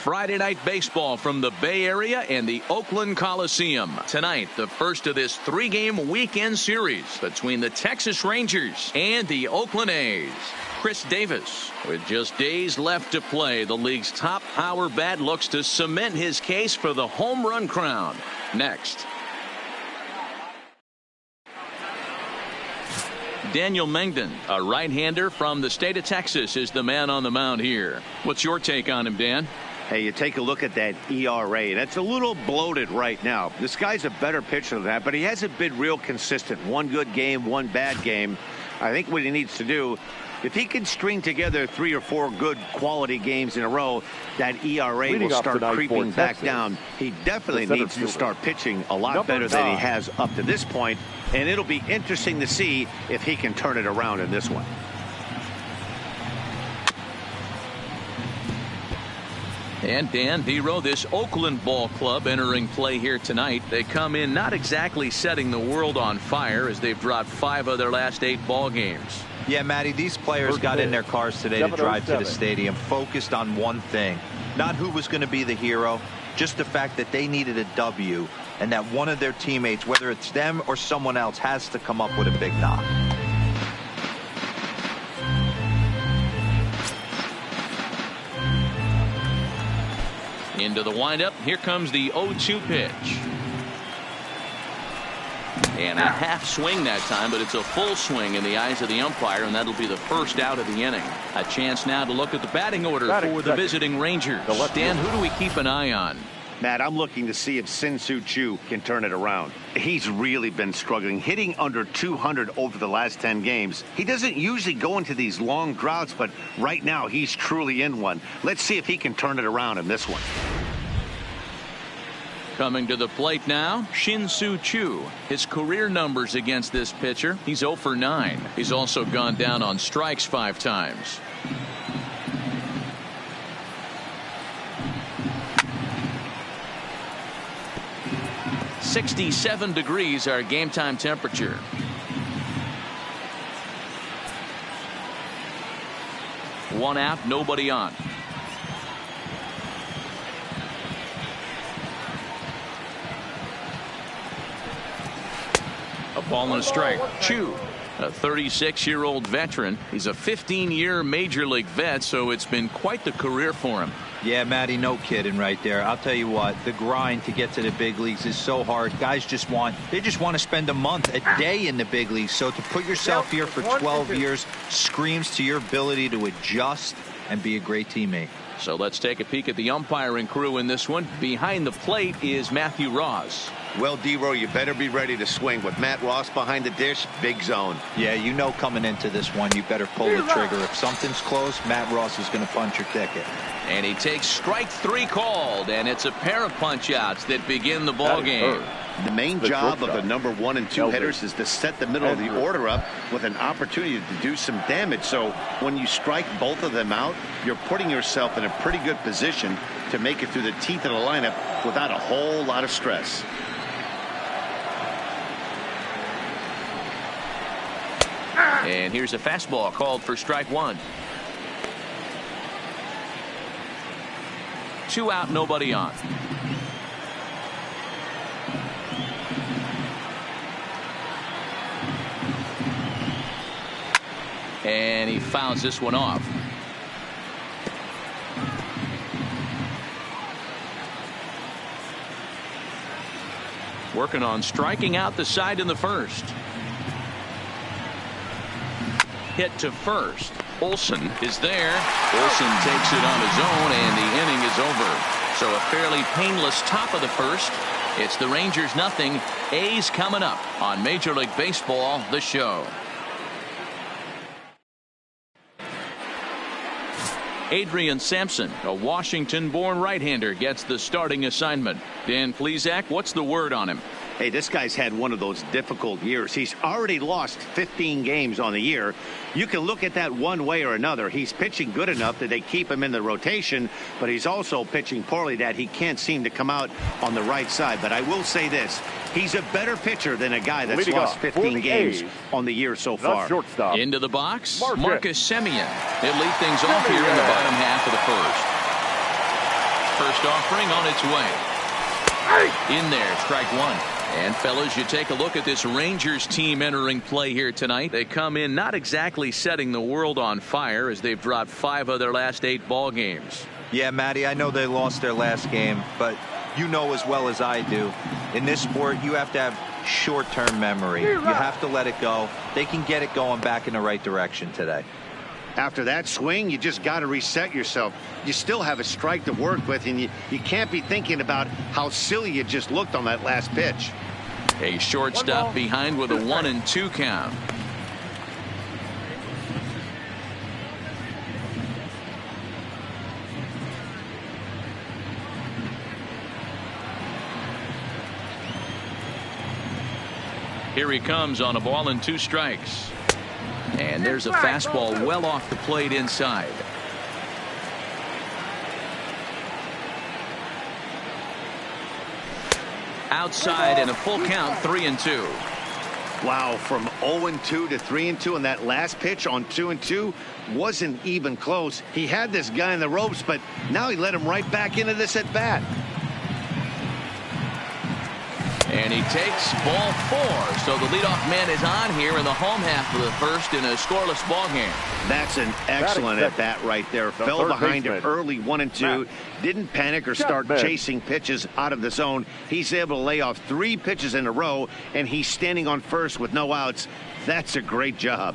Friday night baseball from the Bay Area and the Oakland Coliseum. Tonight, the first of this three-game weekend series between the Texas Rangers and the Oakland A's. Chris Davis, with just days left to play, the league's top power bat looks to cement his case for the home run crown. Next. Daniel Mengden, a right-hander from the state of Texas, is the man on the mound here. What's your take on him, Dan? Hey, you take a look at that ERA, and it's a little bloated right now. This guy's a better pitcher than that, but he hasn't been real consistent. One good game, one bad game. I think what he needs to do, if he can string together 3 or 4 good quality games in a row, that ERA will start creeping back down. He definitely needs to start pitching a lot better than he has up to this point, and it'll be interesting to see if he can turn it around in this one. And Dan Dero, this Oakland ball club entering play here tonight. They come in not exactly setting the world on fire as they've dropped 5 of their last 8 ball games. Yeah, Matty, these players got in their cars today to drive to the stadium focused on one thing. Not who was going to be the hero, just the fact that they needed a W and that one of their teammates, whether it's them or someone else, has to come up with a big knock. Into the windup. Here comes the 0-2 pitch. And a half swing that time, but it's a full swing in the eyes of the umpire, and that'll be the first out of the inning. A chance now to look at the batting order for the visiting Rangers. Dan, who do we keep an eye on? Matt, I'm looking to see if Sin-Soo Choo can turn it around. He's really been struggling, hitting under 200 over the last 10 games. He doesn't usually go into these long droughts, but right now he's truly in one. Let's see if he can turn it around in this one. Coming to the plate now, Sin-Soo Choo. His career numbers against this pitcher, he's 0 for 9. He's also gone down on strikes 5 times. .67 degrees our game time temperature. One out, nobody on. A ball and a strike. Choo, a 36-year-old veteran. He's a 15-year major league vet, so it's been quite the career for him. Yeah, Matty, no kidding right there. I'll tell you what, the grind to get to the big leagues is so hard. Guys just want to spend a month, a day in the big leagues. So to put yourself here for 12 years screams to your ability to adjust and be a great teammate. So let's take a peek at the umpiring crew in this one. Behind the plate is Matthew Ross. Well, Dero, you better be ready to swing. With Matt Ross behind the dish, big zone. Yeah, you know coming into this one, you better pull the trigger. If something's close, Matt Ross is going to punch your ticket. And he takes strike 3 called, and it's a pair of punch-outs that begin the ball game. The main job of the number 1 and 2 hitters is to set the middle of the order up with an opportunity to do some damage. So when you strike both of them out, you're putting yourself in a pretty good position to make it through the teeth of the lineup without a whole lot of stress. And here's a fastball called for strike 1. 2 out, nobody on. And he fouls this one off. Working on striking out the side in the first. Hit to first. Olsen is there. Olsen takes it on his own, and the inning is over. So a fairly painless top of the first. It's the Rangers nothing. A's coming up on Major League Baseball, the show. Adrian Sampson, a Washington-born right-hander, gets the starting assignment. Dan Plesac, what's the word on him? Hey, this guy's had one of those difficult years. He's already lost 15 games on the year. You can look at that one way or another. He's pitching good enough that they keep him in the rotation, but he's also pitching poorly that he can't seem to come out on the right side. But I will say this. He's a better pitcher than a guy that's lost 15 games on the year so far. Into the box, Marcus Semien. He'll lead things off here in the bottom half of the first. First offering on its way. In there, strike one. And fellas, you take a look at this Rangers team entering play here tonight. They come in not exactly setting the world on fire, as they've dropped 5 of their last 8 ball games. Yeah, Matty, I know they lost their last game, but you know as well as I do, in this sport, you have to have short-term memory. You have to let it go. They can get it going back in the right direction today. After that swing, you just got to reset yourself. You still have a strike to work with, and you can't be thinking about how silly you just looked on that last pitch. A shortstop behind with a 1-2 count. Here he comes on a ball and 2 strikes. And there's a fastball well off the plate inside. Outside and a full count, 3-2. Wow, from 0-2 to 3-2, and that last pitch on 2-2 wasn't even close. He had this guy in the ropes, but now he let him right back into this at bat. And he takes ball 4. So the leadoff man is on here in the home half of the first in a scoreless ball game. That's an excellent at bat right there. Fell behind it early, 1-2. Didn't panic or start chasing pitches out of the zone. He's able to lay off 3 pitches in a row, and he's standing on first with no outs. That's a great job.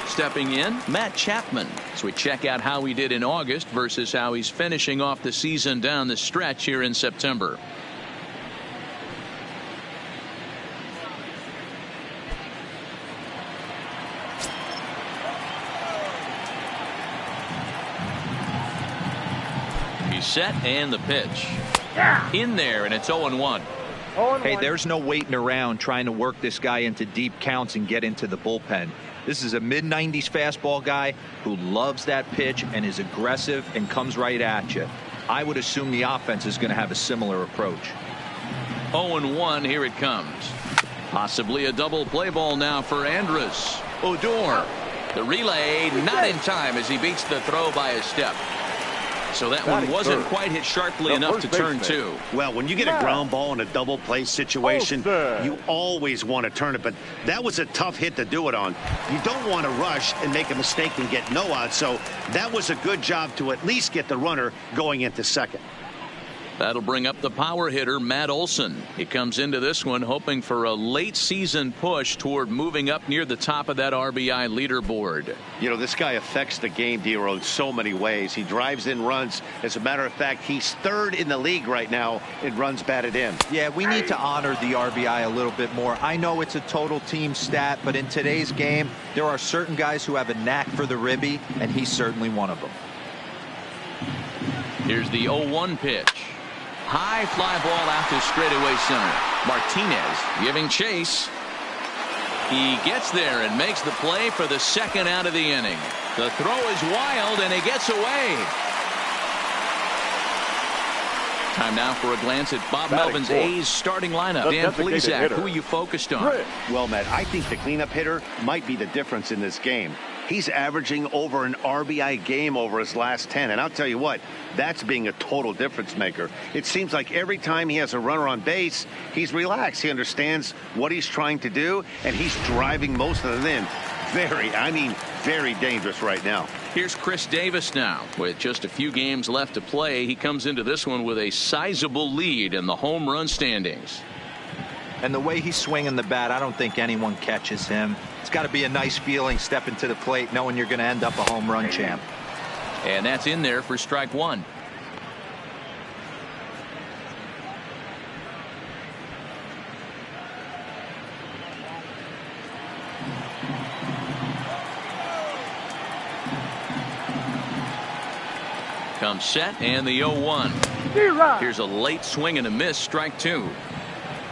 Stepping in, Matt Chapman. So we check out how he did in August versus how he's finishing off the season down the stretch here in September. He's set and the pitch. In there, and it's 0-1. Hey, there's no waiting around trying to work this guy into deep counts and get into the bullpen. This is a mid-90s fastball guy who loves that pitch and is aggressive and comes right at you. I would assume the offense is going to have a similar approach. 0-1, here it comes. Possibly a double play ball now for Andrus. Odor. The relay not in time as he beats the throw by a step. So that one wasn't quite hit sharply enough to turn 2. Well, when you get a ground ball in a double play situation, you always want to turn it, but that was a tough hit to do it on. You don't want to rush and make a mistake and get no out, so that was a good job to at least get the runner going into second. That'll bring up the power hitter, Matt Olson. He comes into this one hoping for a late season push toward moving up near the top of that RBI leaderboard. You know, this guy affects the game, Dero, in so many ways. He drives in runs. As a matter of fact, he's 3rd in the league right now in runs batted in. Yeah, we need to honor the RBI a little bit more. I know it's a total team stat, but in today's game, there are certain guys who have a knack for the ribby, and he's certainly one of them. Here's the 0-1 pitch. High fly ball out to straightaway center. Martinez giving chase. He gets there and makes the play for the 2nd out of the inning. The throw is wild and he gets away. Time now for a glance at Bob Melvin's A's starting lineup. Dan Plesac, who are you focused on? Well, Matt, I think the cleanup hitter might be the difference in this game. He's averaging over an RBI game over his last 10. And I'll tell you what, that's being a total difference maker. It seems like every time he has a runner on base, he's relaxed. He understands what he's trying to do, and he's driving most of them in. Very dangerous right now. Here's Chris Davis now. With just a few games left to play, he comes into this one with a sizable lead in the home run standings. And the way he's swinging the bat, I don't think anyone catches him. It's got to be a nice feeling stepping to the plate knowing you're going to end up a home run champ. And that's in there for strike 1. Comes set and the 0-1. Here's a late swing and a miss, strike 2.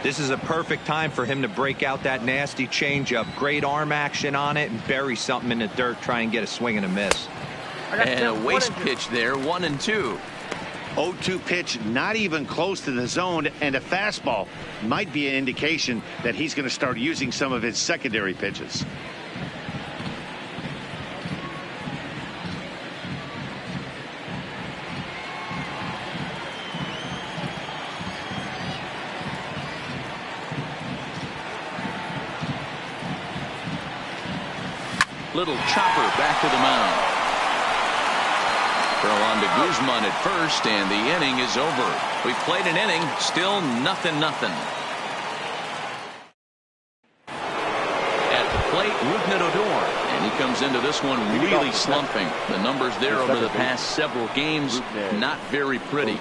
This is a perfect time for him to break out that nasty changeup. Great arm action on it and bury something in the dirt, try and get a swing and a miss. And a waste pitch there, 1-2. 0-2 pitch, not even close to the zone, and a fastball might be an indication that he's going to start using some of his secondary pitches. Little chopper back to the mound. Throw on to Guzman at first, and the inning is over. We've played an inning, still 0-0. At the plate, Rougned Odor, and he comes into this one really slumping. The numbers there over the past several games, not very pretty.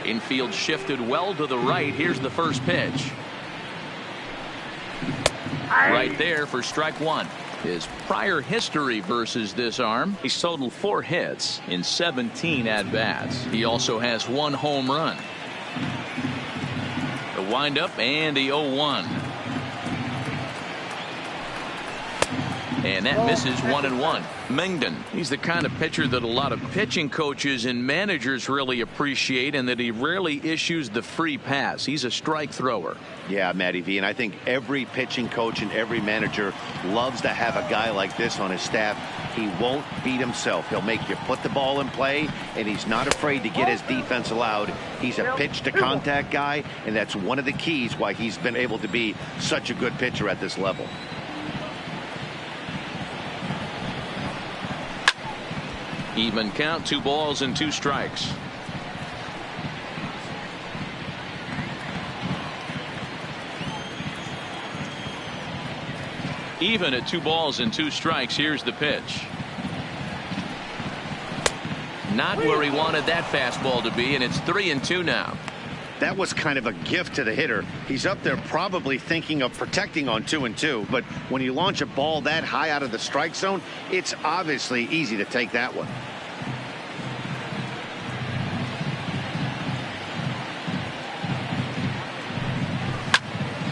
Infield shifted well to the right. Here's the first pitch. Right there for strike one. His prior history versus this arm, he's totaled 4 hits in 17 at-bats. He also has 1 home run. The windup and the 0-1. And that misses 1-1. Mengden, he's the kind of pitcher that a lot of pitching coaches and managers really appreciate, and that he rarely issues the free pass. He's a strike thrower. Yeah, Matty V, and I think every pitching coach and every manager loves to have a guy like this on his staff. He won't beat himself. He'll make you put the ball in play, and he's not afraid to get his defense allowed. He's a pitch-to-contact guy, and that's one of the keys why he's been able to be such a good pitcher at this level. Even count, 2 balls and 2 strikes. Even at 2 balls and 2 strikes. Here's the pitch. Not where he wanted that fastball to be, and it's 3-2 now. That was kind of a gift to the hitter. He's up there probably thinking of protecting on 2-2, but when you launch a ball that high out of the strike zone, it's obviously easy to take that one.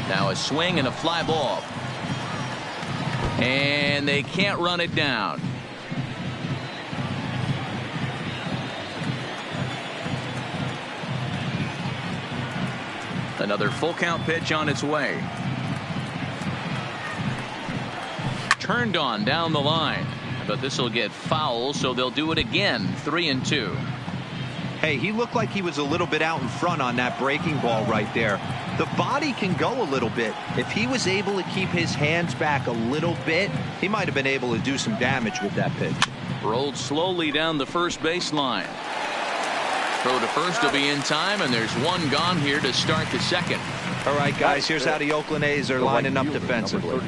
Now a swing and a fly ball. And they can't run it down. Another full count pitch on its way. Turned on down the line, but this will get foul, so they'll do it again. 3-2. Hey, he looked like he was a little bit out in front on that breaking ball right there. The body can go a little bit. If he was able to keep his hands back a little bit, he might have been able to do some damage with that pitch. Rolled slowly down the first baseline. Throw to first will be in time, and there's 1 gone here to start the second. All right, guys, here's how the Oakland A's are lining up defensively.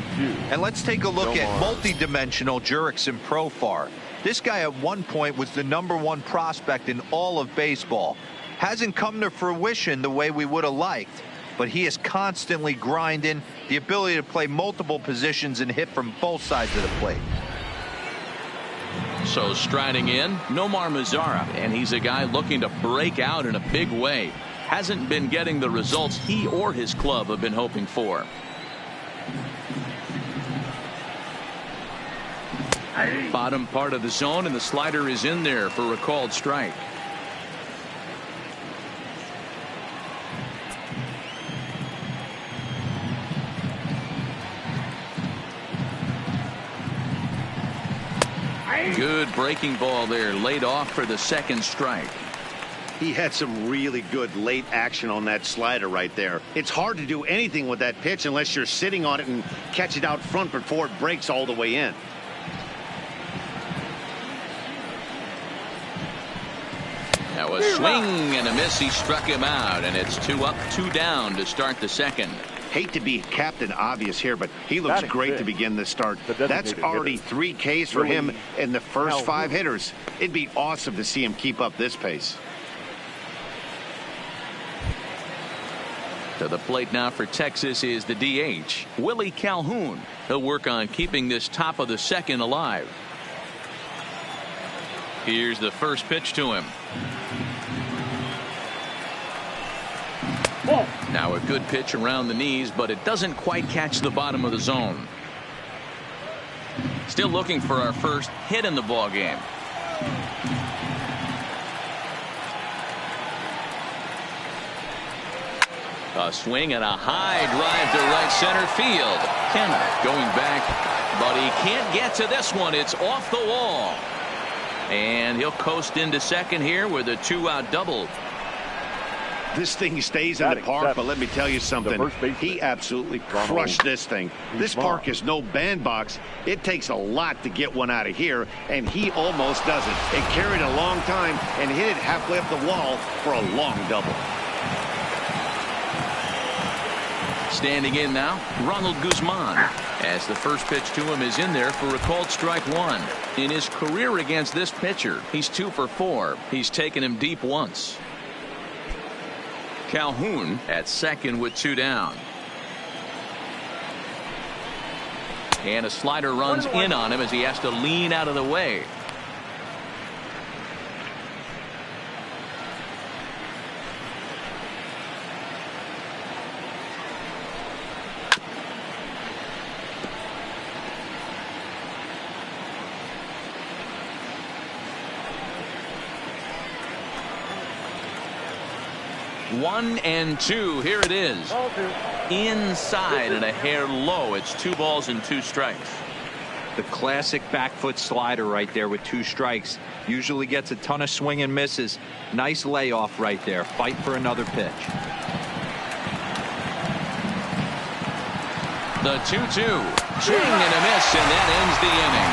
And let's take a look at multi-dimensional Jurickson Profar. This guy at one point was the #1 prospect in all of baseball. Hasn't come to fruition the way we would have liked, but he is constantly grinding, the ability to play multiple positions and hit from both sides of the plate. So striding in, Nomar Mazara, and he's a guy looking to break out in a big way. Hasn't been getting the results he or his club have been hoping for. Bottom part of the zone, and the slider is in there for a called strike. Good breaking ball there, laid off for the second strike. He had some really good late action on that slider right there. It's hard to do anything with that pitch unless you're sitting on it and catch it out front before it breaks all the way in. That was swing and a miss. He struck him out, and it's 2 up, 2 down to start the second. Hate to be Captain Obvious here, but he looks great to begin this start. That's already 3 Ks for him in the first 5 hitters. It'd be awesome to see him keep up this pace. To the plate now for Texas is the DH, Willie Calhoun. He'll work on keeping this top of the second alive. Here's the first pitch to him. Now a good pitch around the knees, but it doesn't quite catch the bottom of the zone. Still looking for our first hit in the ball game. A swing and a high drive to right center field. Kenna going back, but he can't get to this one. It's off the wall. And he'll coast into second here with a 2-out double. This thing stays in the park, but let me tell you something. He absolutely crushed this thing. This park is no bandbox. It takes a lot to get one out of here, and he almost does it. It carried a long time and hit it halfway up the wall for a long double. Standing in now, Ronald Guzman, as the first pitch to him is in there for a called strike one. In his career against this pitcher, he's 2 for 4. He's taken him deep once. Calhoun at second with 2 down. And a slider runs in on him as he has to lean out of the way. One and two. Here it is. Inside and a hair low. It's 2 balls and 2 strikes. The classic back foot slider right there with 2 strikes. Usually gets a ton of swing and misses. Nice layoff right there. Fight for another pitch. The 2-2. Swing and a miss, and that ends the inning.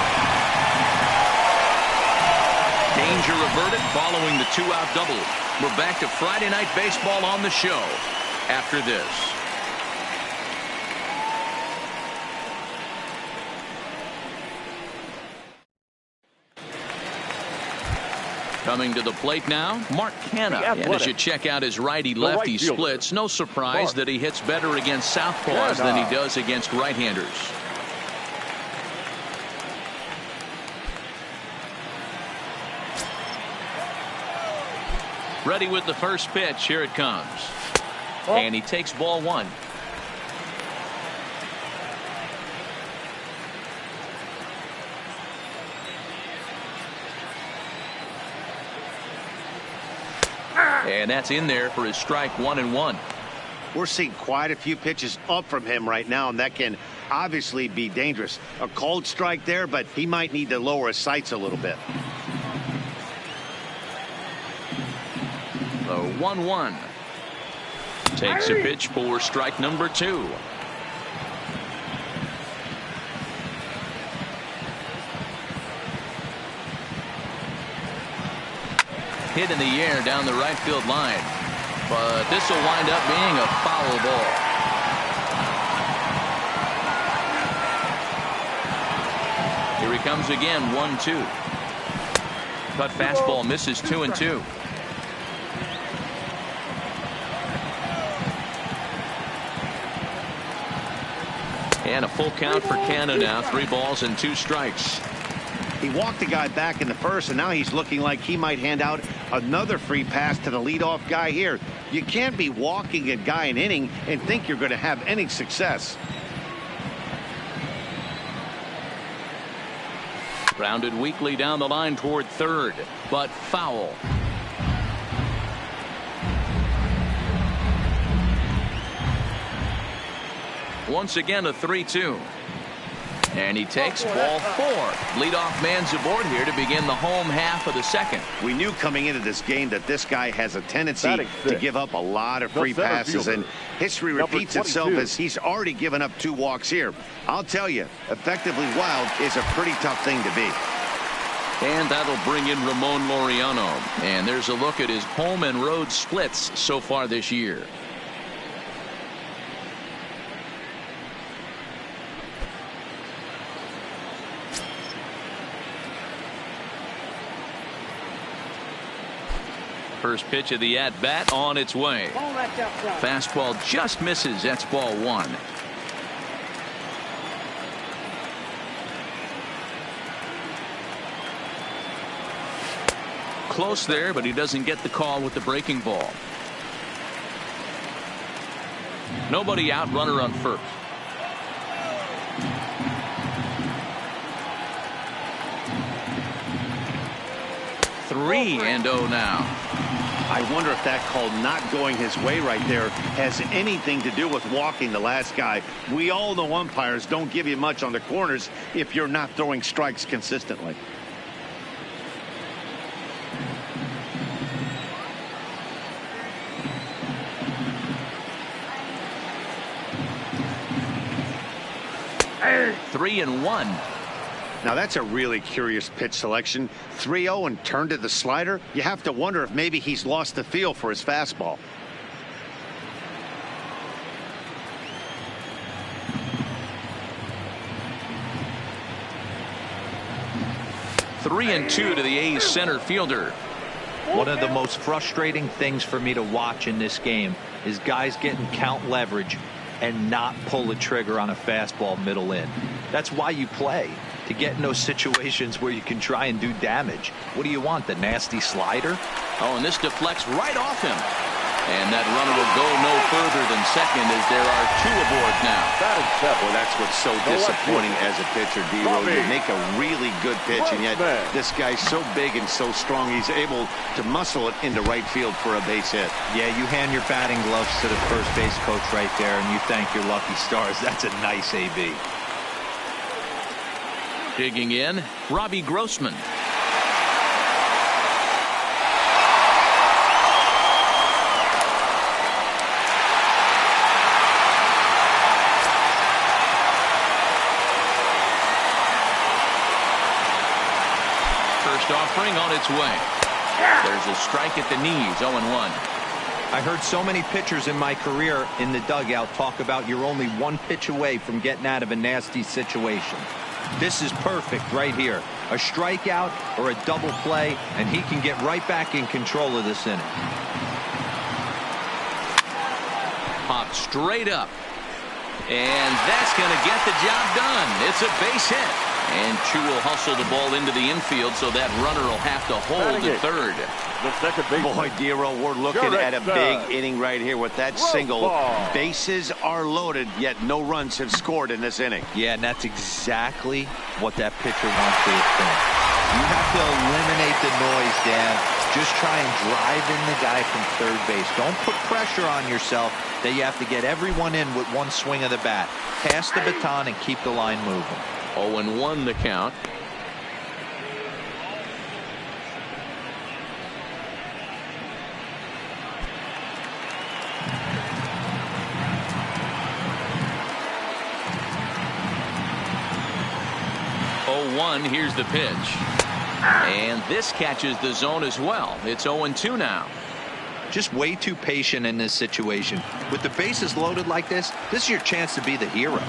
Danger averted following the 2-out double. We're back to Friday Night Baseball on the show after this. Coming to the plate now, Mark Canha. And as you check out his righty-lefty splits, no surprise that he hits better against southpaws than he does against right-handers. Ready with the first pitch. Here it comes. And he takes ball 1. And that's in there for his strike 1-1. We're seeing quite a few pitches up from him right now, and that can obviously be dangerous. A cold strike there, but he might need to lower his sights a little bit. The 1-1. Takes a pitch for strike number 2. Hit in the air down the right field line. But this will wind up being a foul ball. Here he comes again, 1-2. Cut fastball misses 2-2. And a full count for Canha now. 3 balls and 2 strikes. He walked the guy back in the first, and now he's looking like he might hand out another free pass to the leadoff guy here. You can't be walking a guy an inning and think you're going to have any success. Grounded weakly down the line toward third, but foul. Once again a 3-2. And he takes ball 4. Leadoff man's aboard here to begin the home half of the second. We knew coming into this game that this guy has a tendency to give up a lot of free passes, and history repeats itself as he's already given up 2 walks here. I'll tell you, effectively wild is a pretty tough thing to be. And that'll bring in Ramon Laureano. And there's a look at his home and road splits so far this year. First pitch of the at-bat on its way. Fastball just misses. That's ball 1. Close there, but he doesn't get the call with the breaking ball. Nobody out, runner on first. 3-0 now. I wonder if that call not going his way right there has anything to do with walking the last guy. We all know umpires don't give you much on the corners if you're not throwing strikes consistently. Hey. 3-1. Now that's a really curious pitch selection. 3-0 and turned to the slider. You have to wonder if maybe he's lost the feel for his fastball. Three and 2 to the A's center fielder. One of the most frustrating things for me to watch in this game is guys getting count leverage and not pull the trigger on a fastball middle in. That's why you play, to get in those situations where you can try and do damage. What do you want, the nasty slider? Oh, and this deflects right off him. And that runner will go no further than second as there are 2 aboard now. Well, that's what's so disappointing as a pitcher, D-Roll. You make a really good pitch, and yet this guy's so big and so strong, he's able to muscle it into right field for a base hit. Yeah, you hand your batting gloves to the first base coach right there, and you thank your lucky stars. That's a nice AB. Digging in, Robbie Grossman. First offering on its way. There's a strike at the knees, 0-1. I heard so many pitchers in my career in the dugout talk about you're only 1 pitch away from getting out of a nasty situation. This is perfect right here. A strikeout or a double play, and he can get right back in control of this inning. Popped straight up. And that's going to get the job done. It's a base hit. And Chu will hustle the ball into the infield, so that runner will have to hold at third. Boy, D-Roll, we're looking at a big inning right here with that single. Bases are loaded, yet no runs have scored in this inning. Yeah, and that's exactly what that pitcher wants to think. You have to eliminate the noise, Dan. Just try and drive in the guy from third base. Don't put pressure on yourself that you have to get everyone in with 1 swing of the bat. Pass the baton and keep the line moving. 0-1 the count. Here's the pitch. And this catches the zone as well. It's 0-2 now. Just way too patient in this situation. With the bases loaded like this is your chance to be the hero.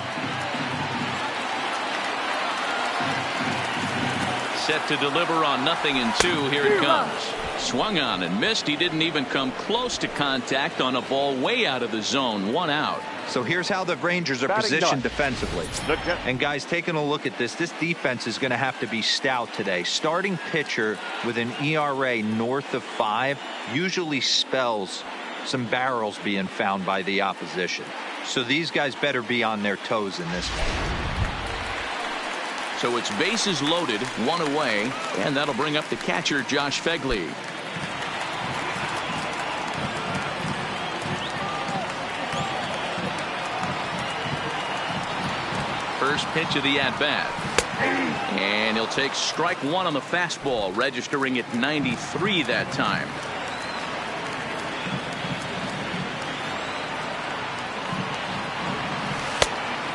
Set to deliver on 0-2. Here it comes. Swung on and missed. He didn't even come close to contact on a ball way out of the zone. 1 out. So here's how the Rangers are positioned defensively. And guys, taking a look at this defense is going to have to be stout today. Starting pitcher with an ERA north of 5 usually spells some barrels being found by the opposition. So these guys better be on their toes in this one. So it's bases loaded, 1 away, and that'll bring up the catcher, Josh Fegley. First pitch of the at-bat. And he'll take strike 1 on the fastball, registering at 93 that time.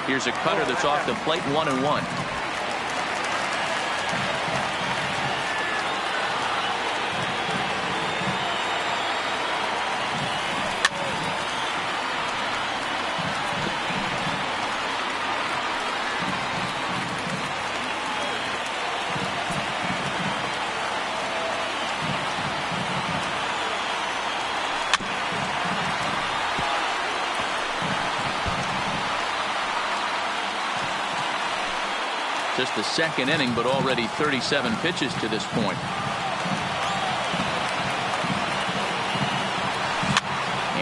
Here's a cutter that's off the plate, 1-1. Just the second inning, but already 37 pitches to this point.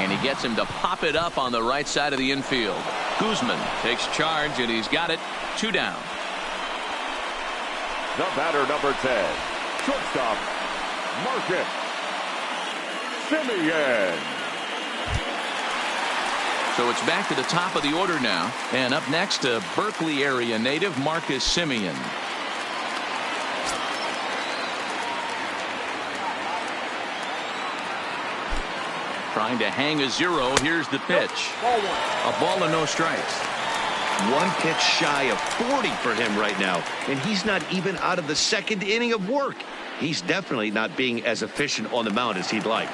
And he gets him to pop it up on the right side of the infield. Guzman takes charge, and he's got it. 2 down. The batter, number 10, shortstop, Marcus Semien. So it's back to the top of the order now. And up next, a Berkeley area native, Marcus Semien. Trying to hang a 0. Here's the pitch. A ball and no strikes. One pitch shy of 40 for him right now, and he's not even out of the second inning of work. He's definitely not being as efficient on the mound as he'd like.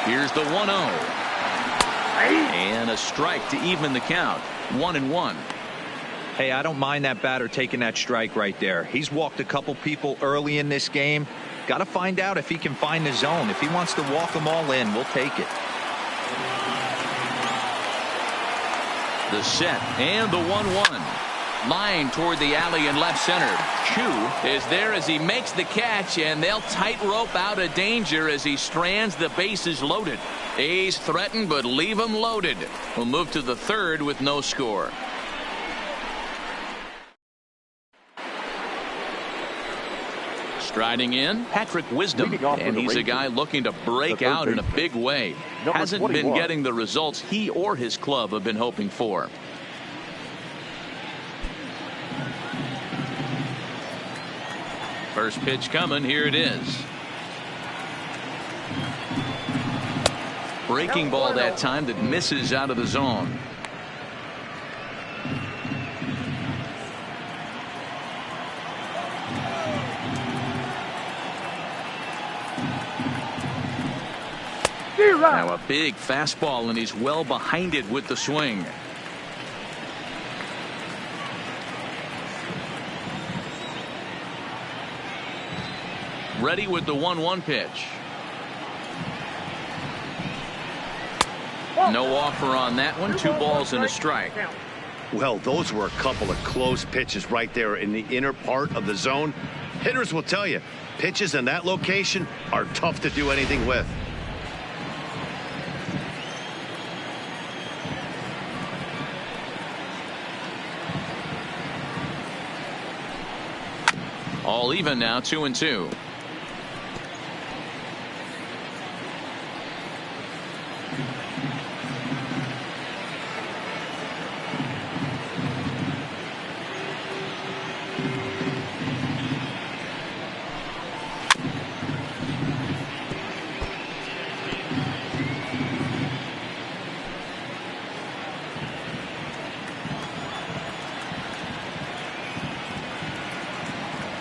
Here's the 1-0. And a strike to even the count. 1-1. Hey, I don't mind that batter taking that strike right there. He's walked a couple people early in this game. Got to find out if he can find the zone. If he wants to walk them all in, we'll take it. The set and the 1-1. Line toward the alley in left center. Chu is there as he makes the catch, and they'll tightrope out of danger as he strands the bases loaded. A's threaten, but leave them loaded. We'll move to the third with no score. Striding in, Patrick Wisdom, and he's a guy looking to break out in a big way. Hasn't been getting the results he or his club have been hoping for. First pitch coming. Here it is. Breaking ball that time that misses out of the zone. Now a big fastball, and he's well behind it with the swing. Ready with the 1-1 pitch. No offer on that one. 2 balls and a strike. Well, those were a couple of close pitches right there in the inner part of the zone. Hitters will tell you, pitches in that location are tough to do anything with. All even now, 2-2.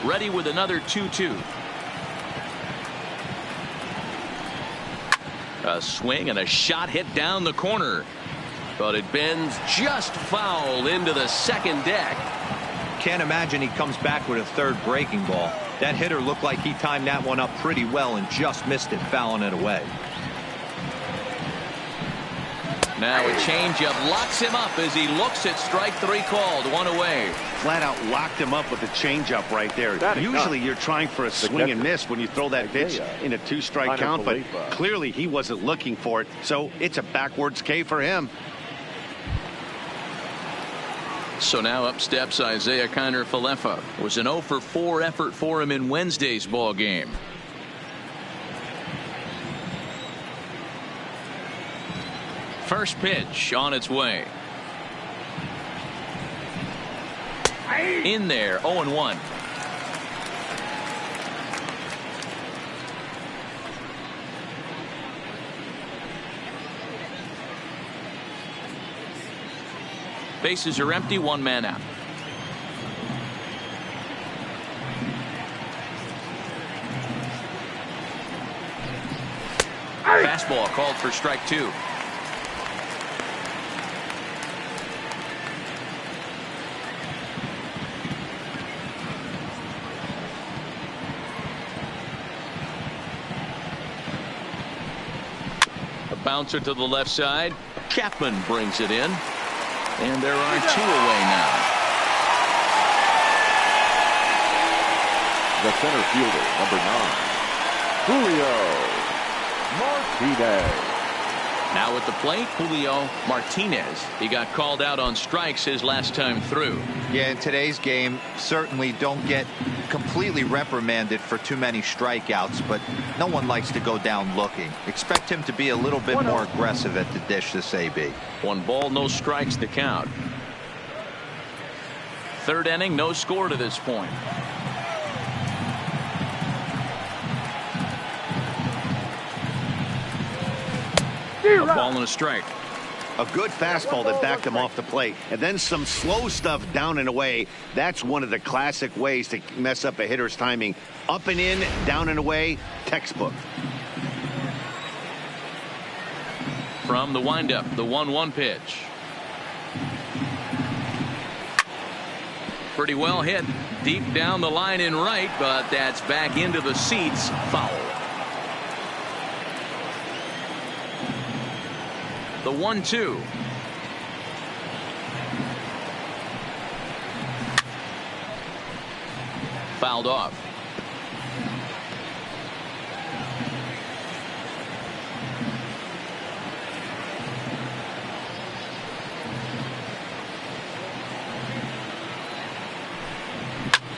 Ready with another 2-2. A swing and a shot hit down the corner, but it bends just foul into the second deck. Can't imagine he comes back with a third breaking ball. That hitter looked like he timed that one up pretty well and just missed it, fouling it away. Now a changeup locks him up as he looks at strike 3 called. 1 away. Flat out locked him up with a changeup right there. Usually you're trying for a swing and miss when you throw that pitch in a 2-strike count, but clearly he wasn't looking for it, so it's a backwards K for him. So now up steps Isaiah Kiner-Falefa. It was an 0-for-4 effort for him in Wednesday's ball game. First pitch on its way. In there, 0-1. Bases are empty, 1 man out. Fastball called for strike 2. Bouncer to the left side. Chapman brings it in, and there are 2 away now. The center fielder, number 9, Julio Martinez. Now at the plate, Julio Martinez. He got called out on strikes his last time through. Yeah, in today's game, certainly don't get completely reprimanded for too many strikeouts, but no one likes to go down looking. Expect him to be a little bit more aggressive at the dish this AB. 1 ball, no strikes to count. 3rd inning, no score to this point. A ball and a strike. A good fastball that backed him off the plate, and then some slow stuff down and away. That's one of the classic ways to mess up a hitter's timing. Up and in, down and away, textbook. From the windup, the 1-1 pitch. Pretty well hit deep down the line in right, but that's back into the seats. Foul. The 1-2. Fouled off.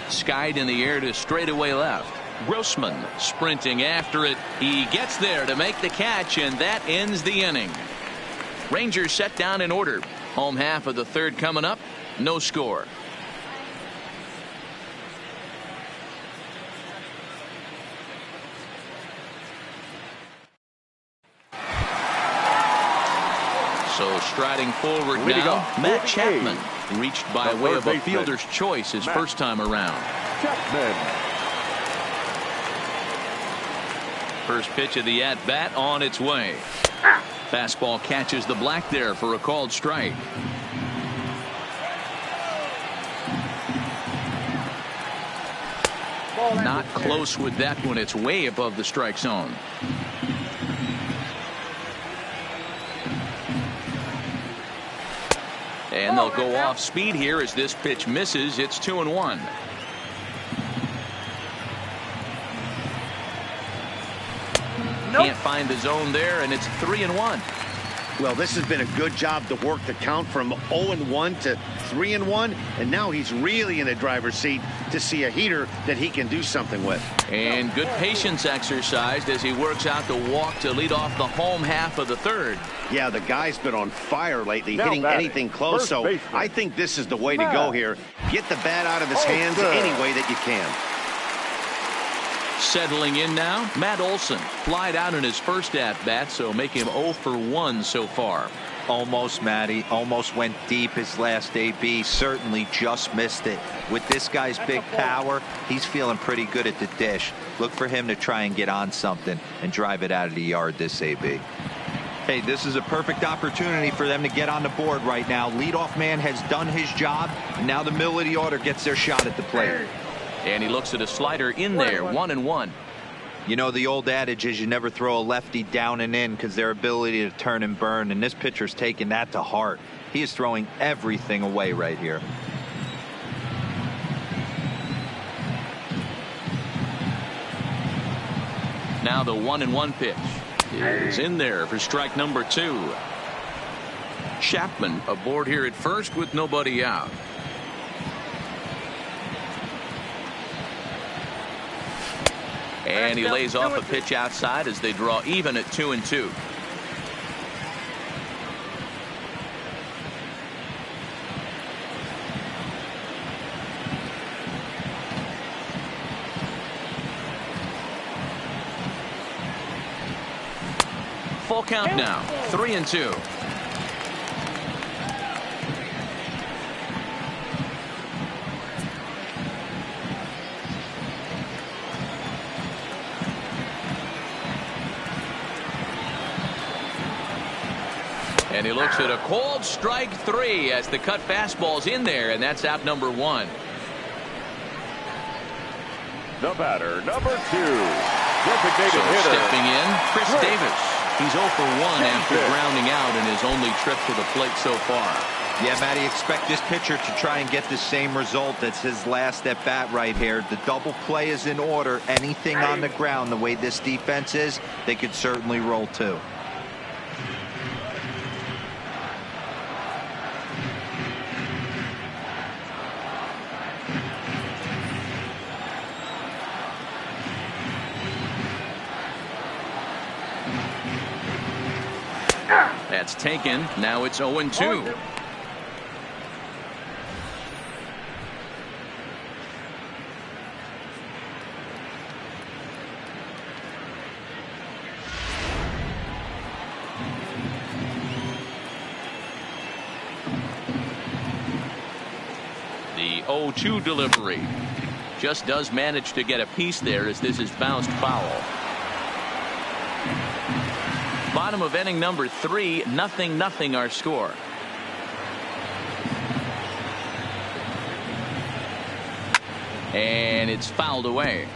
Skied in the air to straightaway left. Grossman sprinting after it. He gets there to make the catch, and that ends the inning. Rangers set down in order. Home half of the 3rd coming up. No score. So striding forward now, Matt Chapman. Reached by way of a fielder's choice his first time around. Chapman. First pitch of the at-bat on its way. Fastball catches the black there for a called strike. Not close with that one. It's way above the strike zone. And they'll go off speed here as this pitch misses. It's 2-1. Can't find the zone there, and it's 3-1. Well, this has been a good job to work the count from 0-1 to 3-1, and now he's really in the driver's seat to see a heater that he can do something with. And good patience exercised as he works out the walk to lead off the home half of the 3rd. Yeah, the guy's been on fire lately, hitting anything close, so I think this is the way to go here. Get the bat out of his hands any way that you can. Settling in now, Matt Olson. Flied out in his first at-bat, so make him 0 for 1 so far. Almost, Matty. Almost went deep his last AB. Certainly just missed it. With this guy's big power, he's feeling pretty good at the dish. Look for him to try and get on something and drive it out of the yard this AB. Hey, this is a perfect opportunity for them to get on the board right now. Leadoff man has done his job, and now the middle of the order gets their shot at the plate. And he looks at a slider in there, 1-1. You know, the old adage is you never throw a lefty down and in because their ability to turn and burn, and this pitcher's taking that to heart. He is throwing everything away right here. Now the 1-1 pitch is in there for strike number 2. Chapman aboard here at first with nobody out. And he lays off a pitch outside as they draw even at 2-2. Full count now, 3-2. And he looks at a called strike 3 as the cut fastball's in there, and that's out number 1. The batter, number 2, designated hitter. Stepping in, Chris Davis. He's 0 for 1 after grounding out in his only trip to the plate so far. Yeah, Matty, expect this pitcher to try and get the same result as his last at bat right here. The double play is in order. Anything on the ground, the way this defense is, they could certainly roll too. That's taken. Now it's 0-2. The 0-2 delivery. Just does manage to get a piece there as this is bounced foul. Bottom of inning number 3, 0-0 our score. And it's fouled away.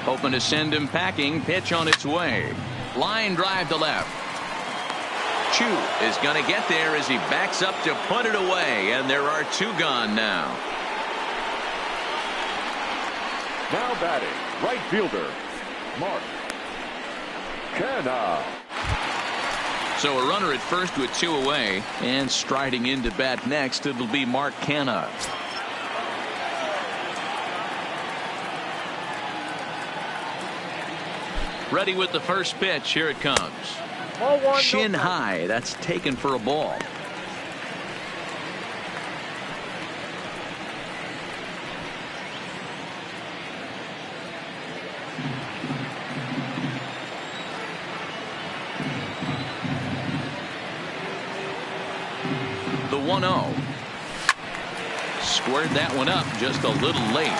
Hoping to send him packing. Pitch on its way. Line drive to left. Chu is going to get there as he backs up to put it away, and there are 2 gone now. Now batting, right fielder, Mark Canha. So a runner at first with 2 away, and striding into bat next, it'll be Mark Canha. Ready with the first pitch. Here it comes. Shin high. That's taken for a ball. The 1-0. Squared that one up just a little late.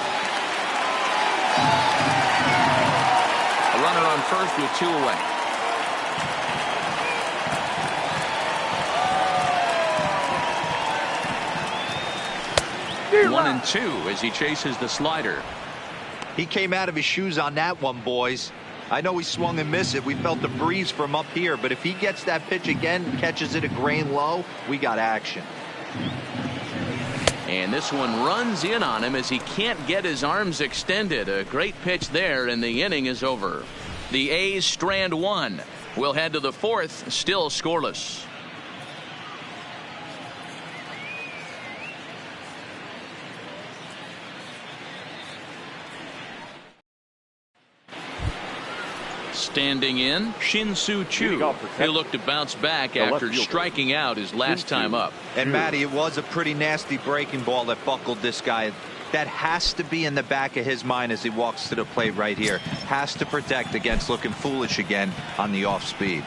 A runner on first with 2 away. 1-2 as he chases the slider. He came out of his shoes on that one, boys. I know he swung and missed it. We felt the breeze from up here, but if he gets that pitch again and catches it a grain low, we got action. And this one runs in on him as he can't get his arms extended. A great pitch there, and the inning is over. The A's strand 1. We'll head to the 4th, still scoreless. Standing in, Shin-Soo Choo. He'll look to bounce back after striking out his last time up. And Matty, it was a pretty nasty breaking ball that buckled this guy. That has to be in the back of his mind as he walks to the plate right here. Has to protect against looking foolish again on the off speed.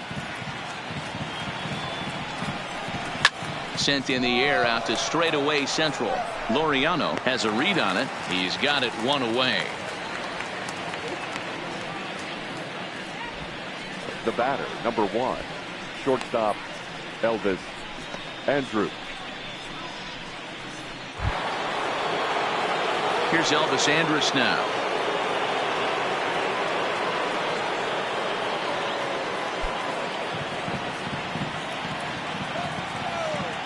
Sent in the air out to straightaway central. Laureano has a read on it. He's got it 1 away. The batter, number 1, shortstop, Elvis Andrus. Here's Elvis Andrus now.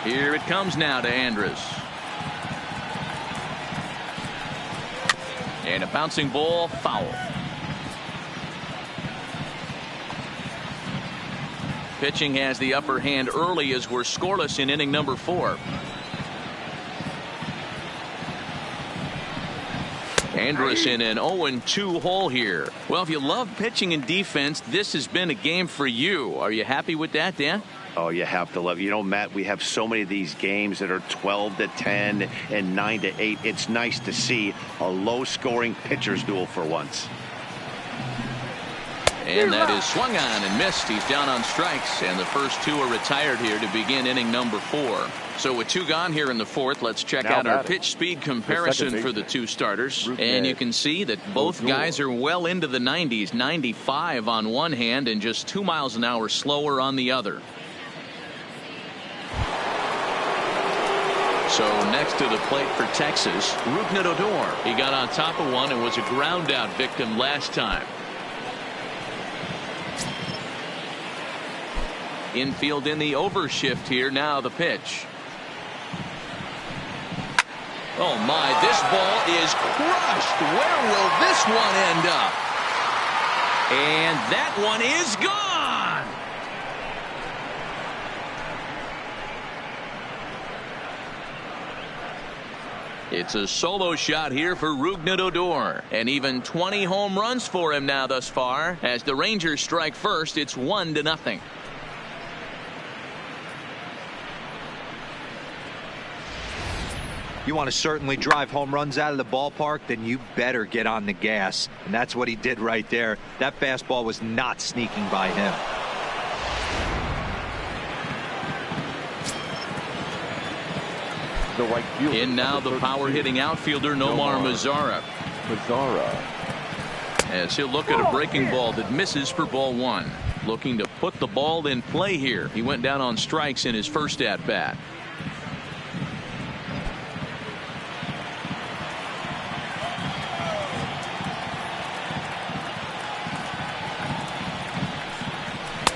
Here it comes now to Andrus. And a bouncing ball, foul. Pitching has the upper hand early as we're scoreless in inning number 4. Andrus in an 0-2 hole here. Well, if you love pitching and defense, this has been a game for you. Are you happy with that, Dan? Oh, you have to love it. You know, Matt, we have so many of these games that are 12-10 and 9-8. It's nice to see a low-scoring pitcher's duel for once. And that is swung on and missed. He's down on strikes, and the first 2 are retired here to begin inning number 4. So with 2 gone here in the 4th, let's check out our pitch speed comparison for the 2 starters. And you can see that both guys are well into the 90s, 95 on one hand and just 2 miles an hour slower on the other. So next to the plate for Texas, Odor. He got on top of one and was a ground out victim last time. Infield in the overshift here. Now the pitch. Oh my, this ball is crushed. Where will this one end up? And that one is gone. It's a solo shot here for Odor, and even 20 home runs for him now thus far. As the Rangers strike first, it's 1-0. You want to certainly drive home runs out of the ballpark, then you better get on the gas. And that's what he did right there. That fastball was not sneaking by him. The right fielder. In now the power hitting outfielder Nomar Mazara. As he'll look at a breaking ball that misses for ball one. Looking to put the ball in play here. He went down on strikes in his first at bat.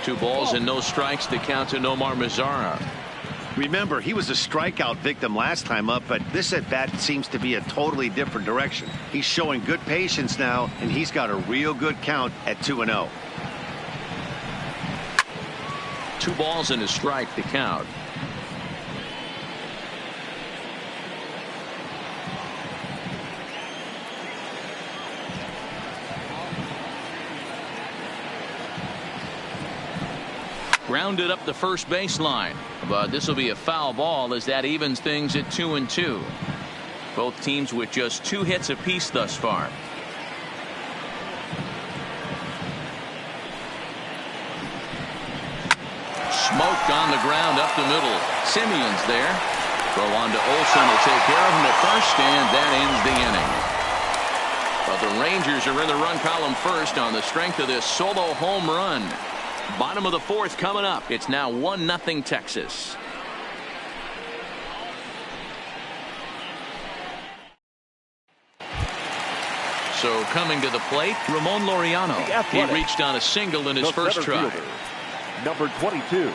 Two balls and no strikes to count to Nomar Mazara. Remember, he was a strikeout victim last time up, but this at bat seems to be a totally different direction. He's showing good patience now, and he's got a real good count at 2-0. 2 balls and a strike to count. Grounded up the first baseline, but this will be a foul ball as that evens things at 2-2. Both teams with just 2 hits apiece thus far. Smoked on the ground up the middle. Simeon's there. Throw on to Olsen will take care of him at first, and that ends the inning. But the Rangers are in the run column first on the strength of this solo home run. Bottom of the 4th coming up. It's now 1-0 Texas. So coming to the plate, Ramon Laureano. He reached on a single in his first try. Fielder, number 22.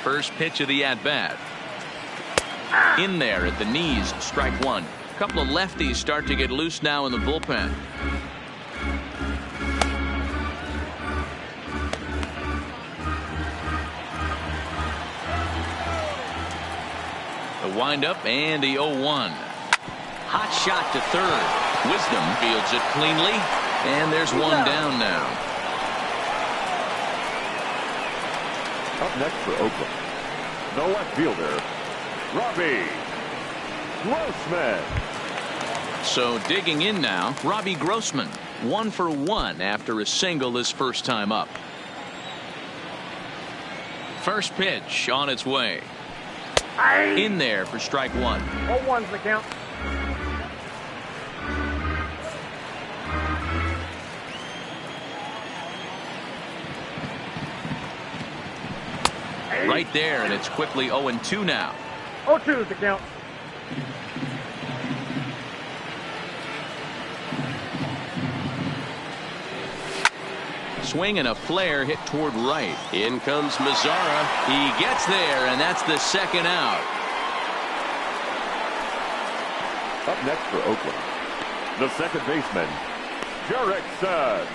First pitch of the at-bat. In there at the knees, strike one. A couple of lefties start to get loose now in the bullpen. The windup and the 0-1. Hot shot to third. Wisdom fields it cleanly, and there's one down now. Up next for Oakland, the left fielder, Robbie Grossman. So digging in now, Robbie Grossman, 1 for 1 after a single his first time up. First pitch on its way. In there for strike one. 0-1's the count. Right there, and it's quickly 0-2 now. 0-2's the count. Swing and a flare hit toward right. In comes Mazara. He gets there, and that's the second out. Up next for Oakland, the second baseman, Jurickson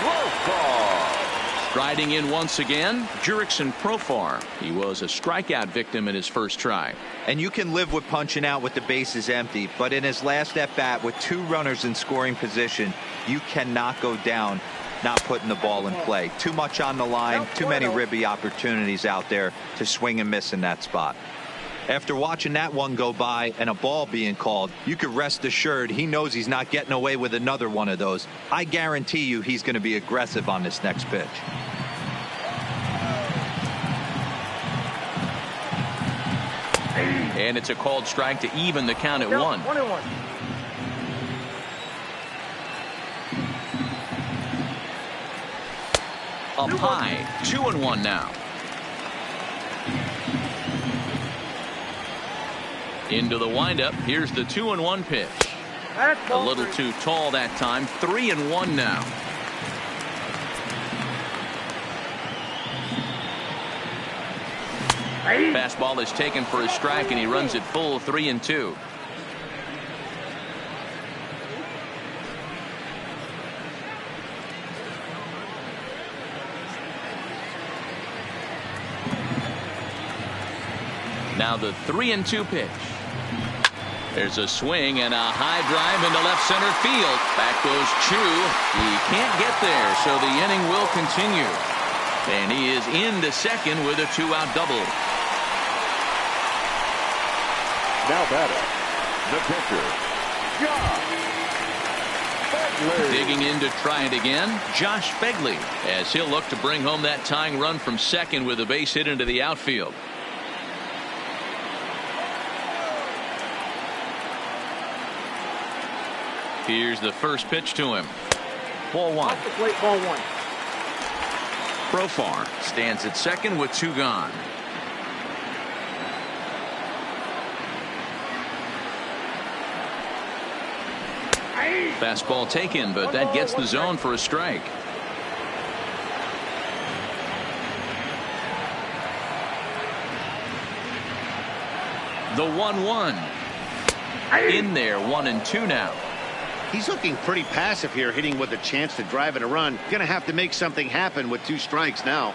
Profar. Striding in once again, Jurickson Profar. He was a strikeout victim in his first try. And you can live with punching out with the bases empty, but in his last at bat with 2 runners in scoring position, you cannot go down not putting the ball in play. Too much on the line, too many ribby opportunities out there to swing and miss in that spot. After watching that one go by and a ball being called, you could rest assured he knows he's not getting away with another one of those. I guarantee you he's going to be aggressive on this next pitch. And it's a called strike to even the count at 1. 1-1. Up high, 2-1 now. Into the windup. Here's the 2-1 pitch. That's A ball little three. too tall that time. 3-1 now. Hey. Fastball is taken for a strike, and he runs it full 3-2. Now the 3-2 pitch. There's a swing and a high drive into left center field. Back goes Chu. He can't get there, so the inning will continue. And he is into second with a 2-out double. Now batter, the pitcher, Josh Begley. Digging in to try it again, Josh Begley, as he'll look to bring home that tying run from second with a base hit into the outfield. Here's the first pitch to him. Ball one. Off the plate, ball one. Profar stands at second with 2 gone. Hey. Fastball taken, but that gets the zone for a strike. The 1-1. In there, 1-2 now. He's looking pretty passive here, hitting with a chance to drive in a run. Going to have to make something happen with 2 strikes now.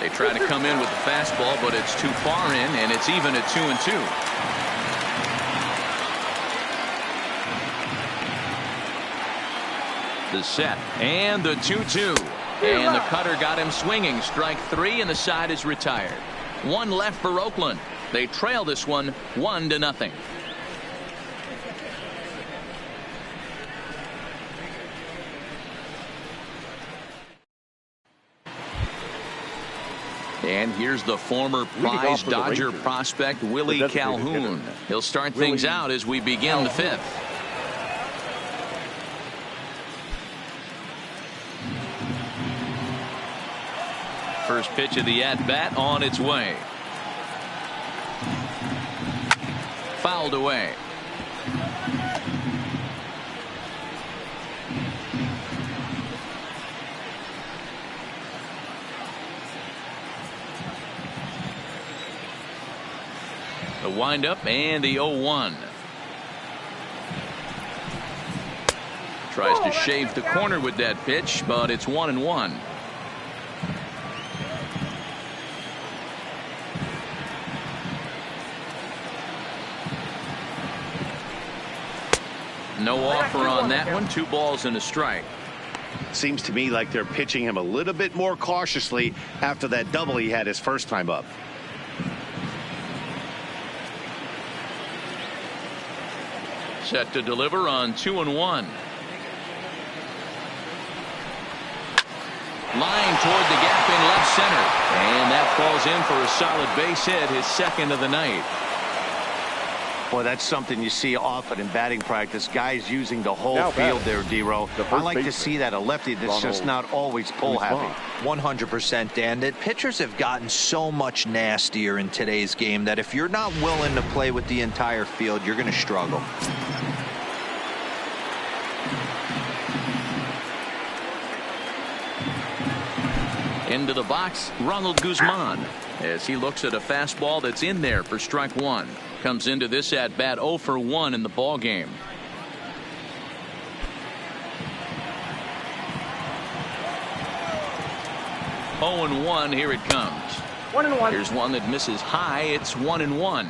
They try to come in with the fastball, but it's too far in, and it's even at 2-2. The set and the 2-2. And the cutter got him swinging. Strike 3, and the side is retired. 1 left for Oakland. They trail this one 1-0. And here's the former prize Dodger prospect Willie Calhoun. He'll start things out as we begin the 5th. First pitch of the at-bat on its way. Fouled away. The windup and the 0-1. Tries to shave the corner with that pitch, but it's 1-1. No offer on that one. 2 balls and a strike. Seems to me like they're pitching him a little bit more cautiously after that double he had his first time up. Set to deliver on 2-1. Line toward the gap in left center. And that falls in for a solid base hit, his second of the night. Boy, that's something you see often in batting practice. Guys using the whole Now field batting, there, D-Row. I like to see that. A lefty that's just not always pull happy. 100%, Dan. That pitchers have gotten so much nastier in today's game that if you're not willing to play with the entire field, you're going to struggle. Into the box, Ronald Guzman, as he looks at a fastball that's in there for strike 1. Comes into this at bat 0 for 1 in the ball game. Oh and 1. Here it comes. 1-1. Here's one that misses high. It's 1-1.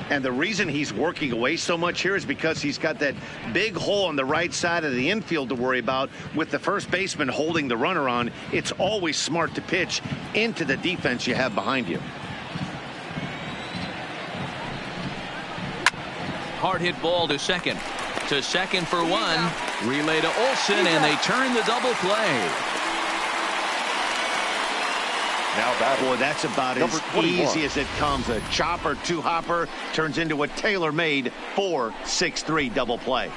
And the reason he's working away so much here is because he's got that big hole on the right side of the infield to worry about. With the first baseman holding the runner on, it's always smart to pitch into the defense you have behind you. Hard hit ball to second. To second for 1. Relay to Olsen, and they turn the double play. Now batting. Boy, that's about Number as 21. easy as it comes. A chopper, 2-hopper turns into a tailor-made 4-6-3 double play.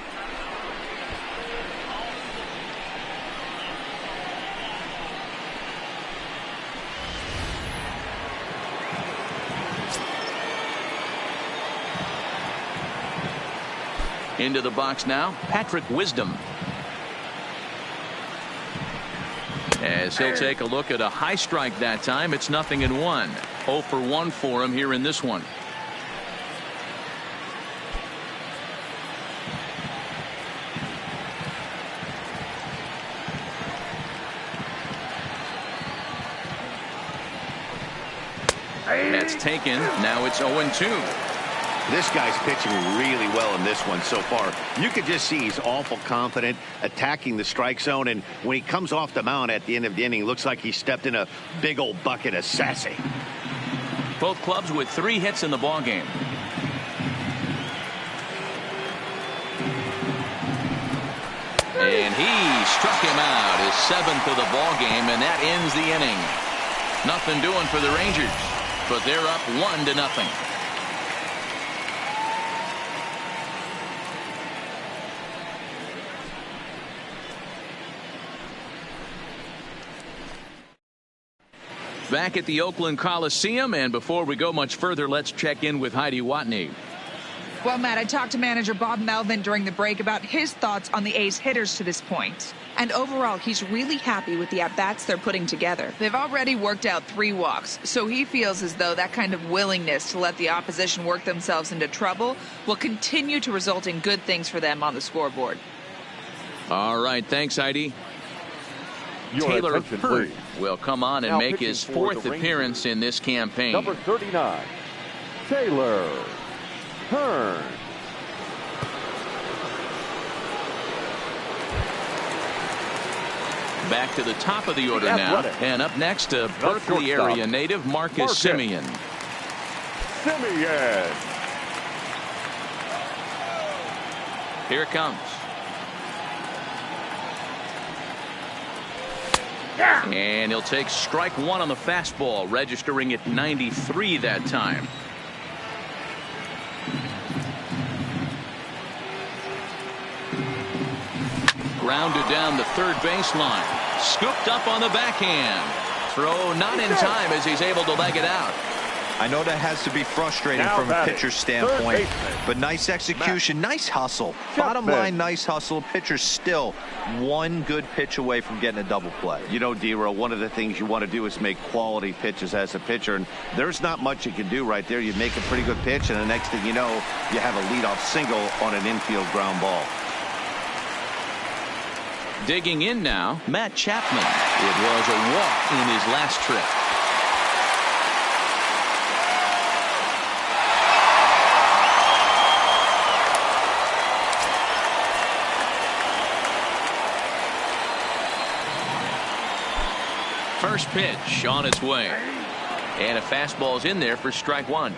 Into the box now, Patrick Wisdom. As he'll take a look at a high strike that time. It's 0-1. 0 for 1 for him here in this one. That's taken. Now it's 0-2. This guy's pitching really well in this one so far. You could just see he's awful confident, attacking the strike zone, and when he comes off the mound at the end of the inning, looks like he stepped in a big old bucket of sassy. Both clubs with 3 hits in the ball game. And he struck him out, his 7th of the ball game, and that ends the inning. Nothing doing for the Rangers, but they're up 1-0. Back at the Oakland Coliseum, and before we go much further, let's check in with Heidi Watney. Well, Matt, I talked to manager Bob Melvin during the break about his thoughts on the A's hitters to this point. And overall, he's really happy with the at-bats they're putting together. They've already worked out 3 walks, so he feels as though that kind of willingness to let the opposition work themselves into trouble will continue to result in good things for them on the scoreboard. All right, thanks, Heidi. Your Taylor attention, Hurd please. will come on and Now make pitching his for the 4th appearance in this campaign. Number 39, Taylor Hearn. Back to the top of the order now. And up next, a Berkeley area native, Marcus Semien. Semien. Here it comes. And he'll take strike 1 on the fastball, registering at 93 that time. Grounded down the third baseline. Scooped up on the backhand. Throw not in time as he's able to leg it out. I know that has to be frustrating Now from a batting, pitcher's standpoint, baseman, but nice execution, nice hustle. Chapman. Bottom line, nice hustle. Pitcher's still 1 good pitch away from getting a double play. You know, D-Row, one of the things you want to do is make quality pitches as a pitcher, and there's not much you can do right there. You make a pretty good pitch, and the next thing you know, you have a leadoff single on an infield ground ball. Digging in now, Matt Chapman. It was a walk in his last trip. First pitch on its way. And a fastball's in there for strike 1.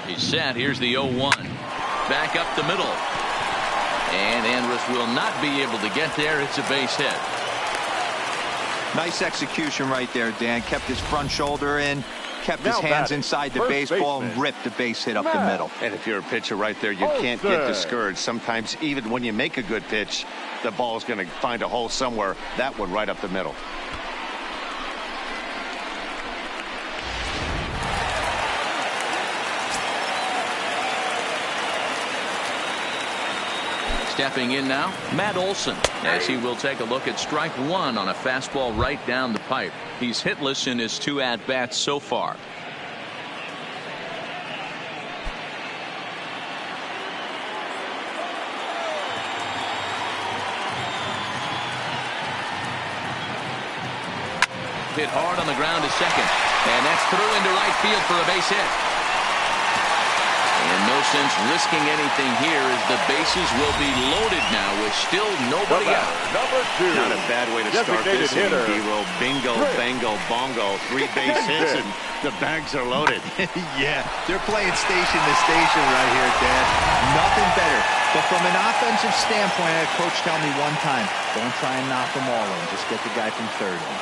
He's set. Here's the 0-1. Back up the middle. And Andrus will not be able to get there. It's a base hit. Nice execution right there, Dan. Kept his front shoulder in, kept his Now hands batting, inside the first baseball, and baseman, ripped the base hit up the Matt. middle. And if you're a pitcher right there, you can't get discouraged. Sometimes even when you make a good pitch, the ball is going to find a hole somewhere. That one right up the middle. Stepping in now, Matt Olson, as he will take a look at strike 1 on a fastball right down the pipe. He's hitless in his 2 at-bats so far. Hit hard on the ground to second, and that's through into right field for a base hit. And no sense risking anything here as the bases will be loaded now with still nobody out. Number 2. Not a bad way to start this inning, hitter. D-Row. Bingo, bango, bongo. 3 base hits and the bags are loaded. Yeah, they're playing station to station right here, Dan. Nothing better. But from an offensive standpoint, I had a coach tell me one time, don't try and knock them all in. Just get the guy from third in.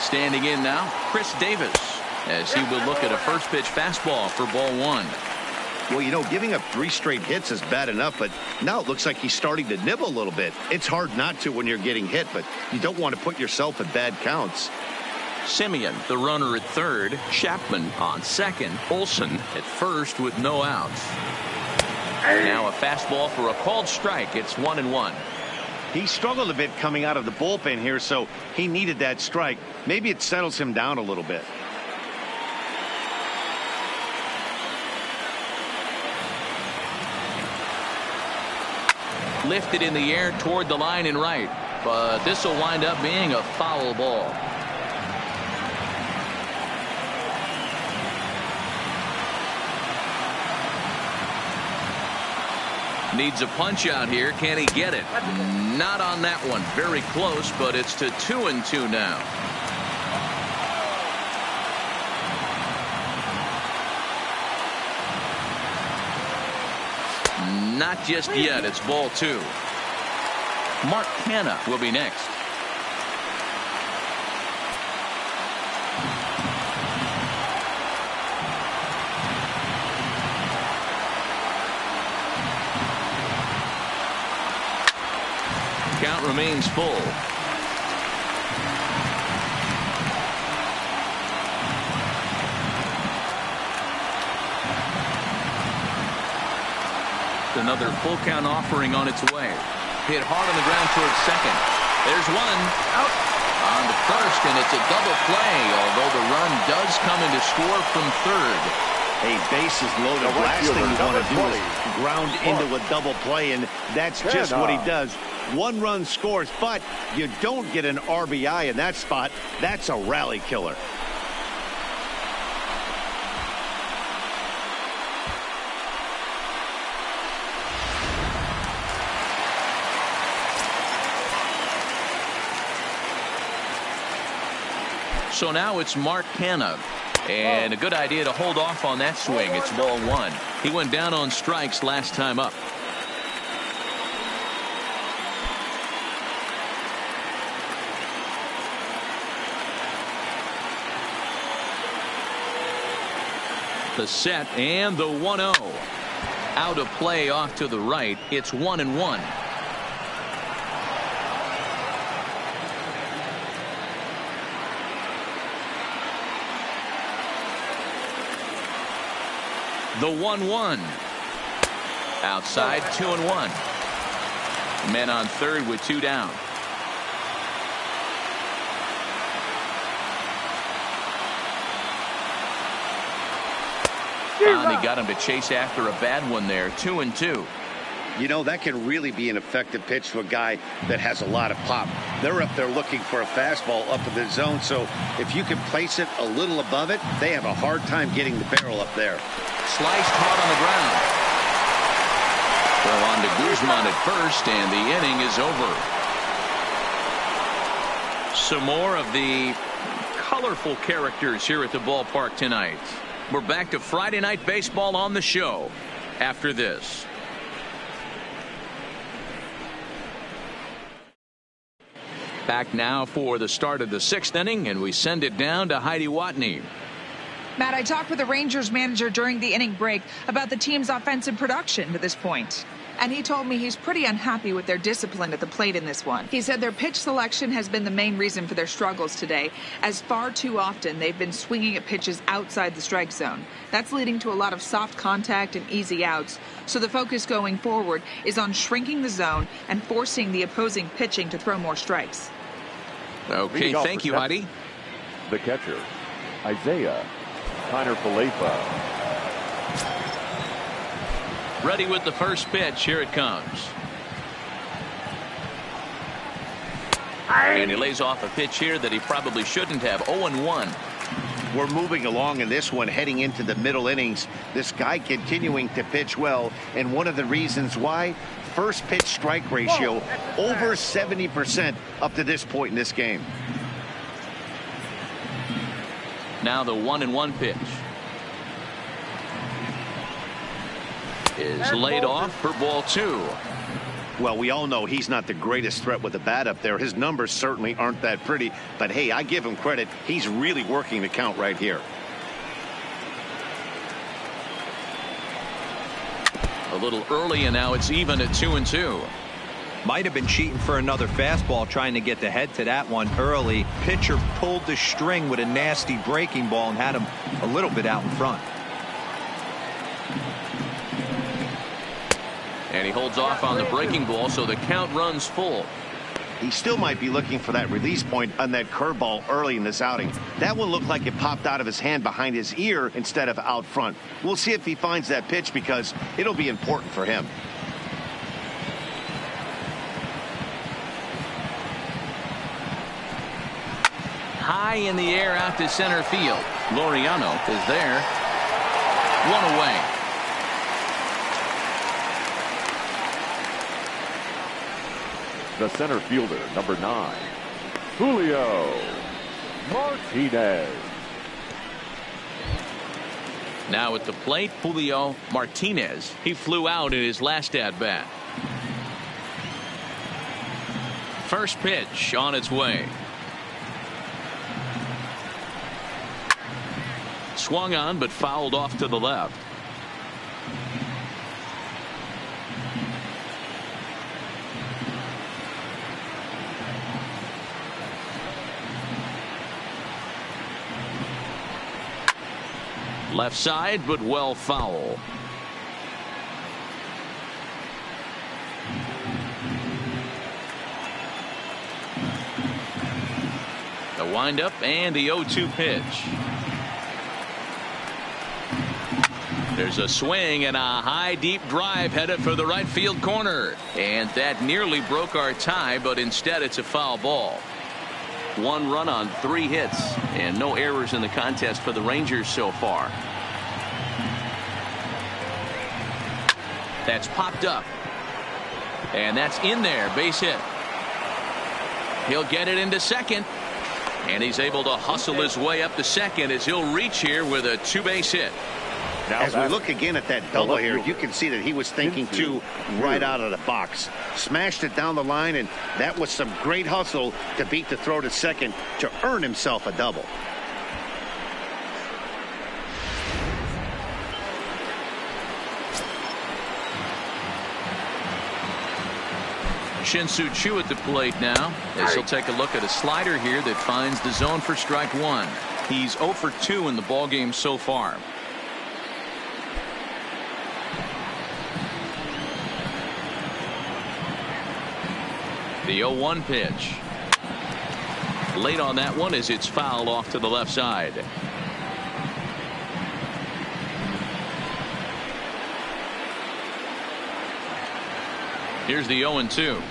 Standing in now, Chris Davis, as he will look at a first pitch fastball for ball 1. Well, you know, giving up 3 straight hits is bad enough, but now it looks like he's starting to nibble a little bit. It's hard not to when you're getting hit, but you don't want to put yourself at bad counts. Simeon, the runner at third. Chapman on second. Olson at first with no outs. Now a fastball for a called strike. It's 1-1. He struggled a bit coming out of the bullpen here, so he needed that strike. Maybe it settles him down a little bit. Lifted in the air toward the line and right, but this will wind up being a foul ball. Needs a punch out here. Can he get it? Not on that one. Very close, but it's to 2-2 now. Not just yet. It's ball 2. Mark Canha will be next. Count remains full. Another full count offering on its way. Hit hard on the ground towards second. There's one. Out on the first, and it's a double play, although the run does come in to score from third. A bases loaded. Last thing you want to do is ground into a double play, and that's just what he does. 1 run scores, but you don't get an RBI in that spot. That's a rally killer. So now it's Mark Canha. And a good idea to hold off on that swing. It's ball 1. He went down on strikes last time up. The set and the 1-0. Out of play off to the right. It's 1-1. The 1-1. Outside, 2-1. Men on third with 2 down. They got him to chase after a bad one there. 2-2. You know, that can really be an effective pitch to a guy that has a lot of pop. They're up there looking for a fastball up in the zone, so if you can place it a little above it, they have a hard time getting the barrel up there. Sliced hard on the ground. Throw on to Guzman at first, and the inning is over. Some more of the colorful characters here at the ballpark tonight. We're back to Friday Night Baseball on the show after this. Back now for the start of the 6th inning, and we send it down to Heidi Watney. Matt, I talked with the Rangers manager during the inning break about the team's offensive production to this point. And he told me he's pretty unhappy with their discipline at the plate in this one. He said their pitch selection has been the main reason for their struggles today, as far too often they've been swinging at pitches outside the strike zone. That's leading to a lot of soft contact and easy outs. So the focus going forward is on shrinking the zone and forcing the opposing pitching to throw more strikes. Okay, thank you, Heidi. The catcher, Isaiah Kiner-Falefa. Ready with the first pitch. Here it comes. And he lays off a pitch here that he probably shouldn't have. 0-1. We're moving along in this one, heading into the middle innings. This guy continuing to pitch well, and one of the reasons why, first pitch strike ratio over 70% up to this point in this game. Now the 1-1 pitch is laid off for ball 2. Well, we all know he's not the greatest threat with the bat up there. His numbers certainly aren't that pretty, but hey, I give him credit. He's really working the count right here. A little early, and now it's even at 2-2. Might have been cheating for another fastball, trying to get the head to that one early. Pitcher pulled the string with a nasty breaking ball and had him a little bit out in front. And he holds off on the breaking ball, so the count runs full. He still might be looking for that release point on that curveball early in this outing. That one looked like it popped out of his hand behind his ear instead of out front. We'll see if he finds that pitch, because it'll be important for him. High in the air out to center field. Laureano is there. One away. The center fielder, number 9, Julio Martinez. Now at the plate, Julio Martinez. He flew out in his last at-bat. First pitch on its way. Swung on, but fouled off to the left. Left side, but well foul. The windup and the 0-2 pitch. There's a swing and a high deep drive headed for the right field corner. And that nearly broke our tie, but instead it's a foul ball. 1 run on 3 hits and no errors in the contest for the Rangers so far. That's popped up. And that's in there. Base hit. He'll get it into second. And he's able to hustle his way up to second as he'll reach here with a 2-base hit. Now, as we look again at that double here, you can see that he was thinking too right out of the box. Smashed it down the line, and that was some great hustle to beat the throw to second to earn himself a double. Shin-Soo Choo at the plate now, as he'll take a look at a slider here that finds the zone for strike 1. He's 0 for 2 in the ballgame so far. The 0-1 pitch. Late on that one as it's fouled off to the left side. Here's the 0-2.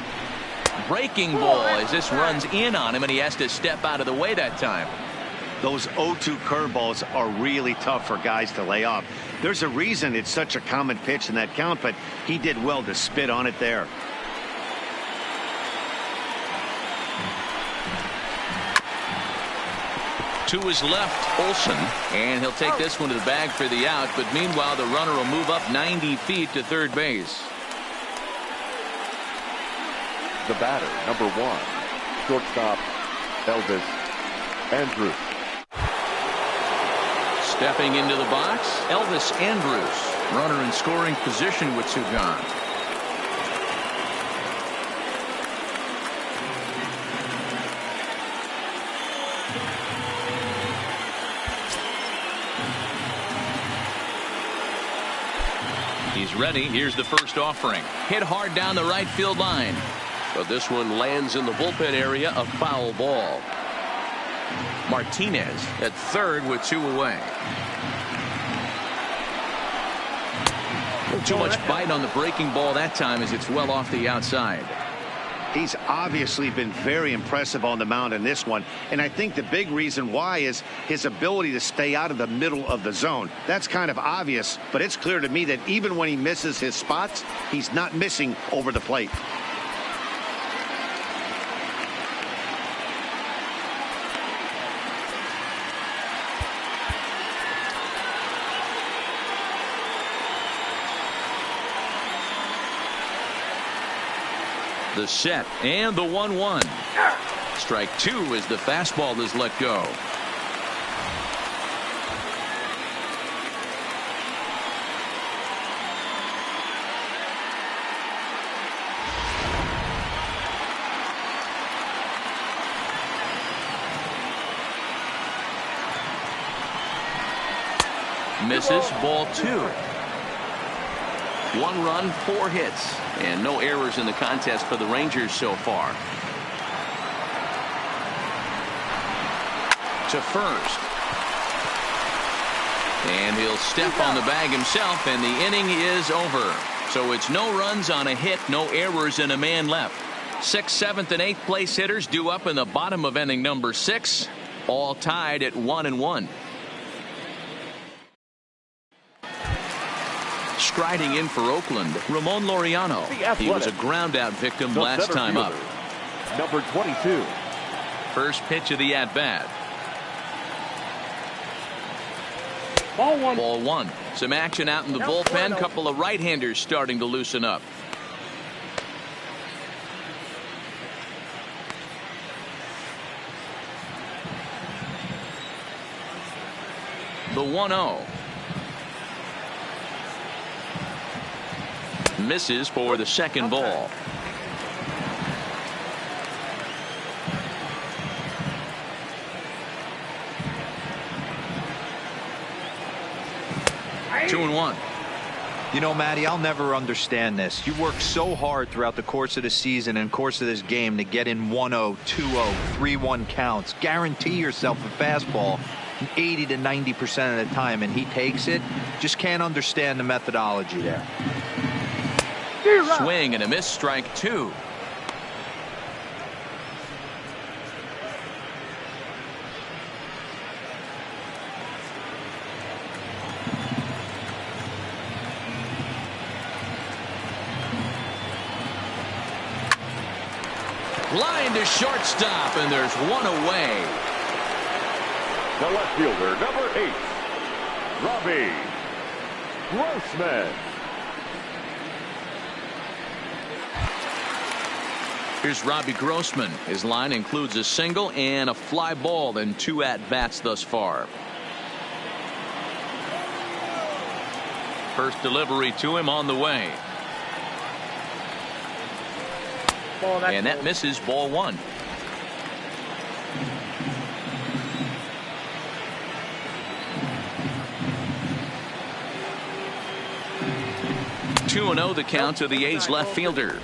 Breaking ball as this runs in on him, and he has to step out of the way that time. Those 0-2 curveballs are really tough for guys to lay off. There's a reason it's such a common pitch in that count, but he did well to spit on it there. To his left, Olsen, and he'll take this one to the bag for the out, but meanwhile the runner will move up 90 feet to third base. The batter, number 1, shortstop Elvis Andrus. Stepping into the box, Elvis Andrus, runner in scoring position with 2 gone. He's ready. Here's the first offering. Hit hard down the right field line. But this one lands in the bullpen area, a foul ball. Martinez at third with 2 away. Too much bite on the breaking ball that time as it's well off the outside. He's obviously been very impressive on the mound in this one, and I think the big reason why is his ability to stay out of the middle of the zone. That's kind of obvious, but it's clear to me that even when he misses his spots, he's not missing over the plate. The set and the 1-1. Strike 2 as the fastball is let go. Misses. Ball 2. 1 run, 4 hits, and no errors in the contest for the Rangers so far. To first. And he'll step on the bag himself, and the inning is over. So it's no runs on a hit, no errors, and a man left. 6th, 7th, and 8th place hitters due up in the bottom of inning number 6, all tied at 1-1. Striding in for Oakland, Ramon Laureano. He was a ground-out victim last time up. Number 22. First pitch of the at-bat. Ball 1. Ball 1. Some action out in the bullpen. Couple of right-handers starting to loosen up. The 1-0. Misses for the second ball. Two and 1. You know, Matty, I'll never understand this. You work so hard throughout the course of the season and course of this game to get in 1-0, 2-0, 3-1 counts. Guarantee yourself a fastball 80 to 90% of the time, and he takes it. Just can't understand the methodology there. Swing and a miss, strike 2. Line to shortstop, and there's one away. The left fielder, number 8, Robbie Grossman. Here's Robbie Grossman. His line includes a single and a fly ball and 2 at-bats thus far. First delivery to him on the way. And that misses. Ball 1. Two and 0 the count to the A's left fielder.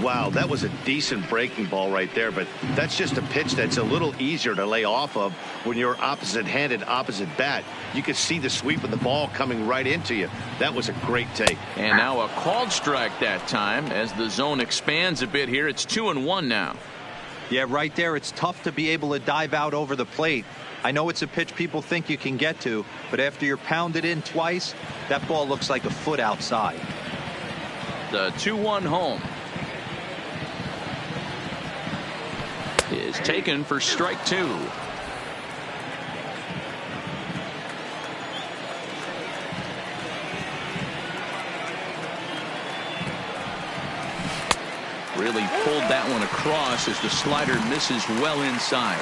Wow, that was a decent breaking ball right there, but that's just a pitch that's a little easier to lay off of when you're opposite-handed, opposite bat. You could see the sweep of the ball coming right into you. That was a great take. And now a called strike that time as the zone expands a bit here. It's 2-1 now. Yeah, right there, it's tough to be able to dive out over the plate. I know it's a pitch people think you can get to, but after you're pounded in twice, that ball looks like a foot outside. The 2-1 home is taken for strike 2. Really pulled that one across as the slider misses well inside.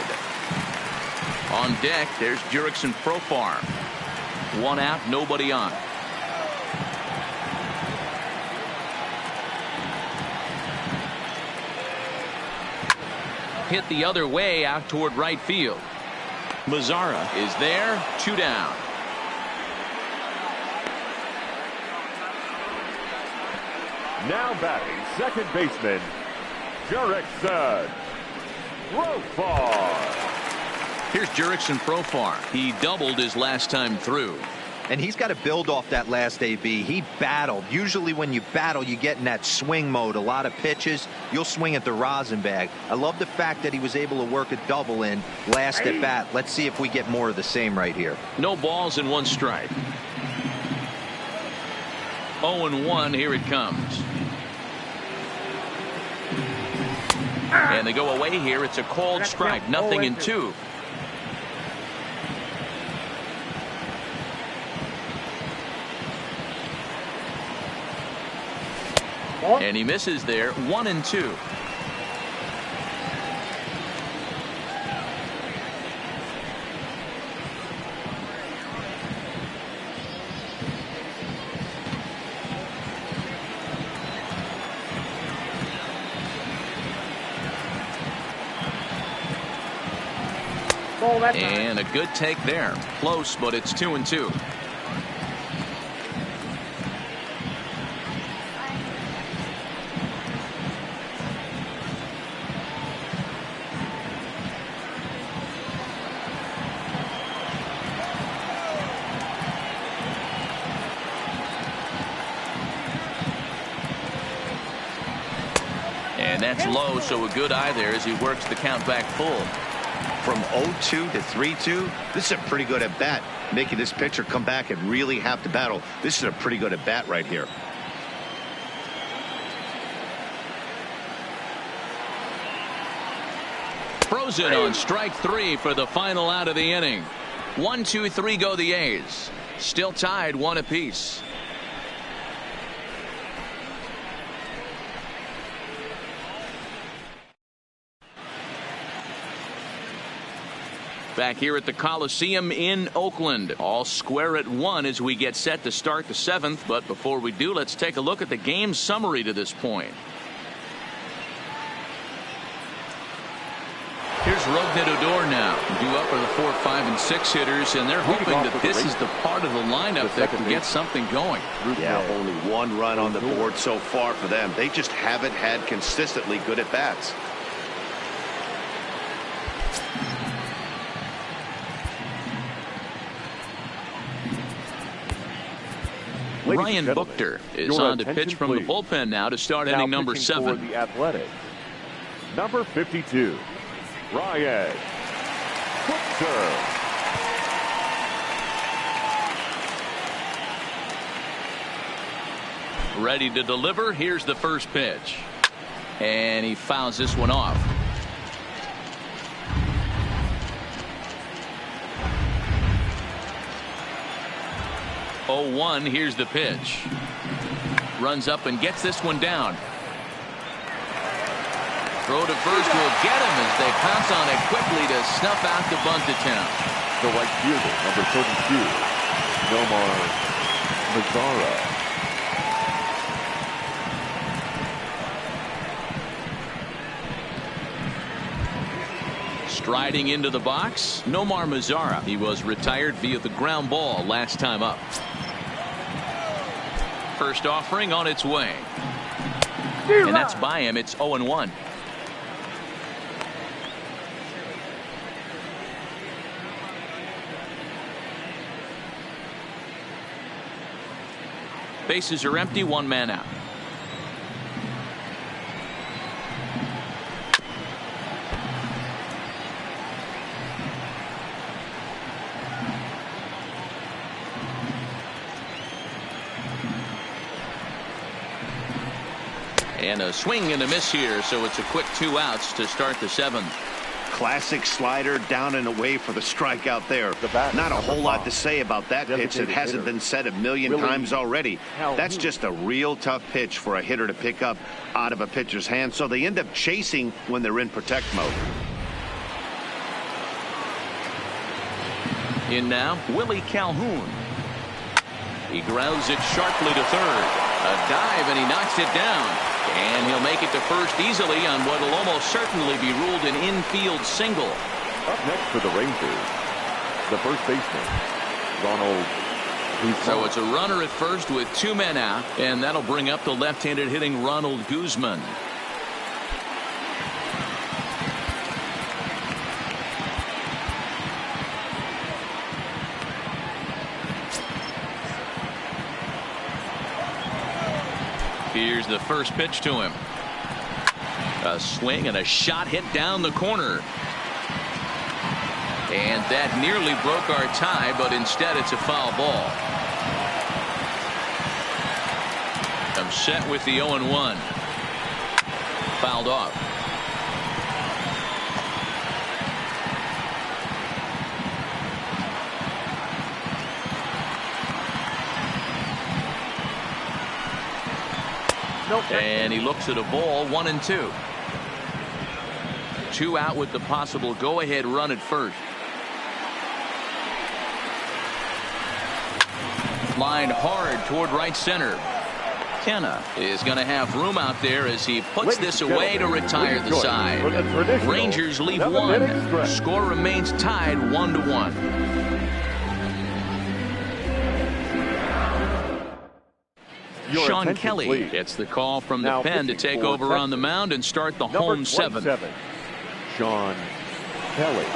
On deck, there's Jurickson Profar. 1 out, nobody on. Hit the other way out toward right field. Mazzara is there. 2 down. Now batting, second baseman, Jurickson Profar. Here's Jurickson Profar. He doubled his last time through. And he's got to build off that last AB. He battled. Usually when you battle, you get in that swing mode. A lot of pitches, you'll swing at the rosin bag. I love the fact that he was able to work a double in last at bat. Let's see if we get more of the same right here. No balls and 1 strike. 0-1, here it comes. And they go away here. It's a called strike. 0-2. And he misses there. 1-2. And a good take there. Close, but it's 2-2. And that's low, so a good eye there as he works the count back full. From 0-2 to 3-2, this is a pretty good at bat, making this pitcher come back and really have to battle. This is a pretty good at bat right here. Frozen on strike 3 for the final out of the inning. 1, 2, 3 go the A's. Still tied 1 apiece. Back here at the Coliseum in Oakland. All square at 1 as we get set to start the 7th. But before we do, let's take a look at the game summary to this point. Here's Odor now. Due up are the 4, 5, and 6 hitters, and they're hoping that this is the part of the lineup that can get something going. Yeah, only 1 run on the board so far for them. They just haven't had consistently good at bats. Ryan Buchter is on to pitch from the bullpen now to start inning number 7. For the Athletics, number 52, Ryan Buchter. Ready to deliver. Here's the first pitch. And he fouls this one off. Oh, 1. Here's the pitch. Runs up and gets this one down. Throw to first will get him as they pounce on it quickly to snuff out the bunt attempt. The right fielder, number 32, Nomar Mazara. Striding into the box, Nomar Mazara. He was retired via the ground ball last time up. First offering on its way. And that's by him. It's 0-1. Bases are empty, 1 man out. And a swing and a miss here, so it's a quick 2 outs to start the 7th. Classic slider down and away for the strikeout there. Not a whole lot to say about that pitch. It hasn't been said a million times already. That's just a real tough pitch for a hitter to pick up out of a pitcher's hand, so they end up chasing when they're in protect mode. In now, Willie Calhoun. He grounds it sharply to third. A dive, and he knocks it down. And he'll make it to first easily on what will almost certainly be ruled an infield single. Up next for the Rangers, the first baseman, Ronald Guzman. So it's a runner at first with 2 men out, and that'll bring up the left-handed hitting Ronald Guzman. Here's the first pitch to him. A swing and a shot hit down the corner. And that nearly broke our tie, but instead it's a foul ball. I'm set with the 0-1. Fouled off. And he looks at a ball, 1-2. 2 out with the possible go-ahead run at first. Lined hard toward right center. Kenna is going to have room out there as he puts this away to retire the side. Rangers leave 1. Score remains tied 1-1. Sean Kelly gets the call from the pen to take over on the mound and start the home 7. Sean Kelly.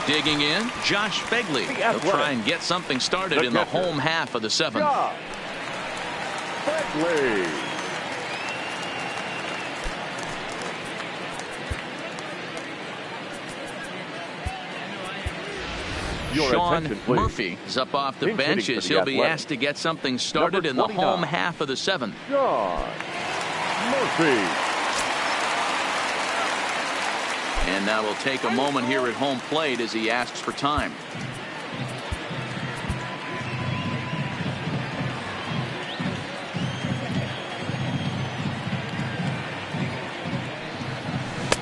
Digging in, Josh Begley. He'll try and get something started in the home half of the 7th. Begley. Sean Murphy is up off the bench as he'll be asked to get something started in the home half of the 7th. Sean Murphy. And now we'll take a moment here at home plate as he asks for time.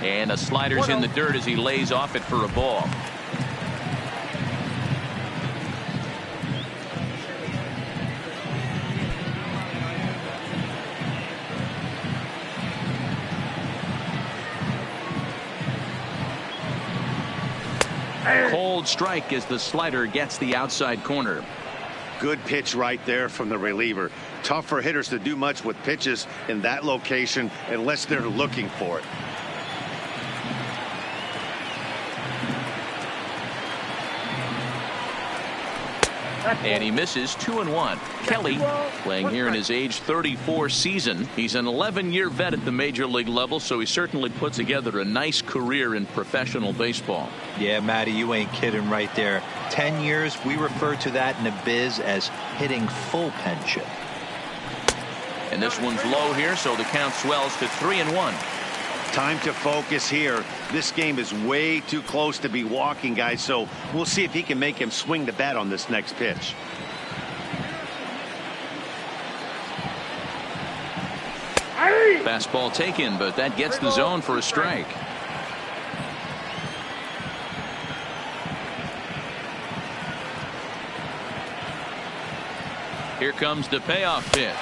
And a slider's in the dirt as he lays off it for a ball. Cold strike as the slider gets the outside corner. Good pitch right there from the reliever. Tough for hitters to do much with pitches in that location unless they're looking for it. And he misses 2-1. Kelly playing here in his age 34 season. He's an 11-year vet at the major league level, so he certainly put together a nice career in professional baseball. Yeah, Matty, you ain't kidding right there. 10 years, we refer to that in the biz as hitting full pension. And this one's low here, so the count swells to 3-1. Time to focus here. This game is way too close to be walking, guys, so we'll see if he can make him swing the bat on this next pitch. Fastball taken, but that gets the zone for a strike. Here comes the payoff pitch.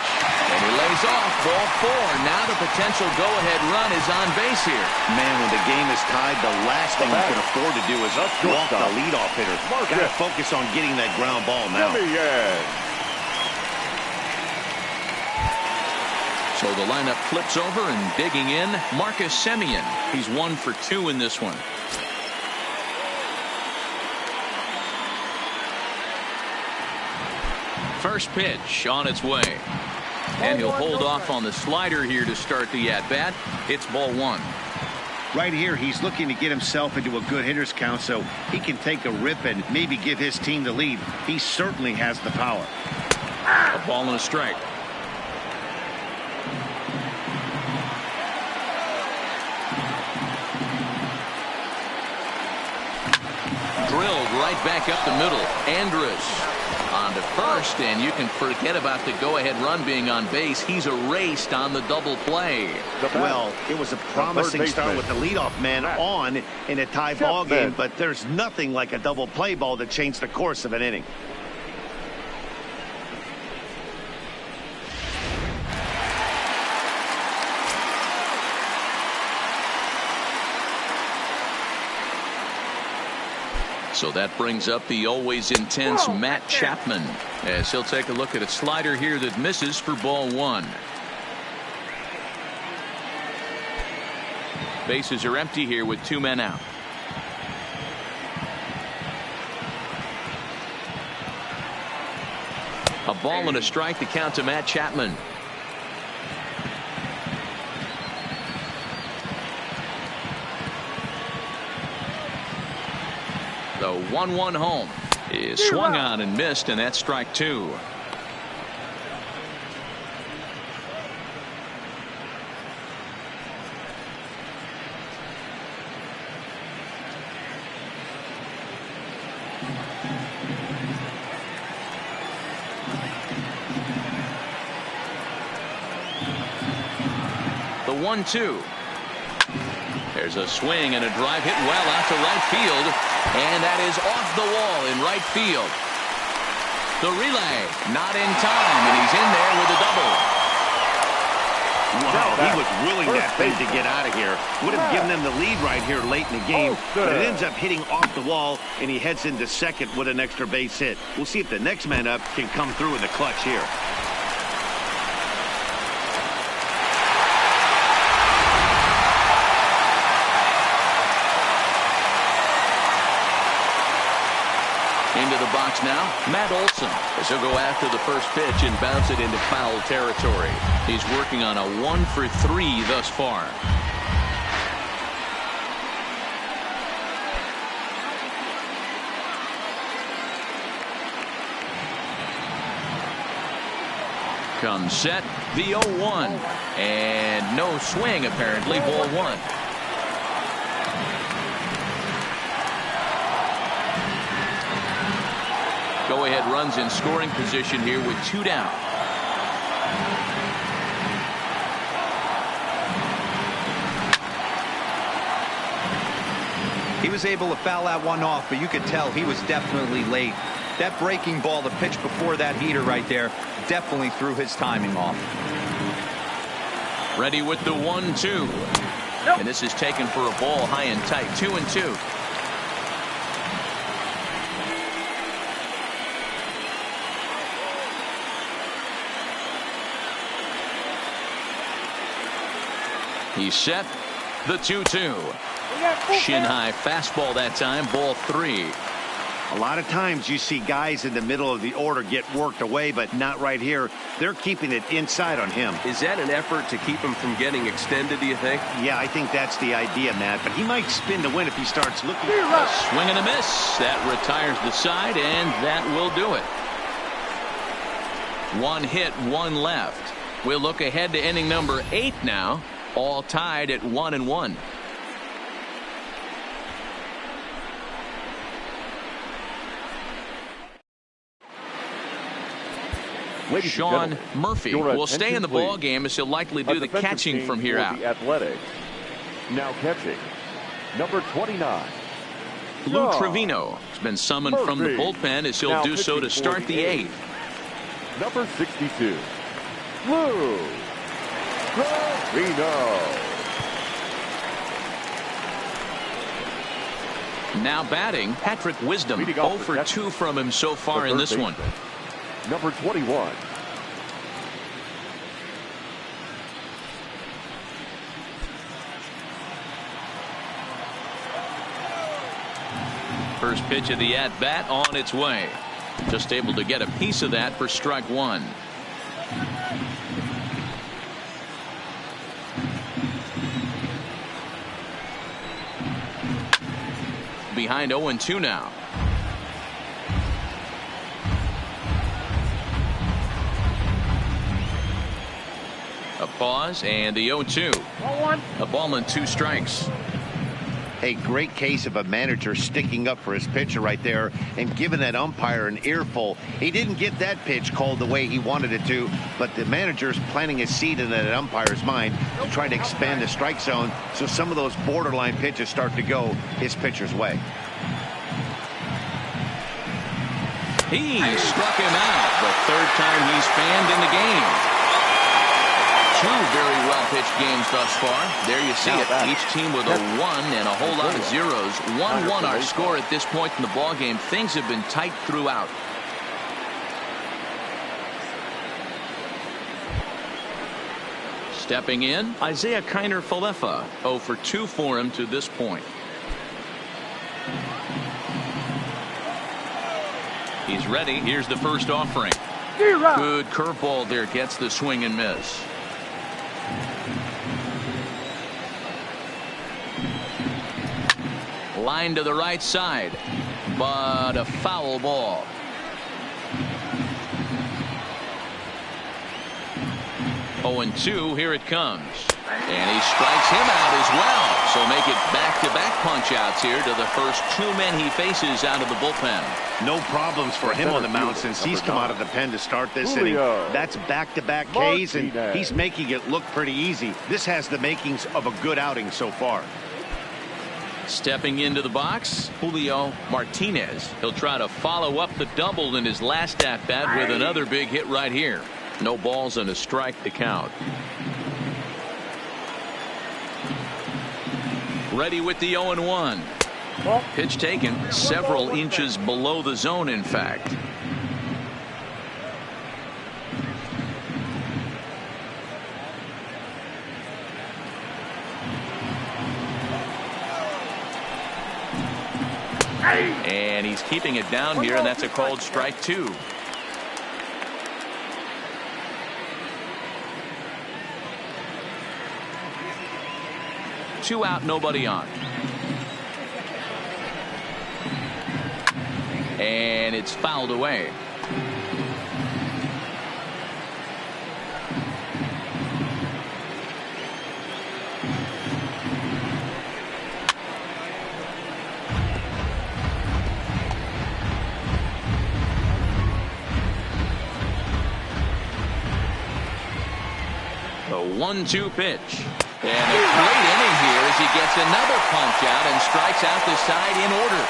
And he lays off ball 4. Now the potential go-ahead run is on base here. Man, when the game is tied, the last thing you can afford to do is walk the leadoff hitter. Got to focus on getting that ground ball now. So the lineup flips over and digging in, Marcus Semien. He's 1 for 2 in this one. First pitch on its way. And he'll hold off on the slider here to start the at-bat. It's ball 1. Right here, he's looking to get himself into a good hitter's count so he can take a rip and maybe give his team the lead. He certainly has the power. A ball and a strike. Drilled right back up the middle. Andrus on to first, and you can forget about the go-ahead run being on base. He's erased on the double play. Well, it was a promising start with the leadoff man on in a tie ball game, but there's nothing like a double play ball to change the course of an inning. So that brings up the always intense Matt Chapman as he'll take a look at a slider here that misses for ball 1. Bases are empty here with 2 men out. A ball and a strike to count to Matt Chapman. The 1-1 home is swung on and missed, and that's strike 2. The 1-2. There's a swing and a drive hit well out to right field, and that is off the wall in right field. The relay not in time, and he's in there with a double. Wow, he was willing that thing to get out of here. Would have given them the lead right here late in the game, but it ends up hitting off the wall, and he heads into second with an extra base hit. We'll see if the next man up can come through in the clutch here. Into the box now, Matt Olson. As he'll go after the first pitch and bounce it into foul territory. He's working on a 1-for-3 thus far. Comes set, the 0-1. And no swing, apparently, ball one. Go-ahead runs in scoring position here with 2 down. He was able to foul that one off, but you could tell he was definitely late. That breaking ball, the pitch before that heater right there, definitely threw his timing off. Ready with the 1-2. Nope. And this is taken for a ball high and tight. 2-2. He's set. The 2-2. Shin high fastball that time. Ball 3. A lot of times you see guys in the middle of the order get worked away, but not right here. They're keeping it inside on him. Is that an effort to keep him from getting extended, do you think? Yeah, I think that's the idea, Matt. But he might spin to win if he starts looking. A swing and a miss. That retires the side, and that will do it. 1 hit, 1 left. We'll look ahead to inning number 8 now. All tied at 1-1. Sean Murphy will stay in the ball game as he'll likely do the catching from here out. Athletics. Now catching, number 29. Lou Trevino has been summoned from the bullpen as he'll do so to start the 8th. Number 62, Lou Trevino. Now batting, Patrick Wisdom. 0 for 2 from him so far in this one. Number 21. First pitch of the at-bat on its way. Just able to get a piece of that for strike 1. Behind 0-2 now. A pause and the 0-2. A ball and 2 strikes. A great case of a manager sticking up for his pitcher right there and giving that umpire an earful. He didn't get that pitch called the way he wanted it to, but the manager's planting a seed in that umpire's mind to try to expand the strike zone so some of those borderline pitches start to go his pitcher's way. He struck him out the 3rd time he's fanned in the game. 2 very well-pitched games thus far. There you see it. Each team with a 1 and a whole lot of zeros. 1-1 our score at this point in the ball game. Things have been tight throughout. Stepping in, Isaiah Kiner-Falefa. 0 for 2 for him to this point. He's ready. Here's the first offering. Good curveball there. Gets the swing and miss. Line to the right side, but a foul ball. Oh, and 2, here it comes. And he strikes him out as well. So make it back-to-back punch-outs here to the first 2 men he faces out of the bullpen. No problems for him on the mound since he's come out of the pen to start this inning. That's back-to-back Ks, and he's making it look pretty easy. This has the makings of a good outing so far. Stepping into the box, Julio Martinez. He'll try to follow up the double in his last at-bat with another big hit right here. No balls and a strike to count. Ready with the 0-1. Pitch taken several inches below the zone, in fact. And he's keeping it down here, and that's a called strike 2. Two out, nobody on. And it's fouled away. The 1-2 pitch. And a great inning here as he gets another punch out and strikes out the side in order.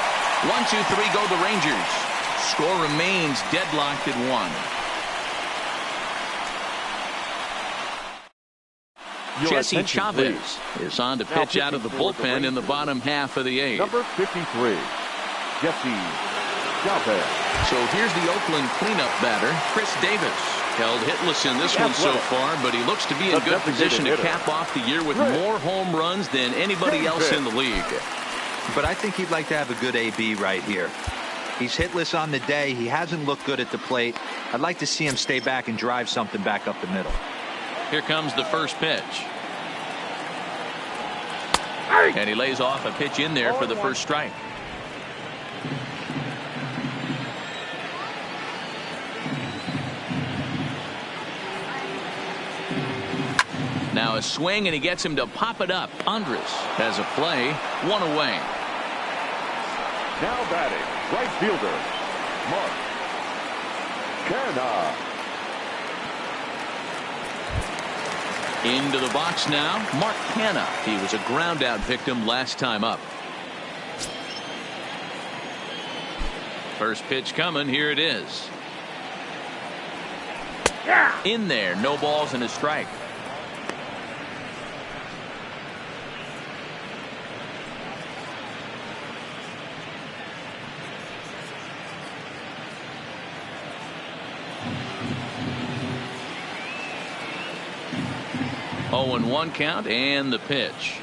1-2-3 go the Rangers. Score remains deadlocked at 1. Jesse Chavez is on to pitch out of the bullpen in the bottom half of the 8th. Number 53, Jesse Chavez. So here's the Oakland cleanup batter, Chris Davis. Held hitless in this one so far, but he looks to be in good position to cap off the year with more home runs than anybody else in the league. But I think he'd like to have a good AB right here. He's hitless on the day. He hasn't looked good at the plate. I'd like to see him stay back and drive something back up the middle. Here comes the first pitch. And he lays off a pitch in there for the first strike. Now a swing, and he gets him to pop it up. Andres has a play, 1 away. Now batting, right fielder, Mark Canha. Into the box now, Mark Canha. He was a ground out victim last time up. First pitch coming, here it is. In there, no balls and a strike. Oh, and 1 count, and the pitch.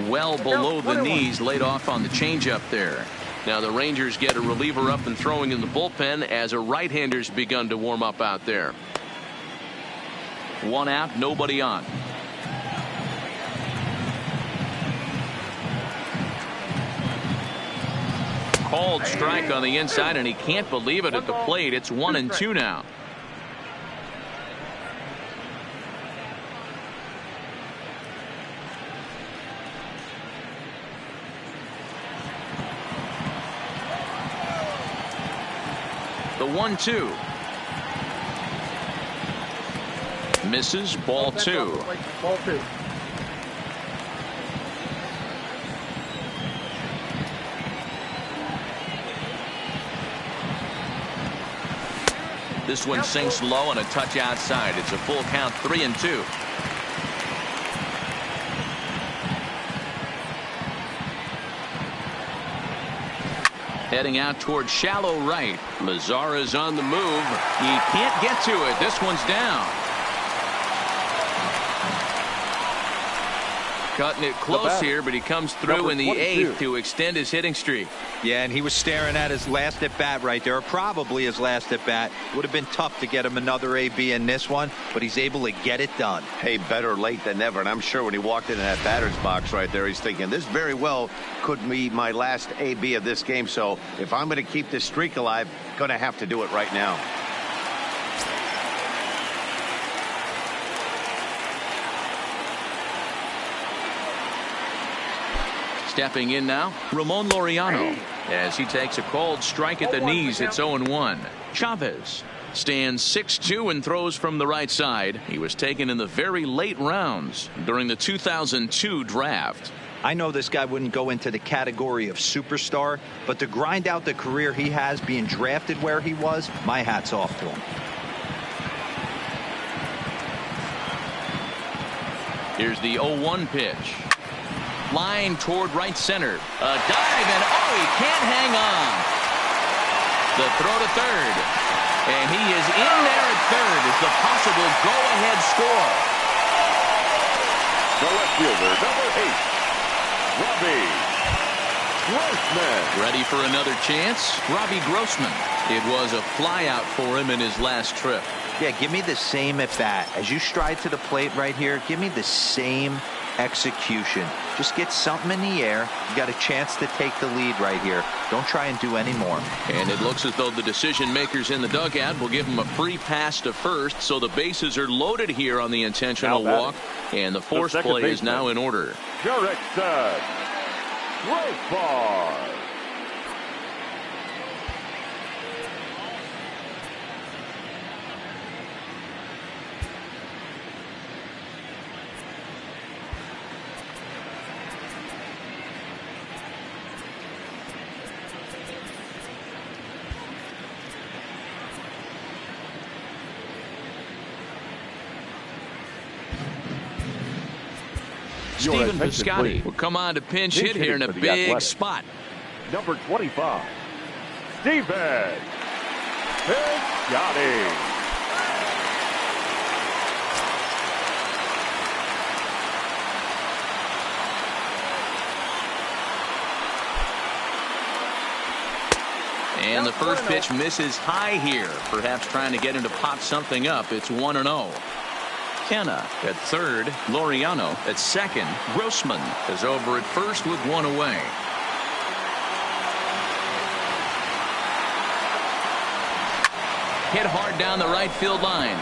Well below the knees, laid off on the changeup there. Now the Rangers get a reliever up and throwing in the bullpen as a right-hander's begun to warm up out there. 1 out, nobody on. Called strike on the inside, and he can't believe it at the plate. It's 1-2 now. The 1-2. Misses, ball 2. This one sinks low and a touch outside. It's a full count, 3-2. Heading out toward shallow right. Lazara's on the move. He can't get to it. This one's down. Cutting it close here, but he comes through in the 8th to extend his hitting streak. Yeah, and he was staring at his last at bat right there, probably his last at bat. Would have been tough to get him another AB in this one, but he's able to get it done. Hey, better late than never. And I'm sure when he walked into that batter's box right there, he's thinking this very well could be my last AB of this game. So if I'm going to keep this streak alive, going to have to do it right now. Stepping in now, Ramon Laureano, as he takes a called strike at the knees. It's 0-1. Chavez stands 6'2" and throws from the right side. He was taken in the very late rounds during the 2002 draft. I know this guy wouldn't go into the category of superstar, but to grind out the career he has being drafted where he was, my hat's off to him. Here's the 0-1 pitch. Line toward right center. A dive, and oh, he can't hang on. The throw to third. And he is in there at third as the possible go-ahead score. The left fielder, number 8, Robbie Grossman. Ready for another chance? Robbie Grossman. It was a flyout for him in his last trip. Yeah, give me the same at bat. As you stride to the plate right here, give me the same execution. Just get something in the air. You got a chance to take the lead right here. Don't try and do any more. And it looks as though the decision makers in the dugout will give him a free pass to first, so the bases are loaded here on the intentional walk, and the force play is now in order. Jurickson. Great ball. Stephen Piscotty will come on to pinch hit here in a big spot. Number 25, Stephen Piscotty. And the first pitch misses high here, perhaps trying to get him to pop something up. It's 1-0. Kenna at third, Laureano at second. Grossman is over at first with one away. Hit hard down the right field line.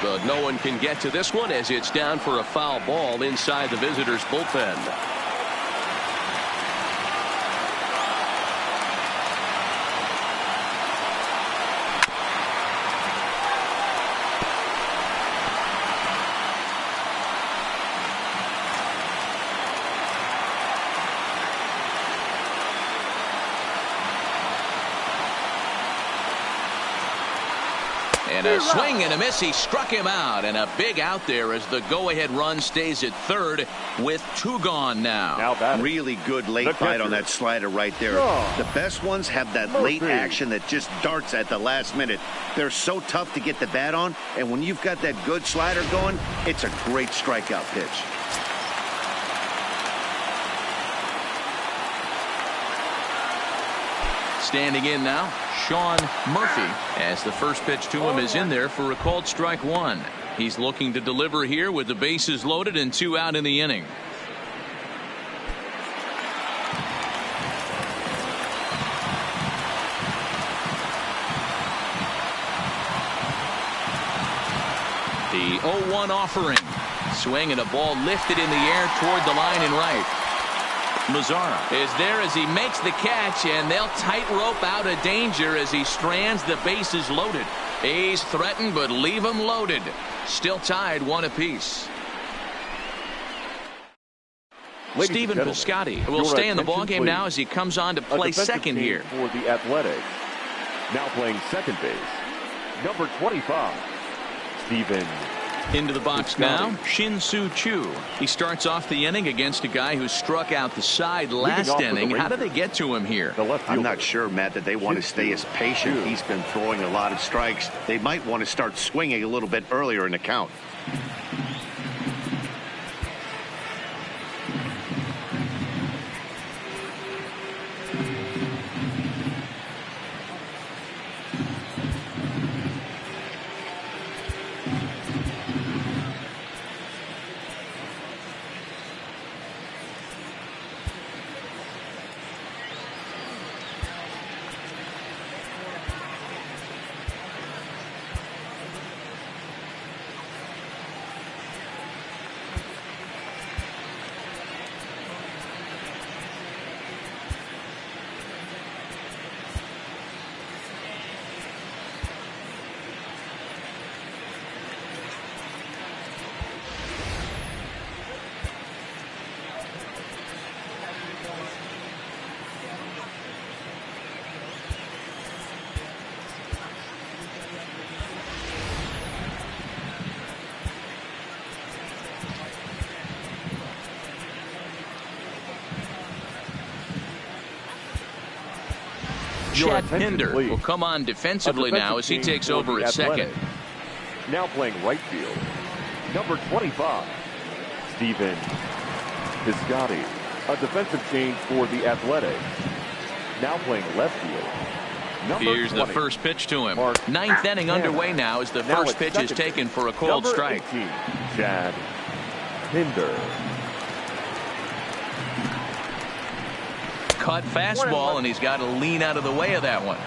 But no one can get to this one as it's down for a foul ball inside the visitors' bullpen. And a swing and a miss. He struck him out, and a big out there as the go-ahead run stays at third with two gone now. Really good late bite on that slider right there. The best ones have that late action that just darts at the last minute. They're so tough to get the bat on, and when you've got that good slider going, it's a great strikeout pitch. Standing in now, Sean Murphy, as the first pitch to him is in there for a called strike one. He's looking to deliver here with the bases loaded and two out in the inning. The 0-1 offering. Swing and a ball lifted in the air toward the line and right. Mazzara is there as he makes the catch, and they'll tightrope out of danger as he strands the bases loaded. A's threaten, but leave them loaded. Still tied, one apiece. Stephen Piscotty will stay in the ballgame now as he comes on to play second here. For the Athletics. Now playing second base, number 25, Stephen. Into the box now, Shin-Soo Choo. He starts off the inning against a guy who struck out the side last inning. How did they get to him here? I'm not sure, Matt, that they want to stay as patient. He's been throwing a lot of strikes. They might want to start swinging a little bit earlier in the count. Chad Pinder will come on defensively now as he takes over at second. Now playing right field, number 25, Stephen Piscotty. A defensive change for the Athletics. Now playing left field. Here's the first pitch to him. Ninth inning underway now as the first pitch is taken for a cold strike. 18, Chad Pinder. Cut fastball, and he's got to lean out of the way of that one.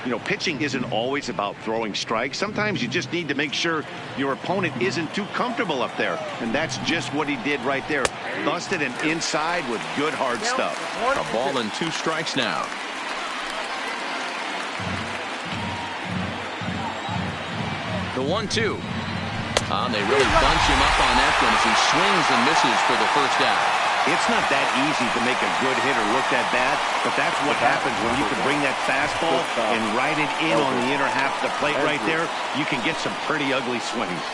You know, pitching isn't always about throwing strikes. Sometimes you just need to make sure your opponent isn't too comfortable up there. And that's just what he did right there. Busted him inside with good hard stuff. A ball and 2 strikes now. The 1-2. They really bunch him up on that one as he swings and misses for the first out. It's not that easy to make a good hitter look that bad, but that's what happens when you can bring that fastball and ride it in on the inner half of the plate right there. You can get some pretty ugly swings.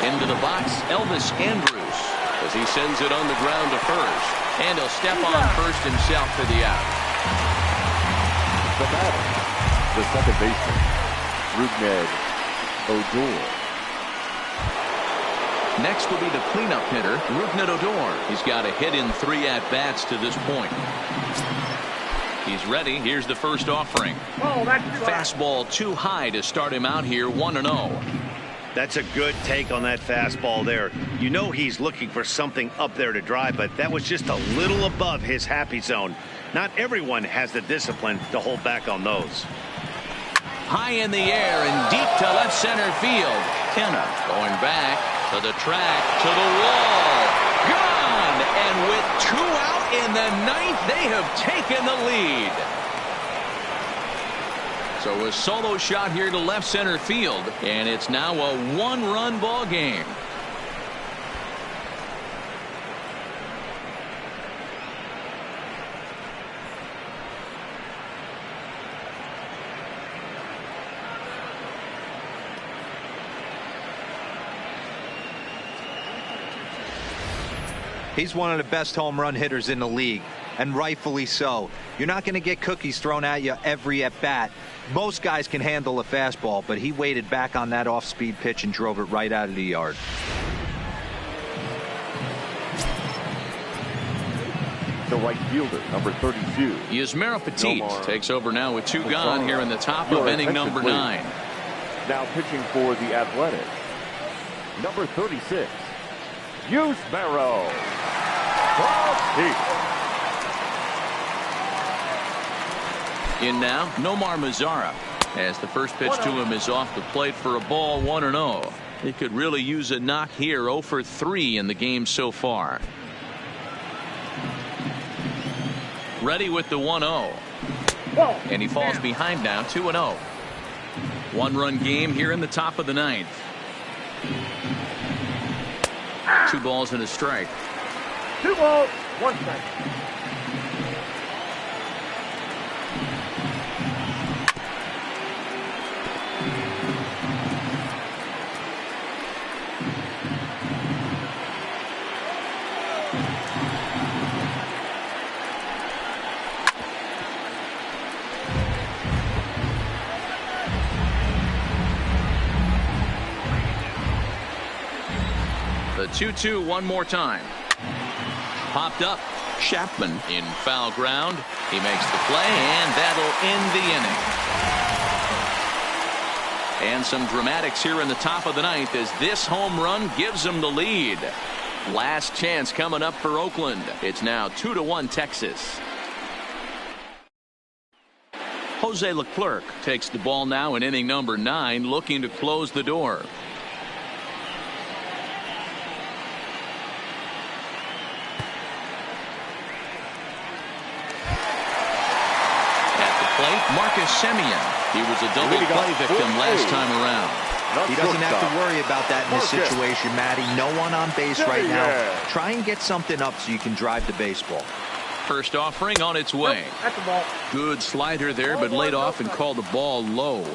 Into the box, Elvis Andrus, as he sends it on the ground to first. And he'll step on first himself for the out. The batter, the second baseman, Rougned Odor. Next will be the cleanup hitter, Rougned Odor. He's got a hit in 3 at-bats to this point. He's ready. Here's the first offering. Fastball too high to start him out here, 1-0. That's a good take on that fastball there. You know he's looking for something up there to drive, but that was just a little above his happy zone. Not everyone has the discipline to hold back on those. High in the air and deep to left center field. Kenna going back to the track, to the wall. Gone! And with 2 out in the 9th, they have taken the lead. So a solo shot here to left center field, and it's now a 1-run ball game. He's one of the best home run hitters in the league, and rightfully so. You're not going to get cookies thrown at you every at bat. Most guys can handle a fastball, but he waited back on that off-speed pitch and drove it right out of the yard. The right fielder, number 32. Yusmeiro Petit takes over now with 2 gone here in the top of inning number 9. Now pitching for the Athletics, number 36, Yusmeiro Petit. In now, Nomar Mazara, as the first pitch to him is off the plate for a ball, 1-0. He could really use a knock here, 0 for 3 in the game so far. Ready with the 1-0. And he falls behind now, 2-0. 1-run game here in the top of the 9th. 2 balls and a strike. 2 balls, 1 strike. The 2-2 one more time. Popped up. Chapman in foul ground. He makes the play, and that'll end the inning. And some dramatics here in the top of the 9th as this home run gives them the lead. Last chance coming up for Oakland. It's now 2-1 Texas. Jose Leclerc takes the ball now in inning number 9, looking to close the door. Marcus Semien. He was a double play victim last time around. He doesn't have to worry about that in this situation, Matty. No one on base right now. Try and get something up so you can drive the baseball. First offering on its way. That's the ball. Good slider there, but laid off and called the ball low.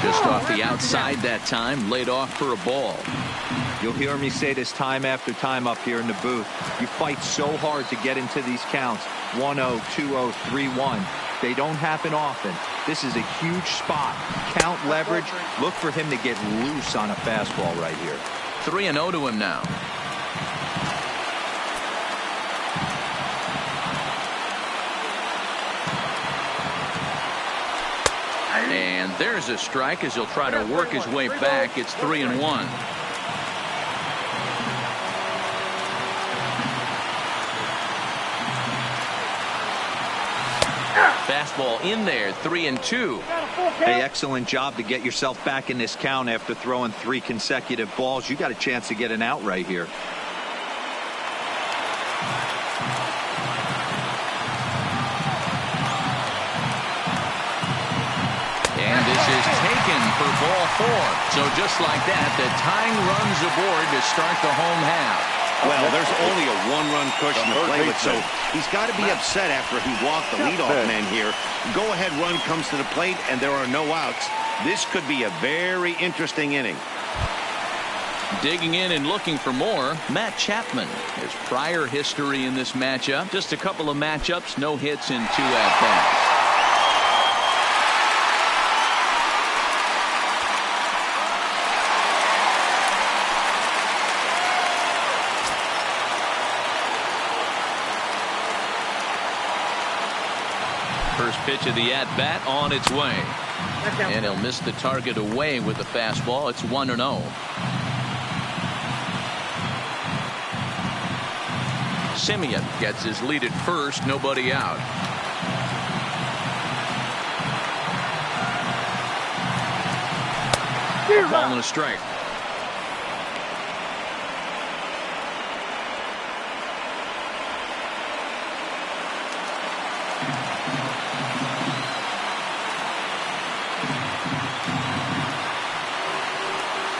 Just off the outside that time, laid off for a ball. You'll hear me say this time after time up here in the booth. You fight so hard to get into these counts. 1-0, 2-0, 3-1. They don't happen often. This is a huge spot. Count leverage. Look for him to get loose on a fastball right here. 3-0 to him now. And there's a strike as he'll try to work his way back. It's 3-1. Fastball in there, 3-2. Hey, excellent job to get yourself back in this count after throwing 3 consecutive balls. You got a chance to get an out right here. And this is taken for ball 4. So just like that, the tying runs aboard to start the home half. Well, there's only a 1-run cushion to play with, so he's got to be upset after he walked the leadoff man here. Go-ahead run comes to the plate, and there are no outs. This could be a very interesting inning. Digging in and looking for more, Matt Chapman. His prior history in this matchup, just a couple of matchups, no hits in 2 at-bats. First pitch of the at-bat on its way. And he'll miss the target away with the fastball. It's 1-0. Simeon gets his lead at first, nobody out. Ball and a strike.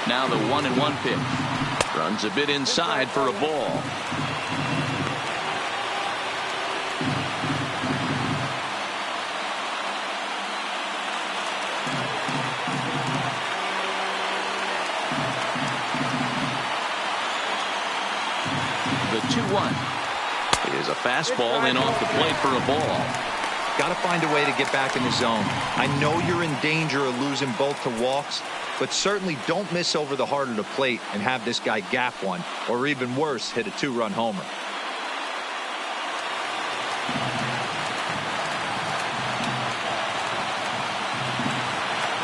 Now the 1-1 pitch. Runs a bit inside for a ball. The 2-1 is a fastball in off the plate for a ball. Got to find a way to get back in the zone. I know you're in danger of losing both to walks, but certainly don't miss over the heart of the plate and have this guy gap one, or even worse, hit a 2-run homer.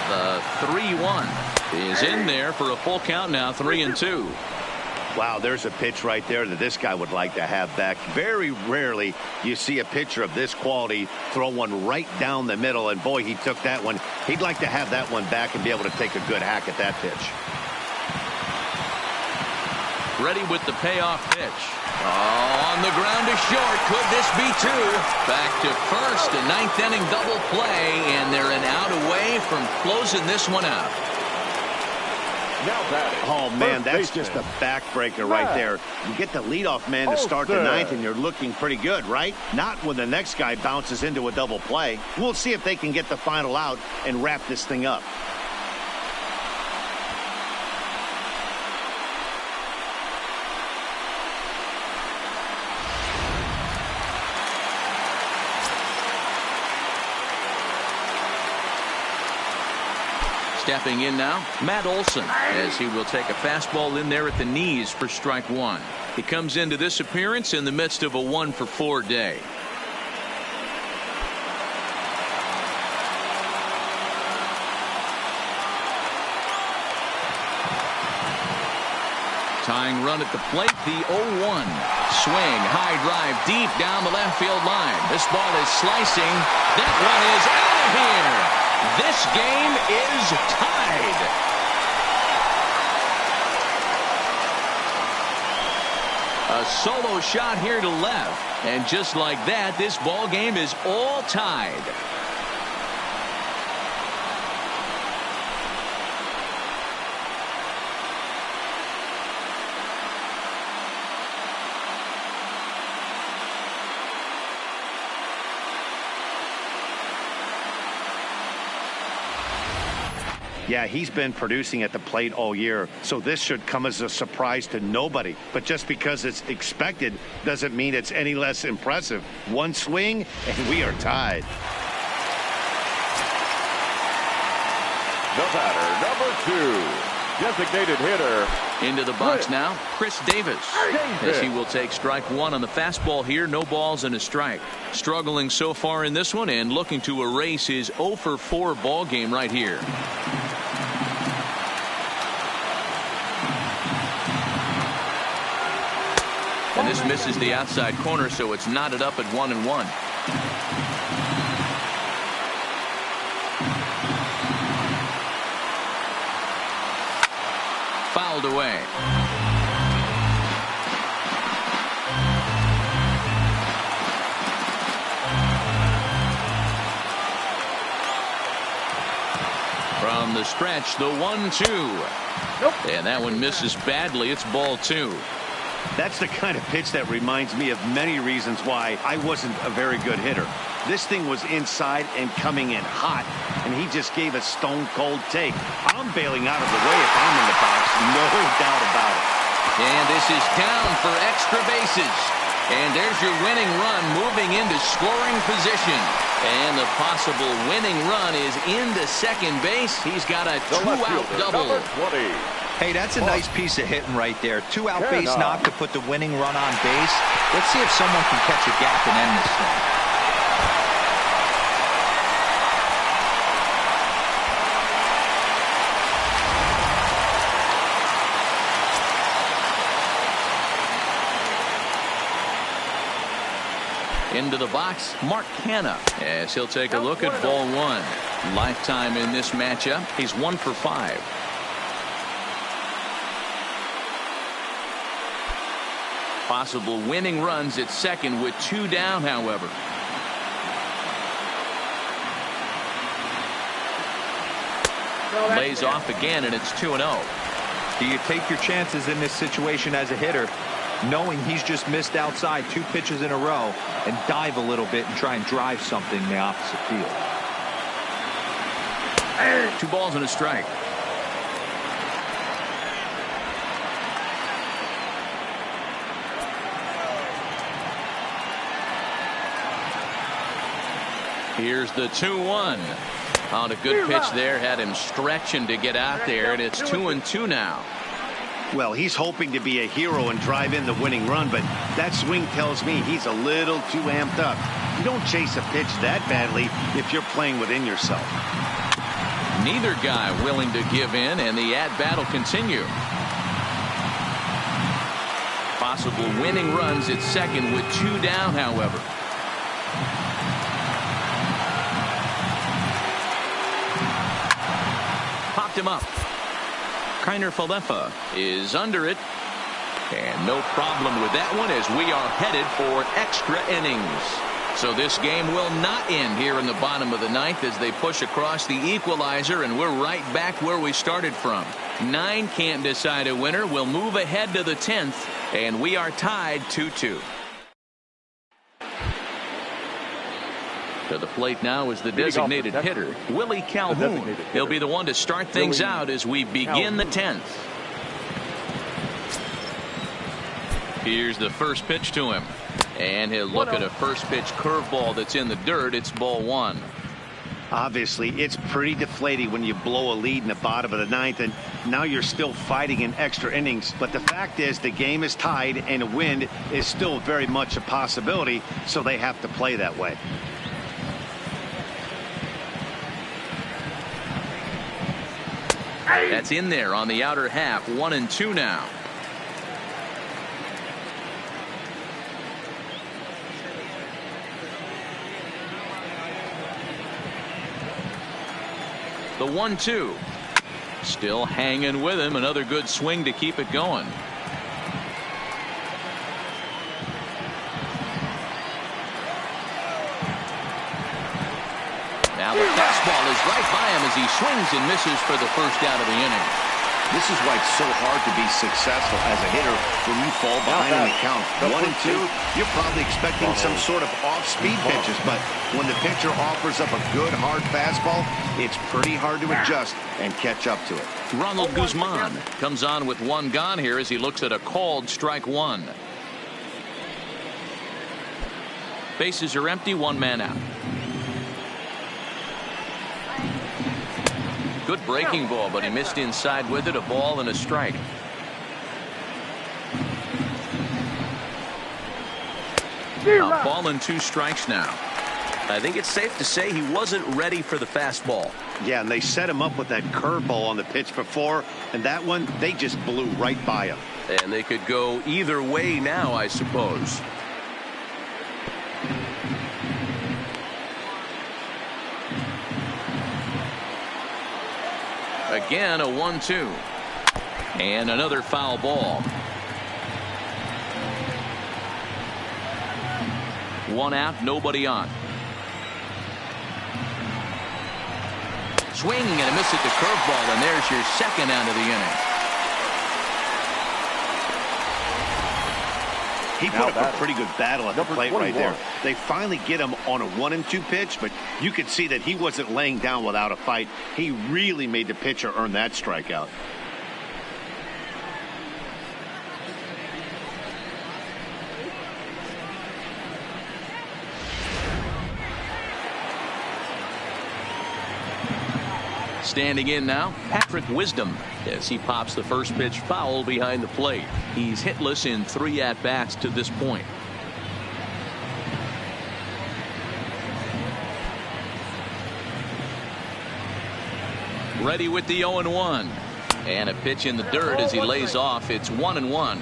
The 3-1 is in there for a full count now, 3-2. Wow, there's a pitch right there that this guy would like to have back. Very rarely you see a pitcher of this quality throw one right down the middle, and boy, he took that one. He'd like to have that one back and be able to take a good hack at that pitch. Ready with the payoff pitch. Oh, on the ground to short. Could this be 2? Back to first, a 9th inning double play, and they're an out away from closing this one out. Oh, man, that's just a backbreaker right there. You get the leadoff man to start the 9th, and you're looking pretty good, right? Not when the next guy bounces into a double play. We'll see if they can get the final out and wrap this thing up. Stepping in now, Matt Olson, as he will take a fastball in there at the knees for strike 1. He comes into this appearance in the midst of a 1-for-4 day. Tying run at the plate, the 0-1. Swing, high drive, deep down the left field line. This ball is slicing. That one is out of here. This game is tied. A solo shot here to left. And just like that, this ball game is all tied. Yeah, he's been producing at the plate all year, so this should come as a surprise to nobody. But just because it's expected doesn't mean it's any less impressive. One swing, and we are tied. The batter, number 2. Designated hitter. Into the box now, Chris Davis. As he will take strike 1 on the fastball here. No balls and a strike. Struggling so far in this one and looking to erase his 0 for 4 ball game right here. And this misses the outside corner, so it's knotted up at 1-1. Fouled away. From the stretch, the 1-2. Nope. And that one misses badly. It's ball 2. That's the kind of pitch that reminds me of many reasons why I wasn't a very good hitter. This thing was inside and coming in hot, and he just gave a stone-cold take. I'm bailing out of the way if I'm in the box, no doubt about it. And this is down for extra bases. And there's your winning run moving into scoring position. And the possible winning run is into second base. He's got a 2-out double. Number 20. Hey, that's a nice piece of hitting right there. 2-out base knock to put the winning run on base. Let's see if someone can catch a gap and end this thing. Into the box, Mark Hanna, as he'll take a look at ball 1. Lifetime in this matchup, he's 1 for 5. Possible winning runs at second with 2 down, however. Lays off again, and it's 2-0. Do you take your chances in this situation as a hitter, knowing he's just missed outside 2 pitches in a row, and dive a little bit and try and drive something in the opposite field? 2 balls and a strike. Here's the 2-1. On a good pitch there, had him stretching to get out there, and it's 2-2 now. Well, he's hoping to be a hero and drive in the winning run, but that swing tells me he's a little too amped up. You don't chase a pitch that badly if you're playing within yourself. Neither guy willing to give in, and the at-bat will continue. Possible winning runs at second with 2 down, however. Popped him up. Kiner Falefa is under it. And no problem with that one as we are headed for extra innings. So this game will not end here in the bottom of the 9th as they push across the equalizer, and we're right back where we started from. 9 can't decide a winner. We'll move ahead to the 10th, and we are tied 2-2. To the plate now is the designated hitter, Willie Calhoun. He'll be the one to start things out as we begin the 10th. Here's the first pitch to him. And he'll look at a first pitch curveball that's in the dirt. It's ball 1. Obviously, it's pretty deflating when you blow a lead in the bottom of the 9th, and now you're still fighting in extra innings. But the fact is the game is tied, and a win is still very much a possibility, so they have to play that way. That's in there on the outer half. 1-2 now. The 1-2. Still hanging with him. Another good swing to keep it going. Now the fastball is right by him as he swings and misses for the first out of the inning. This is why it's so hard to be successful as a hitter when you fall behind in the count. 1-2, you're probably expecting some sort of off-speed pitches, but when the pitcher offers up a good, hard fastball, it's pretty hard to adjust and catch up to it. Ronald Guzman comes on with one gone here as he looks at a called strike one. Bases are empty, one man out. Good breaking ball, but he missed inside with it. A ball and a strike. A ball and 2 strikes now. I think it's safe to say he wasn't ready for the fastball. Yeah, and they set him up with that curveball on the pitch before, and that one, they just blew right by him. And they could go either way now, I suppose. Again, a 1-2. And another foul ball. One out, nobody on. Swinging and a miss at the curveball, and there's your second out of the inning. He put up a pretty good battle at the plate right there. They finally get him on a 1-2 pitch, but you could see that he wasn't laying down without a fight. He really made the pitcher earn that strikeout. Standing in now, Patrick Wisdom, as he pops the first pitch foul behind the plate. He's hitless in 3 at-bats to this point. Ready with the 0-1. And a pitch in the dirt as he lays off. It's 1-1.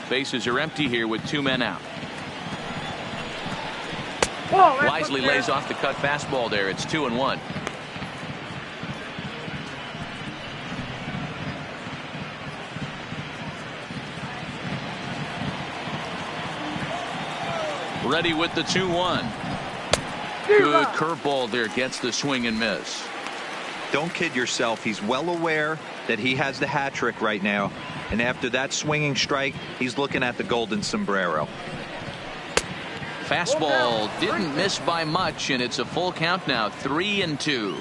Bases are empty here with 2 men out. Wisely lays off the cut fastball there. It's 2-1. Ready with the 2-1. Good curveball there. Gets the swing and miss. Don't kid yourself. He's well aware that he has the hat trick right now. And after that swinging strike, he's looking at the golden sombrero. Fastball didn't miss by much, and it's a full count now, 3-2.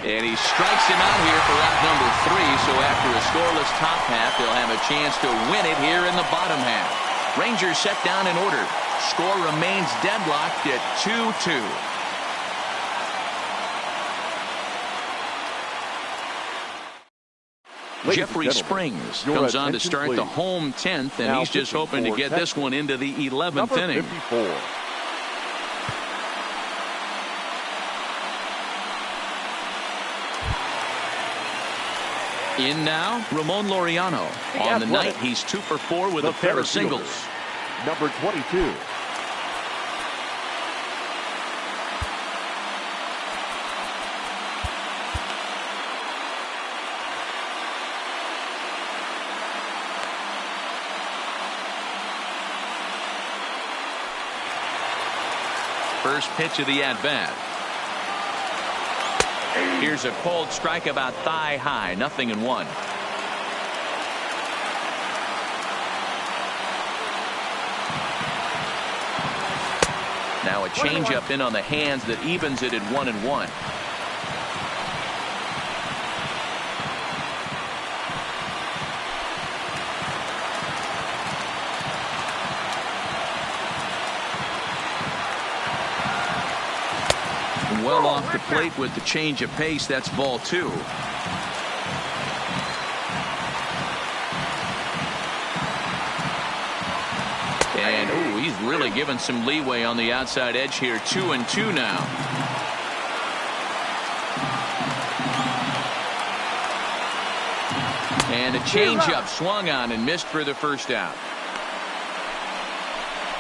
And he strikes him out here for out number 3. So after a scoreless top half, they'll have a chance to win it here in the bottom half. Rangers set down in order. Score remains deadlocked at 2-2. Jeffrey Springs comes on to start the home 10th, and he's just hoping to get this one into the 11th inning. 54. In now, Ramon Laureano. On the night, he's 2 for 4 with a pair of singles. Number 22. First pitch of the at-bat. Here's a cold strike about thigh high, 0-1. Now a changeup in on the hands that evens it at 1-1. Well off the plate with the change of pace. That's ball 2. And ooh, he's really given some leeway on the outside edge here. 2-2 now. And a changeup swung on and missed for the first out.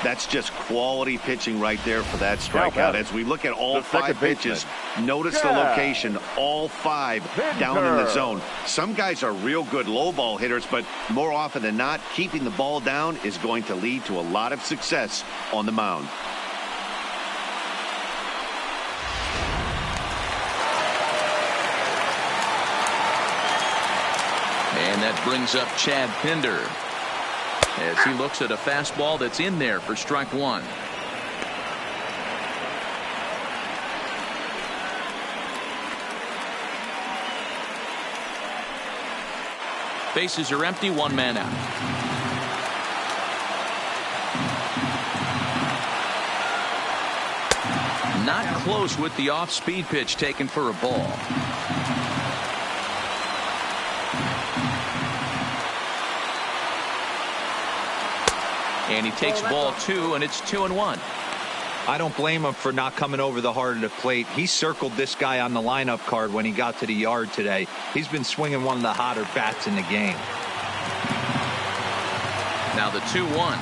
That's just quality pitching right there for that strikeout. As we look at all 5 pitches, notice the location, all 5 down in the zone. Some guys are real good low ball hitters, but more often than not, keeping the ball down is going to lead to a lot of success on the mound. And that brings up Chad Pinder as he looks at a fastball that's in there for strike 1. Bases are empty, 1 man out. Not close with the off-speed pitch taken for a ball. And he takes ball 2, and it's 2-1. I don't blame him for not coming over the heart of the plate. He circled this guy on the lineup card when he got to the yard today. He's been swinging one of the hotter bats in the game. Now the 2-1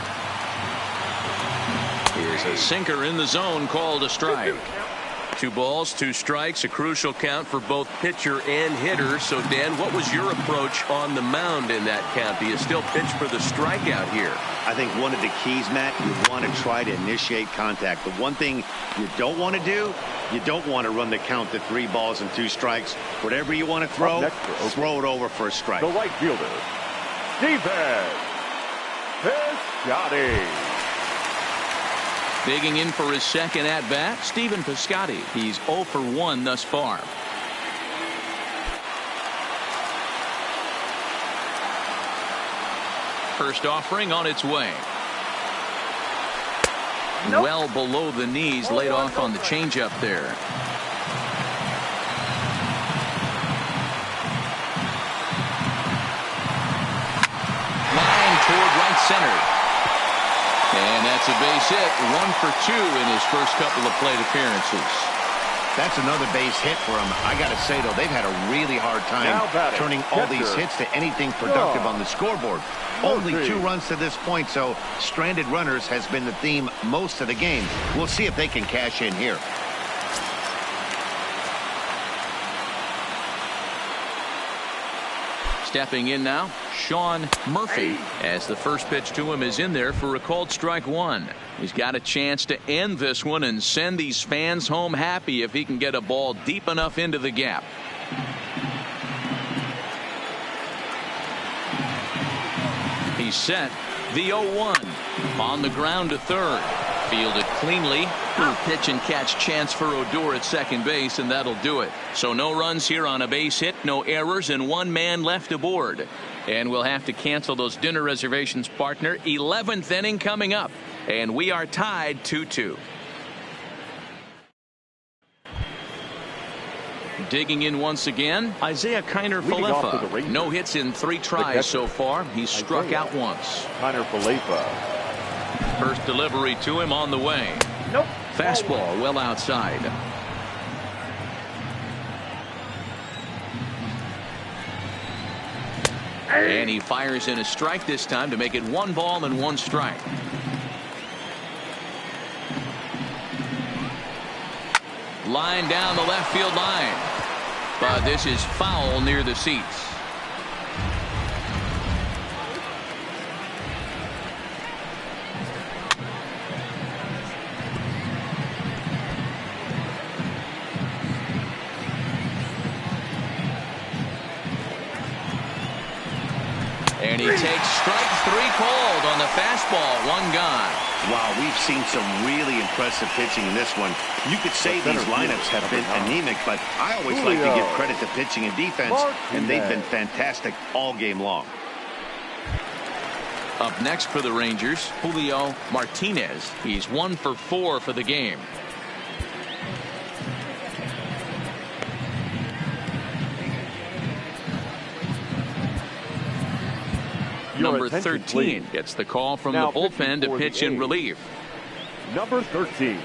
is a sinker in the zone, called a strike. 2 balls, 2 strikes, a crucial count for both pitcher and hitter. So, Dan, what was your approach on the mound in that count? Do you still pitch for the strikeout here? I think one of the keys, Matt, you want to try to initiate contact. The one thing you don't want to do, you don't want to run the count to 3 balls and 2 strikes. Whatever you want to throw it over for a strike. The right fielder, Stephen Piscotty. Digging in for his second at-bat, Stephen Piscotty. He's 0 for 1 thus far. First offering on its way. Well below the knees, laid off on the changeup there. Line toward right center. And that's a base hit, 1 for 2 in his first couple of plate appearances. That's another base hit for him. I got to say, though, they've had a really hard time turning all these hits to anything productive on the scoreboard. Only 2 runs to this point, so stranded runners has been the theme most of the game. We'll see if they can cash in here. Stepping in now, Sean Murphy, as the first pitch to him is in there for a called strike 1. He's got a chance to end this one and send these fans home happy if he can get a ball deep enough into the gap. He's set. The 0-1 on the ground to third. Fielded cleanly. Pitch and catch chance for Odor at second base, and that'll do it. So no runs here on a base hit, no errors, and 1 man left aboard. And we'll have to cancel those dinner reservations, partner. 11th inning coming up, and we are tied 2-2. Digging in once again, Isaiah Kiner-Falefa. No hits in 3 tries so far. He's struck out once. Kiner-Falefa. First delivery to him on the way. Fastball well outside. And he fires in a strike this time to make it 1 ball and 1 strike. Line down the left field line. But this is foul near the seats. And he takes strike 3 called on the fastball. 1 gone. Wow, we've seen some really impressive pitching in this one. You could say these lineups have been anemic, but I always like to give credit to pitching and defense, and they've been fantastic all game long. Up next for the Rangers, Julio Martinez. He's 1 for 4 for the game. Number 13 gets the call from the bullpen to pitch in relief. Number 13.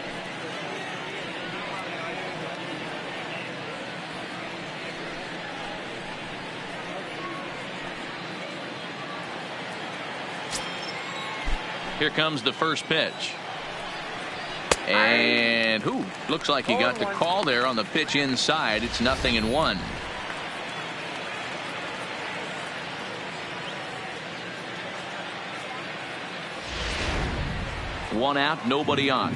Here comes the first pitch. And looks like he got the call there on the pitch inside. It's 0-1. One out, nobody on.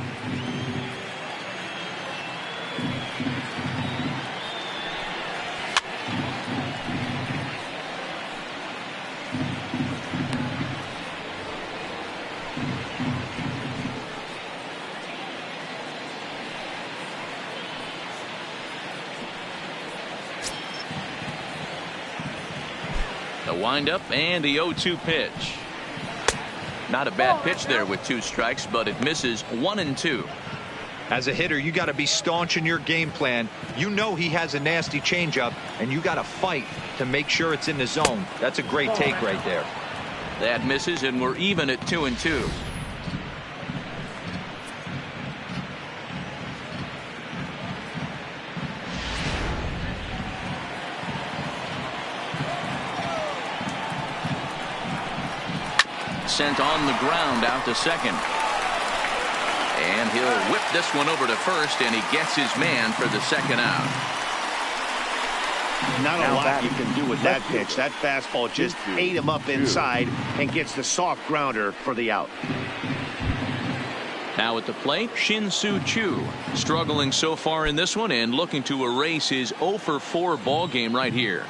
The windup and the 0-2 pitch. Not a bad pitch there with 2 strikes, but it misses 1-2. As a hitter, you got to be staunch in your game plan. You know he has a nasty changeup, and you got to fight to make sure it's in the zone. That's a great take right there. That misses, and we're even at 2-2. Sent on the ground out to second. And he'll whip this one over to first, and he gets his man for the second out. Not a lot you can do with that pitch. That fastball just ate him up inside and gets the soft grounder for the out. Now at the plate, Shin-Soo Choo, struggling so far in this one and looking to erase his 0-for-4 ball game right here.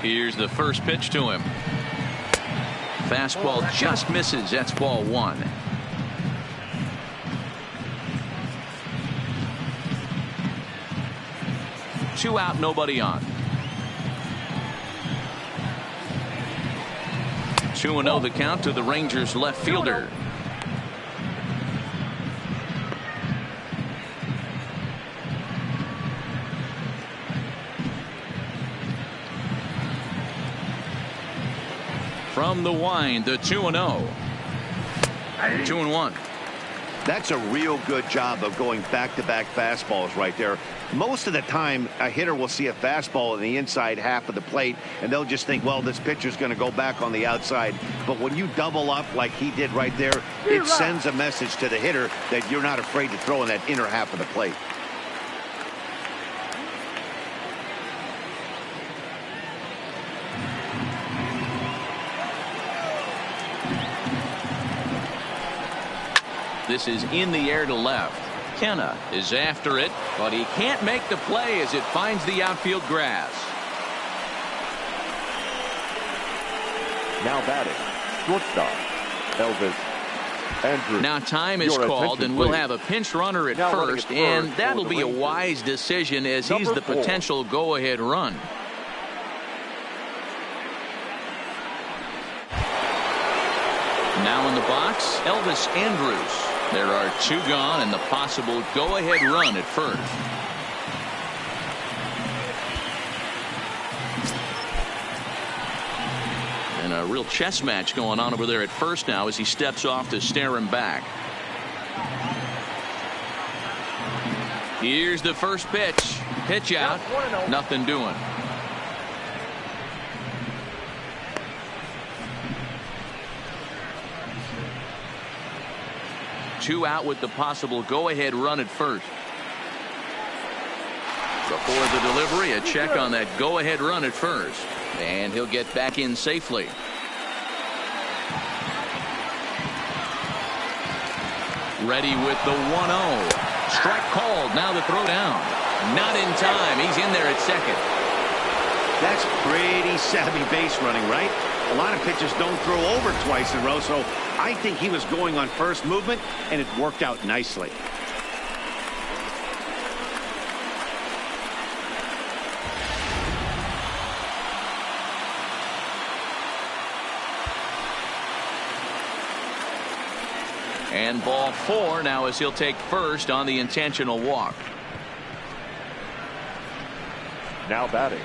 Here's the first pitch to him. Fastball just misses. That's ball 1. Two out, nobody on. 2-0 the count to the Rangers left fielder. From the wind, the 2-0. 2-1. That's a real good job of going back-to-back fastballs right there. Most of the time, a hitter will see a fastball in the inside half of the plate, and they'll just think, well, this pitcher's going to go back on the outside. But when you double up like he did right there, it sends a message to the hitter that you're not afraid to throw in that inner half of the plate. This is in the air to left. Kenna is after it, but he can't make the play as it finds the outfield grass. Now batting, shortstop, Elvis Andrews. Now time is called, and we'll have a pinch runner at first, and that'll be a wise decision as he's the potential go-ahead run. Now in the box, Elvis Andrews. There are 2 gone and the possible go-ahead run at first. And a real chess match going on over there at first now as he steps off to stare him back. Here's the first pitch. Pitch out. Nothing doing. Two out with the possible go-ahead run at first. Before the delivery, a check on that go-ahead run at first. And he'll get back in safely. Ready with the 1-0. Strike called. Now the throw down. Not in time. He's in there at second. That's pretty savvy base running, right? A lot of pitchers don't throw over twice in a row, so I think he was going on first movement, and it worked out nicely. And ball 4 now as he'll take first on the intentional walk. Now batting,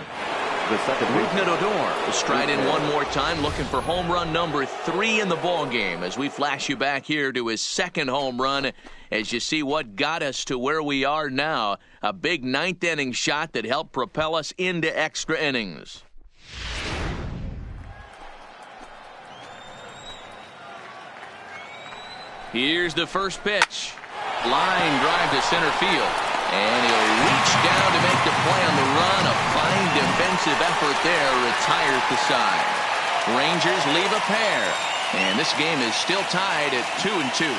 the second Rougned Odor will stride in one more time, looking for home run number 3 in the ball game as we flash you back here to his second home run as you see what got us to where we are now. A big 9th inning shot that helped propel us into extra innings. Here's the first pitch. Line drive to center field. And he'll reach down to make the play on the run. A fine defensive effort there. Retires the side. Rangers leave a pair. And this game is still tied at 2-2.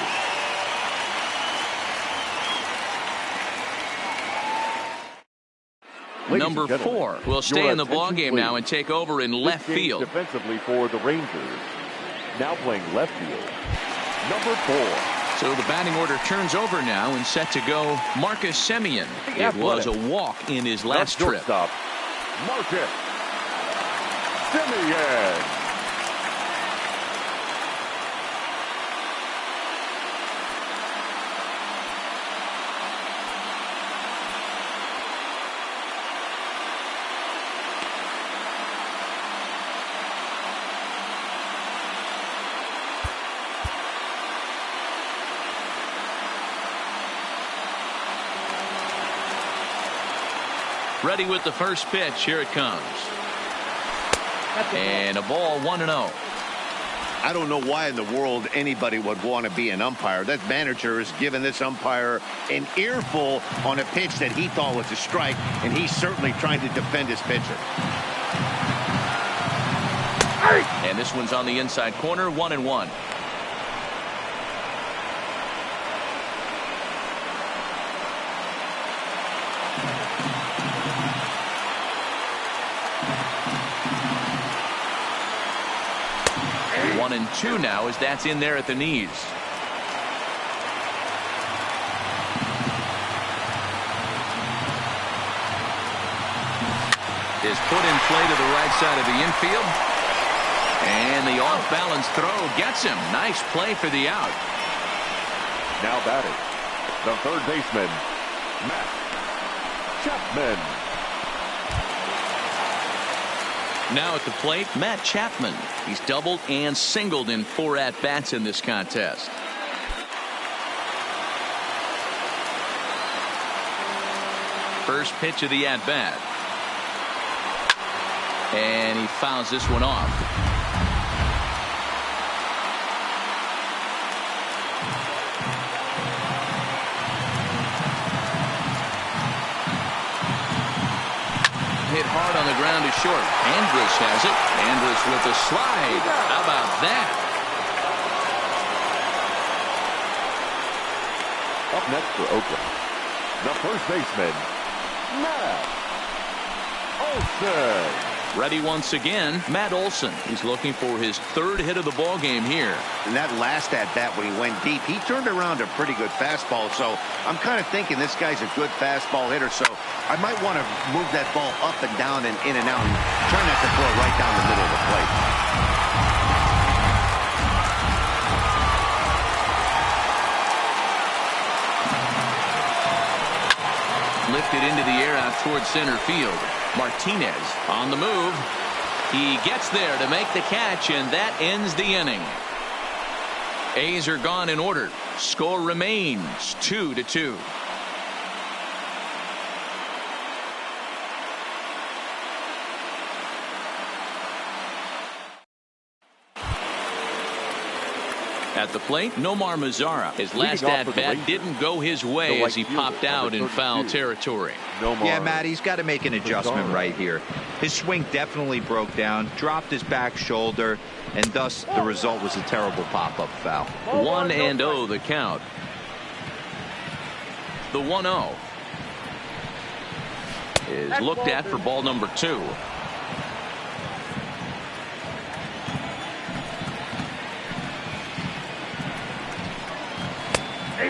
Number 4 will stay in the ball game now and take over in left field. Defensively for the Rangers. Now playing left field. Number 4. So the batting order turns over now and set to go Marcus Semien. It was a walk in his last trip. Stop. Marcus Semien. Ready with the first pitch. Here it comes. And a ball 1-0. I don't know why in the world anybody would want to be an umpire. That manager has given this umpire an earful on a pitch that he thought was a strike, and he's certainly trying to defend his pitcher. And this one's on the inside corner. 1-1. One and two now as that's in there at the knees. Is put in play to the right side of the infield. And the off-balance throw gets him. Nice play for the out. Now batting, the third baseman, Matt Chapman. Now at the plate, Matt Chapman. He's doubled and singled in 4 at-bats in this contest. First pitch of the at-bat. And he fouls this one off. Hit hard on the ground to short. Andrus has it. Andrus with a slide. How about that? Up next for Oakland, the first baseman, Matt Olson. Ready once again, Matt Olson. He's looking for his 3rd hit of the ball game here. And that last at-bat when he went deep, he turned around a pretty good fastball. So I'm kind of thinking this guy's a good fastball hitter. So I might want to move that ball up and down and in and out and try not to throw it right down the middle of the plate. Lifted into the air out towards center field. Martinez on the move. He gets there to make the catch, and that ends the inning. A's are gone in order. Score remains 2-2. At the plate, Nomar Mazara. His last at-bat didn't go his way as he popped out in foul territory. Yeah, Matt, he's got to make an adjustment right here. His swing definitely broke down, dropped his back shoulder, and thus the result was a terrible pop-up foul. 1-0 the count. The 1-0 is looked at for ball number 2.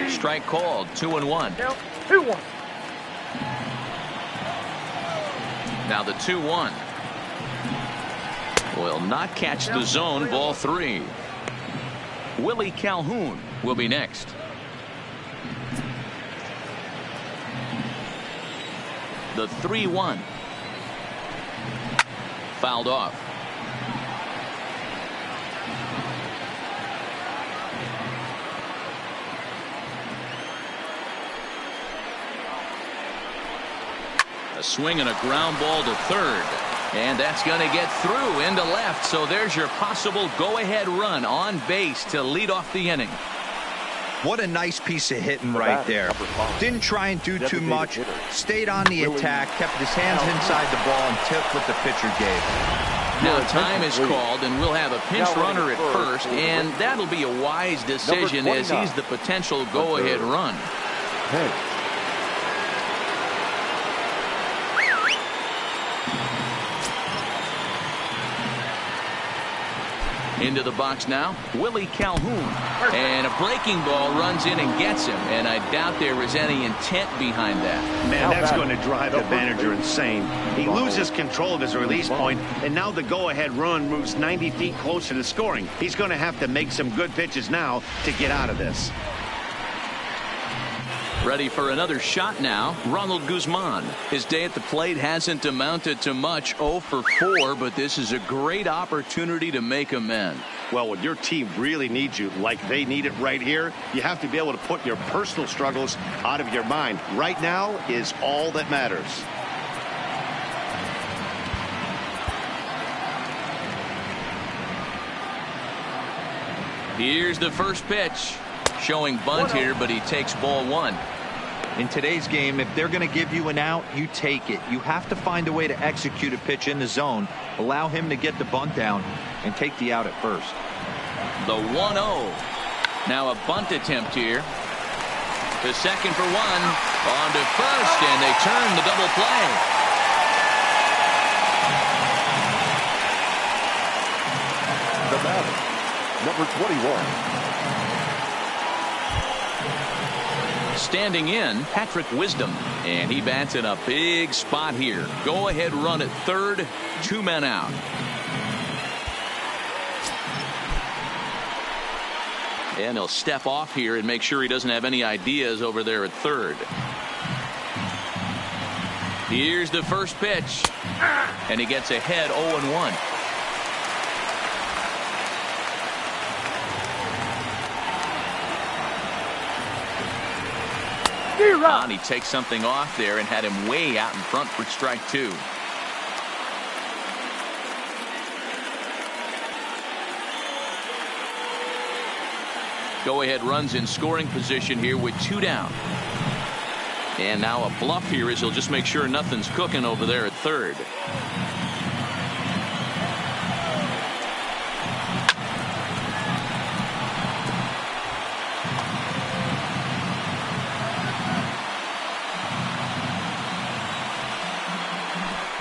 Strike called. 2-1. 2-1. Now the 2-1 will not catch the zone. Ball 3. Willie Calhoun will be next. The 3-1 fouled off. A swing and a ground ball to third. And that's going to get through into left. So there's your possible go-ahead run on base to lead off the inning. What a nice piece of hitting right there. Didn't try and do too much. Stayed on the attack, kept his hands inside the ball, and took what the pitcher gave. Now time is called, and we'll have a pinch runner at first, and that'll be a wise decision as he's the potential go-ahead run. Into the box now, Willie Calhoun. And a breaking ball runs in and gets him. And I doubt there was any intent behind that. Man, that's going to drive the manager insane. He loses control of his release point, and now the go-ahead run moves 90 feet closer to scoring. He's going to have to make some good pitches now to get out of this. Ready for another shot now, Ronald Guzman. His day at the plate hasn't amounted to much, 0 for 4, but this is a great opportunity to make amends. Well, when your team really needs you, like they need it right here, you have to be able to put your personal struggles out of your mind. Right now is all that matters. Here's the first pitch. Showing bunt here, but he takes ball 1. In today's game, if they're going to give you an out, you take it. You have to find a way to execute a pitch in the zone, allow him to get the bunt down, and take the out at first. The 1-0. Now a bunt attempt here. To second for 1. On to first, and they turn the double play. The batter, number 21. Standing in, Patrick Wisdom, and he bats in a big spot here. Go ahead run at third, 2 men out. And he'll step off here and make sure he doesn't have any ideas over there at third. Here's the first pitch, and he gets ahead 0-1. And he takes something off there and had him way out in front for strike 2. Go ahead runs in scoring position here with 2 down. And now a bluff here as he'll just make sure nothing's cooking over there at third.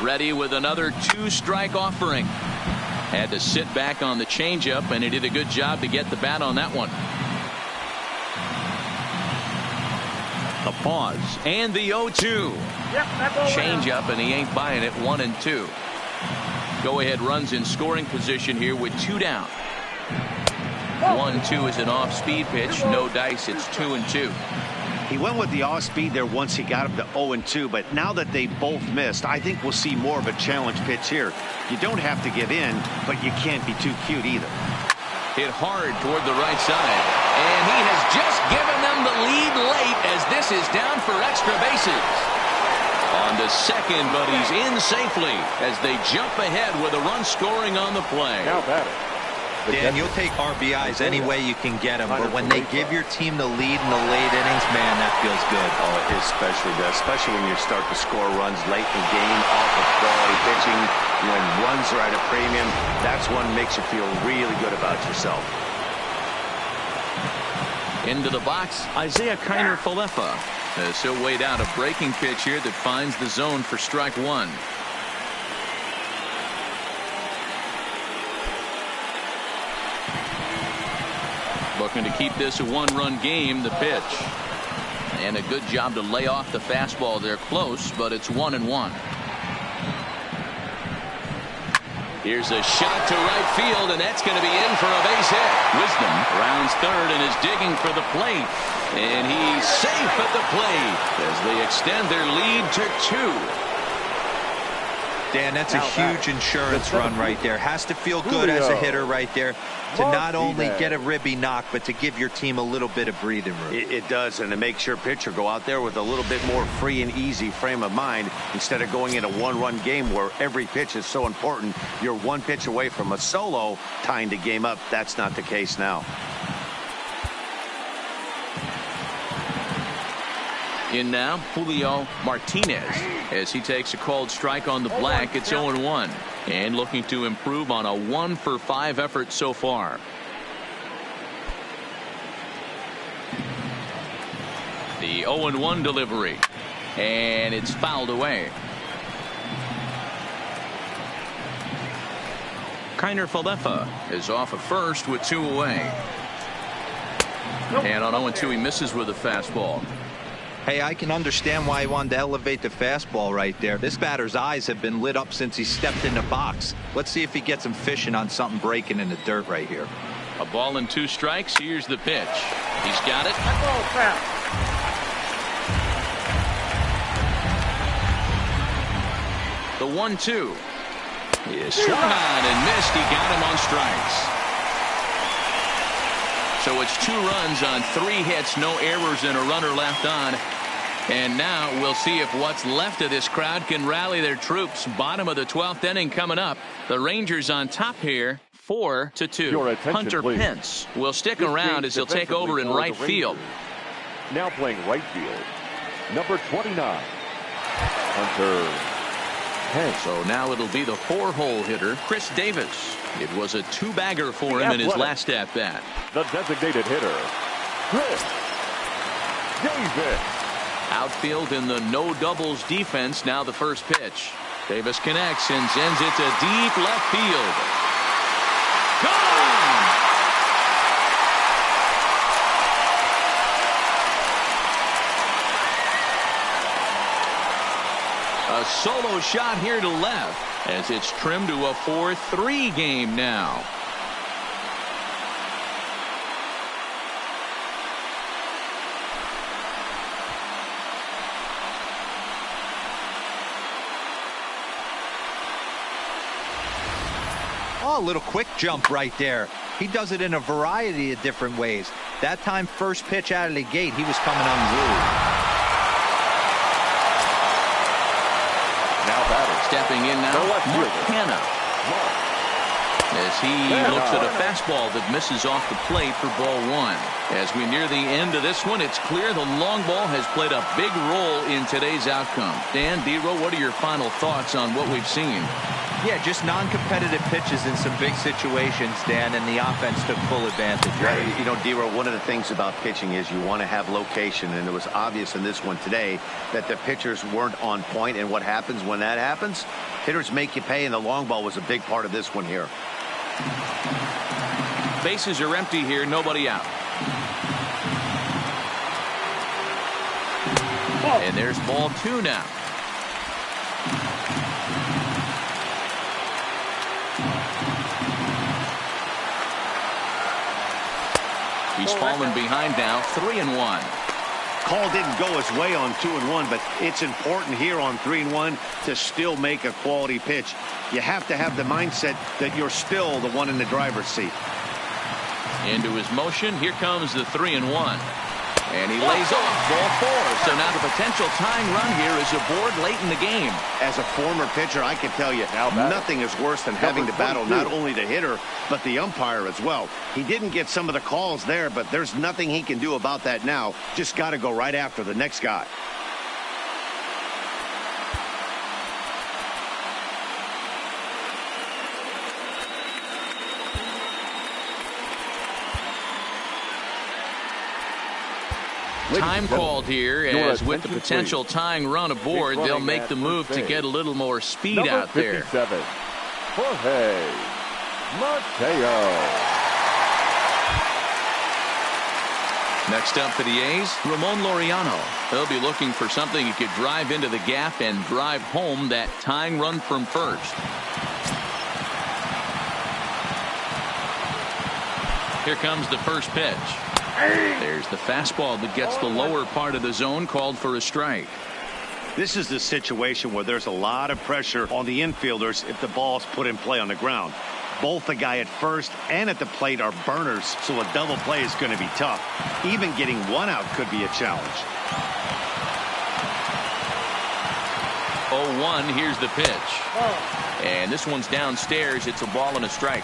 Ready with another 2-strike offering. Had to sit back on the changeup, and he did a good job to get the bat on that one. A pause, and the 0-2. Changeup, and he ain't buying it. 1-2. Go ahead runs in scoring position here with 2 down. 1-2 is an off-speed pitch. No dice. It's 2-2. He went with the off-speed there once he got up to 0-2, but now that they both missed, I think we'll see more of a challenge pitch here. You don't have to give in, but you can't be too cute either. Hit hard toward the right side, and he has just given them the lead late as this is down for extra bases. On to second, but he's in safely as they jump ahead with a run scoring on the play. Now batter. Dan, you'll take RBIs any way you can get them, but when they give your team the lead in the late innings, man, that feels good. Oh, it especially does, especially when you start to score runs late in the game off of quality pitching. When runs are at a premium, that's one makes you feel really good about yourself. Into the box, Isaiah Kiner-Falefa. So weighed out a breaking pitch here that finds the zone for strike 1. Looking to keep this a 1-run game, the pitch. And a good job to lay off the fastball there close, but it's 1-1. Here's a shot to right field, and that's going to be in for a base hit. Wisdom rounds third and is digging for the plate. And he's safe at the plate as they extend their lead to 2. Dan, that's a huge insurance run right there. Has to feel good as a hitter right there to not only get a ribby knock, but to give your team a little bit of breathing room. It does, and it makes your pitcher go out there with a little bit more free and easy frame of mind instead of going in a 1-run game where every pitch is so important. You're 1 pitch away from a solo tying the game up. That's not the case now. In now, Julio Martinez, as he takes a called strike on the black. It's 0-1, and looking to improve on a 1-for-5 effort so far. The 0-1 delivery, and it's fouled away. Kiner Falefa is off at first with 2 away. And on 0-2, he misses with a fastball. Hey, I can understand why he wanted to elevate the fastball right there. This batter's eyes have been lit up since he stepped in the box. Let's see if he gets him fishing on something breaking in the dirt right here. A ball and 2 strikes. Here's the pitch. He's got it. That ball foul. The 1-2 is swung on and missed. He got him on strikes. So it's 2 runs on 3 hits, no errors, and a runner left on. And now we'll see if what's left of this crowd can rally their troops. Bottom of the 12th inning coming up. The Rangers on top here, 4-2. Hunter please. Pence will stick This around game's as he'll take over in defensively right for the field. Rangers. Now playing right field, number 29, Hunter Pence. So now it'll be the 4-hole hitter, Chris Davis. It was a 2-bagger for him in his last at-bat. The designated hitter, Chris Davis. Outfield in the no doubles defense. Now the first pitch. Davis connects and sends it to deep left field. Gone! A solo shot here to left as it's trimmed to a 4-3 game now. Oh, a little quick jump right there. He does it in a variety of different ways. That time, first pitch out of the gate, he was coming unglued. Now batting. Stepping in now, Mark Hanna. As he looks at a fastball that misses off the plate for ball 1. As we near the end of this one, it's clear the long ball has played a big role in today's outcome. Dan, D-Row, what are your final thoughts on what we've seen? Yeah, just non-competitive pitches in some big situations, Dan, and the offense took full advantage. Right? You know, D-Row, one of the things about pitching is you want to have location, and it was obvious in this one today that the pitchers weren't on point, and what happens when that happens? Hitters make you pay, and the long ball was a big part of this one here. Bases are empty here, nobody out. And there's ball 2 now. He's fallen behind now, 3-1. Call didn't go his way on 2-1, but it's important here on 3-1 to still make a quality pitch. You have to have the mindset that you're still the one in the driver's seat. Into his motion, here comes the 3-1. And he lays off ball 4. So now the potential tying run here is aboard late in the game. As a former pitcher, I can tell you nothing is worse than having to battle not only the hitter, but the umpire as well. He didn't get some of the calls there, but there's nothing he can do about that now. Just got to go right after the next guy. Time called here, as with the potential tying run aboard, they'll make the move to get a little more speed out there. Jorge Mateo. Next up for the A's, Ramon Laureano. He'll be looking for something he could drive into the gap and drive home that tying run from first. Here comes the first pitch. There's the fastball that gets the lower part of the zone, called for a strike. This is the situation where there's a lot of pressure on the infielders if the ball's put in play on the ground. Both the guy at first and at the plate are burners, so a double play is going to be tough. Even getting one out could be a challenge. 0-1, here's the pitch. And this one's downstairs. It's a ball and a strike.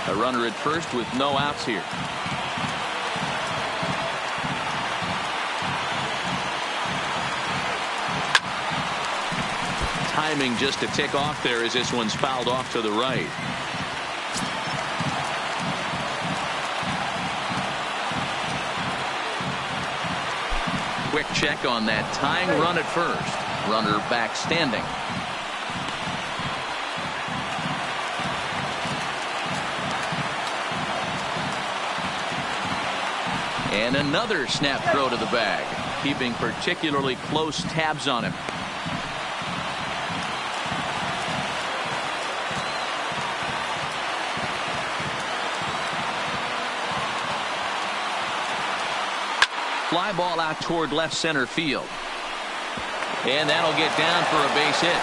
A runner at first with no outs here. Timing just to tick off there as this one's fouled off to the right. Quick check on that tying run at first. Runner back standing. And another snap throw to the bag, keeping particularly close tabs on him. Fly ball out toward left center field. And that'll get down for a base hit.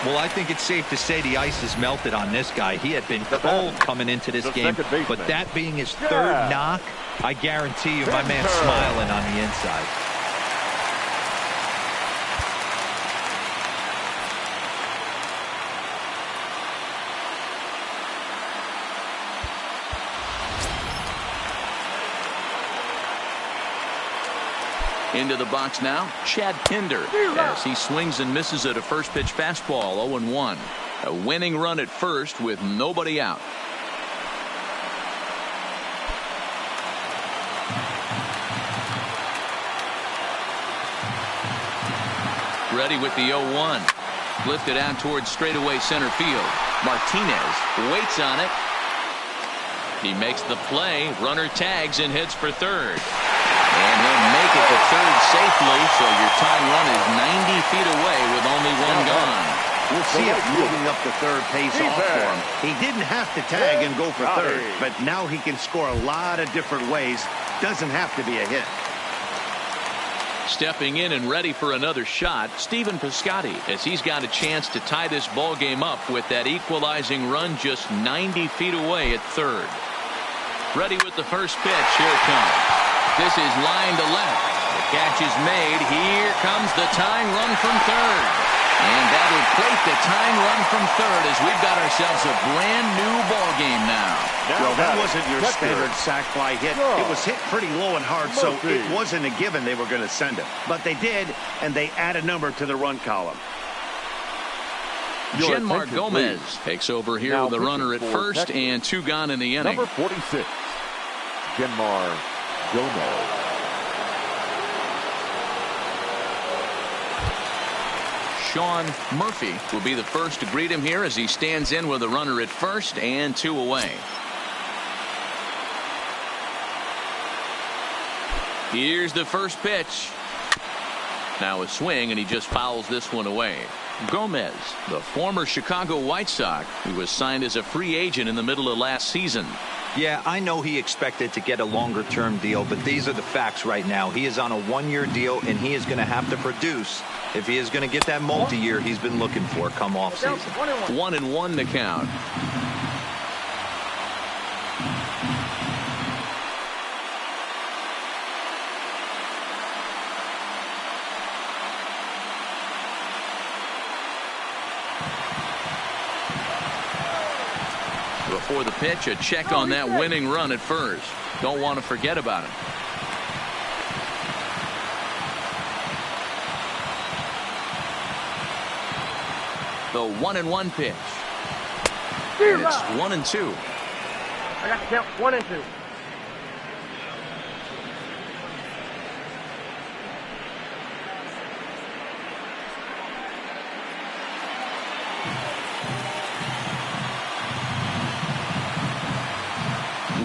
Well, I think it's safe to say the ice has melted on this guy. He had been cold coming into this game, but that being his third knock, I guarantee you my man's smiling on the inside. Into the box now, Chad Pinder, as he swings and misses at a first pitch fastball, 0-1. A winning run at first with nobody out. Ready with the 0-1. Lifted out towards straightaway center field. Martinez waits on it. He makes the play. Runner tags and hits for third. And he'll make it to third safely, so your tying run is 90 feet away with only one gone. We'll see if moving up the third pays off for him. He didn't have to tag and go for third, but now he can score a lot of different ways. Doesn't have to be a hit. Stepping in and ready for another shot, Stephen Piscotty, as he's got a chance to tie this ball game up with that equalizing run just 90 feet away at third. Ready with the first pitch. Here it comes. This is line to left. The catch is made. Here comes the tying run from third. And that will plate the tying run from third as we've got ourselves a brand new ball game now. Well, that wasn't your standard sac fly hit. It was hit pretty low and hard, so it wasn't a given they were going to send it. But they did, and they add a number to the run column. Genmar Gomez takes over here with a runner at first and two gone in the inning. Number 46, Genmar Gomez. Sean Murphy will be the first to greet him here as he stands in with a runner at first and two away. Here's the first pitch. Now a swing, and he just fouls this one away. Gomez, the former Chicago White Sox, who was signed as a free agent in the middle of last season. Yeah, I know he expected to get a longer-term deal, but these are the facts right now. He is on a one-year deal, and he is going to have to produce if he is going to get that multi-year he's been looking for come off season. 1-1 the count. Before the pitch, a check on that winning run at first. Don't want to forget about it. The 1-1 pitch. And it's 1-2. I got to count 1 and 2.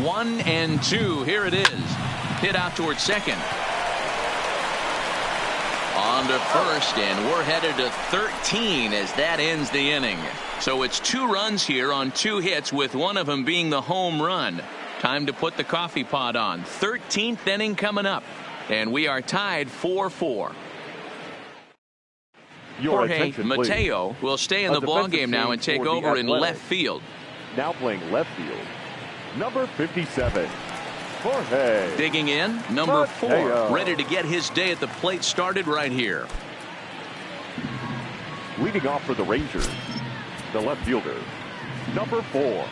One and two. Here it is. Hit out towards second. On to first, and we're headed to 13 as that ends the inning. So it's 2 runs here on 2 hits, with one of them being the home run. Time to put the coffee pot on. 13th inning coming up, and we are tied 4-4. Jorge Mateo will stay in the ballgame now and take over in left field. Now playing left field, number 57, Jorge. Digging in, number 4, ready to get his day at the plate started right here. Leading off for the Rangers, the left fielder, number 4.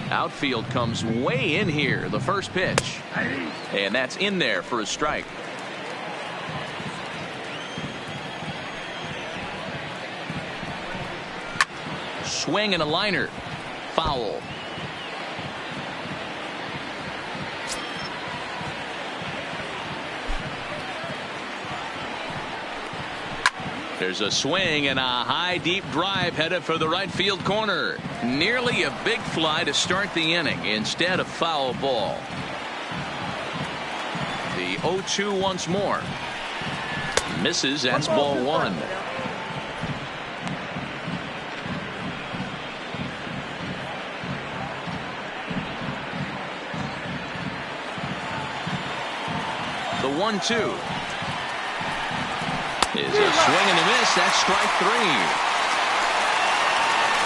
Outfield comes way in here. The first pitch. And that's in there for a strike. Swing and a liner. Foul. There's a swing and a high deep drive headed for the right field corner. Nearly a big fly to start the inning instead of foul ball. The 0-2 once more. Misses. That's ball 1. The 1-2 is a swing and a miss. That's strike 3.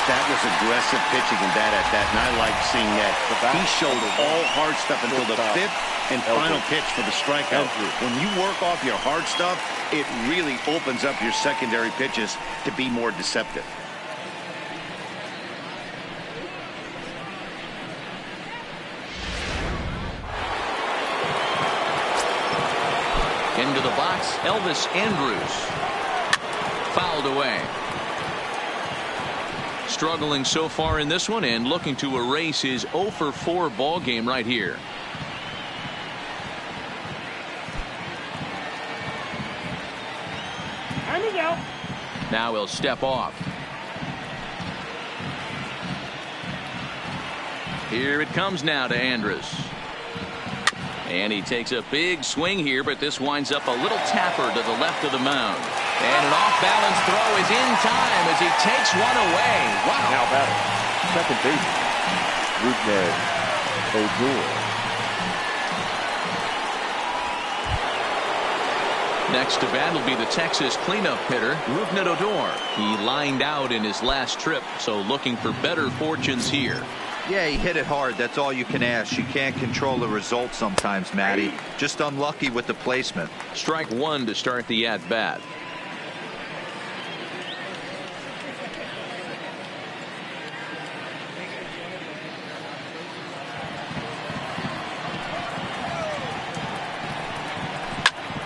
That was aggressive pitching and bat at that, and I like seeing that. He showed all hard stuff until the 5th and final pitch for the strikeout. When you work off your hard stuff, it really opens up your secondary pitches to be more deceptive. Into the box, Elvis Andrus. Fouled away. Struggling so far in this one and looking to erase his 0-for-4 ball game right here. Now he'll step off. Here it comes now to Andrus. And he takes a big swing here, but this winds up a little tapper to the left of the mound. And an off-balance throw is in time as he takes one away. Wow. Now batting, second baseman, Rougned Odor. Next to bat will be the Texas cleanup hitter, Rougned Odor. He lined out in his last trip, so looking for better fortunes here. Yeah, he hit it hard. That's all you can ask. You can't control the result sometimes, Matty. Just unlucky with the placement. Strike 1 to start the at-bat.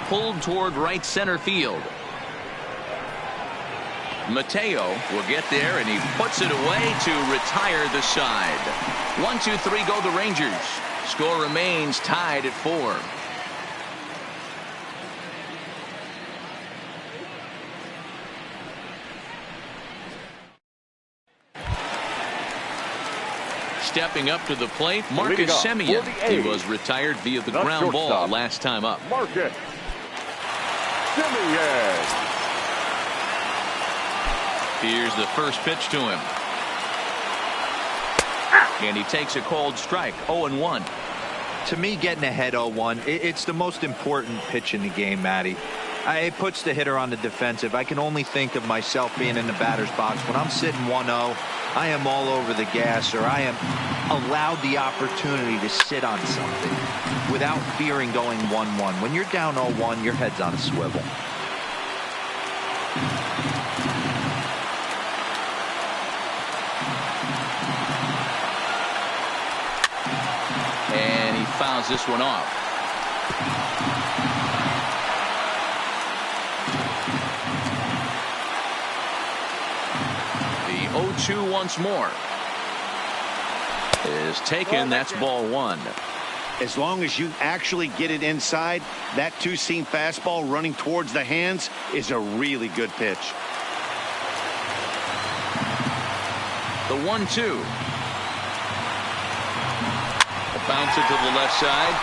Pulled toward right center field. Mateo will get there, and he puts it away to retire the side. 1-2-3 go the Rangers. Score remains tied at 4. Stepping up to the plate, Marcus Semien. He was retired via the ground ball last time up. Marcus Semien. Here's the first pitch to him. And he takes a called strike. 0-1. To me, getting ahead 0-1, it's the most important pitch in the game, Matty. It puts the hitter on the defensive. I can only think of myself being in the batter's box. When I'm sitting 1-0, I am all over the gas, or I am allowed the opportunity to sit on something without fearing going 1-1. When you're down 0-1, your head's on a swivel. And he fouls this one off. The 0-2 once more is taken. That's ball one. As long as you actually get it inside, that two-seam fastball running towards the hands is a really good pitch. The 1-2. Bounce it to the left side.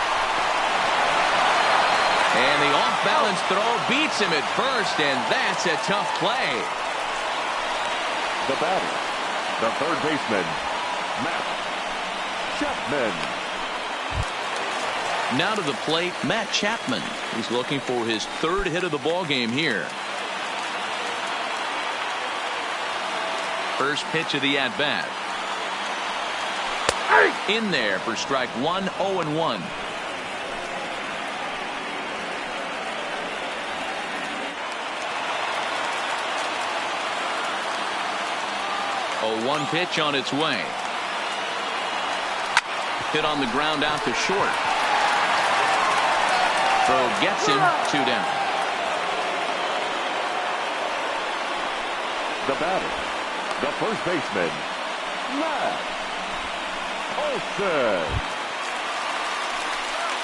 And the off-balance throw beats him at first, and that's a tough play. The batter, the third baseman, Matt Chapman. Now to the plate, Matt Chapman. He's looking for his third hit of the ball game here. First pitch of the at-bat. In there for strike one, 0-1. A 1 pitch on its way. Hit on the ground out to short. Throw gets him, 2 down. The batter, the first baseman, Matt Olson.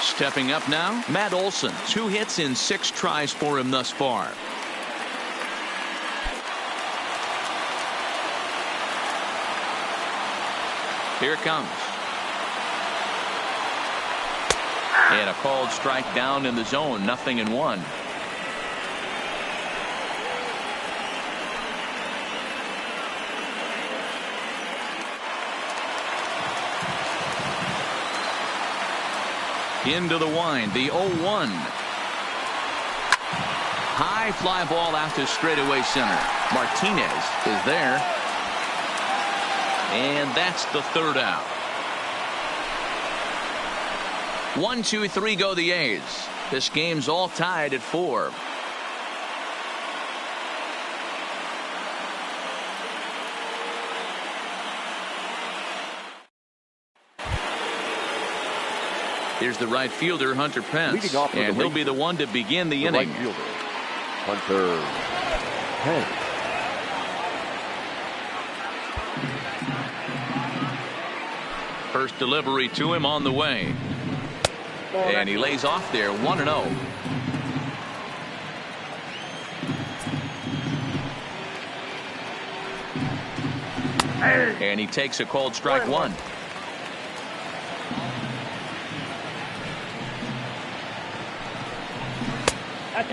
Stepping up now, Matt Olson. 2 hits in 6 tries for him thus far. Here it comes. And a called strike down in the zone. 0-1. Into the wind, the 0-1. High fly ball out to straightaway center. Martinez is there. And that's the third out. 1, 2, 3 go the A's. This game's all tied at 4. Here's the right fielder, Hunter Pence, and he'll be the one to begin the inning. Right fielder, Hunter Pence. First delivery to him on the way. And he lays off there, 1-0. And he takes a called strike 1.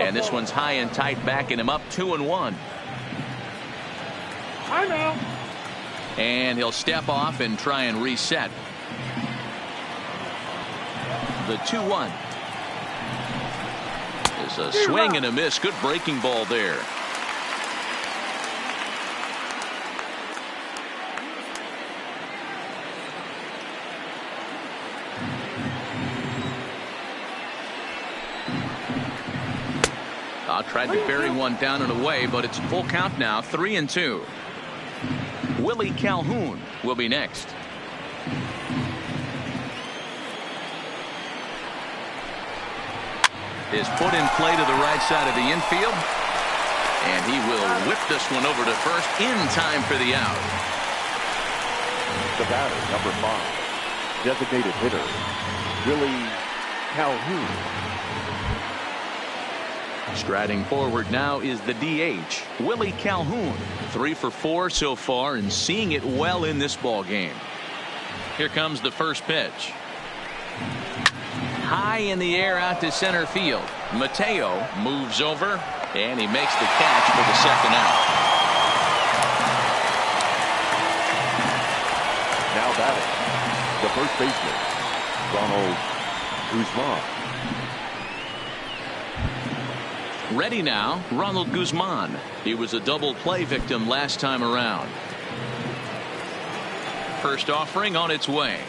And this one's high and tight, backing him up, 2-1. I know. And he'll step off and try and reset. The 2-1. It's a swing and a miss. Good breaking ball there. Tried to bury one down and away, but it's full count now, 3-2. Willie Calhoun will be next. Is put in play to the right side of the infield, and he will whip this one over to first in time for the out. The batter, number 5, designated hitter, Willie Calhoun. Striding forward now is the DH, Willie Calhoun. 3 for 4 so far and seeing it well in this ball game. Here comes the first pitch. High in the air out to center field. Mateo moves over and he makes the catch for the second out. Now batting, the first baseman, Ronald Guzman. Ready now, Ronald Guzman. He was a double play victim last time around. First offering on its way.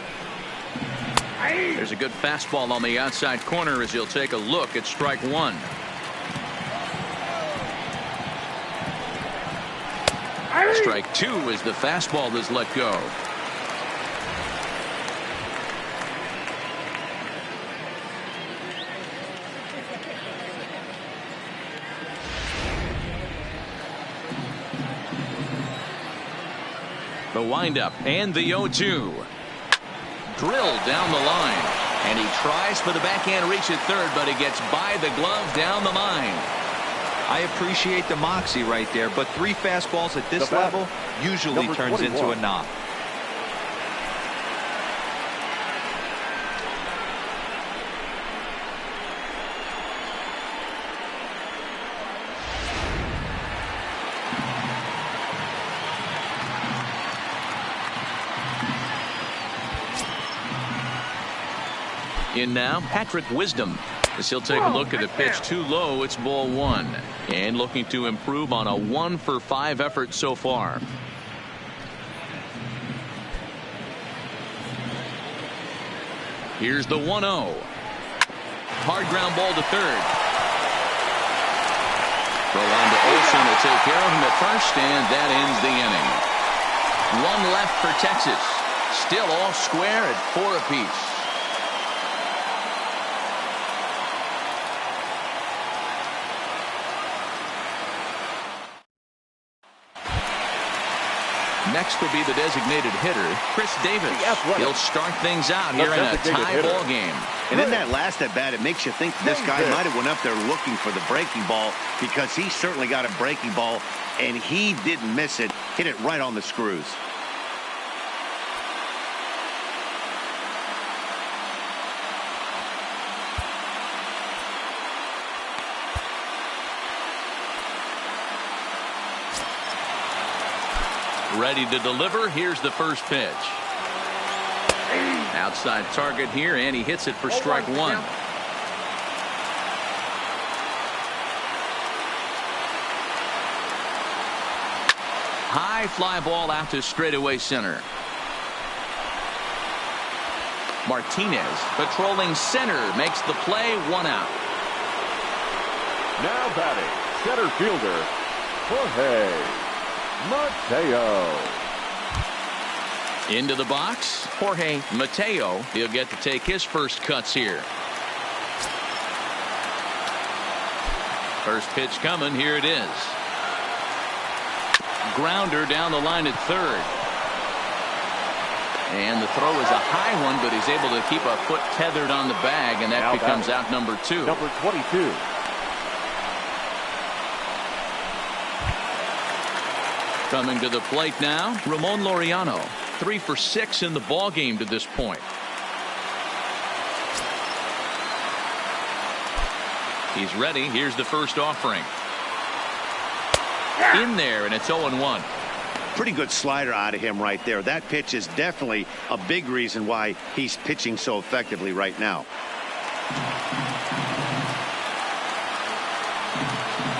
There's a good fastball on the outside corner as he'll take a look at strike 1. Strike two as the fastball is let go. The windup and the 0-2. Drilled down the line. And he tries for the backhand reach at third, but he gets by the glove down the line. I appreciate the moxie right there, but 3 fastballs at this level usually turns into a knock. In now, Patrick Wisdom. As he'll take a look at the pitch too low, it's ball 1. And looking to improve on a 1-for-5 effort so far. Here's the 1-0. Hard ground ball to third. Throw on to Olsen to take care of him at first, and that ends the inning. 1 left for Texas. Still all square at 4 apiece. Next will be the designated hitter, Chris Davis. He'll start things out here in a tie ball game. And in that last at bat, it makes you think this guy might have went up there looking for the breaking ball, because he certainly got a breaking ball, and he didn't miss it. Hit it right on the screws. Ready to deliver. Here's the first pitch. Outside target here, and he hits it for strike 1. High fly ball out to straightaway center. Martinez patrolling center makes the play. 1 out. Now batting, center fielder, Jorge Mateo. Into the box, Jorge Mateo. He'll get to take his first cuts here. First pitch coming. Here it is. Grounder down the line at third. And the throw is a high one, but he's able to keep a foot tethered on the bag, and that now becomes out number 2. Number 22. Coming to the plate now, Ramon Laureano. 3 for 6 in the ball game to this point. He's ready. Here's the first offering. In there, and it's 0-1. Pretty good slider out of him right there. That pitch is definitely a big reason why he's pitching so effectively right now.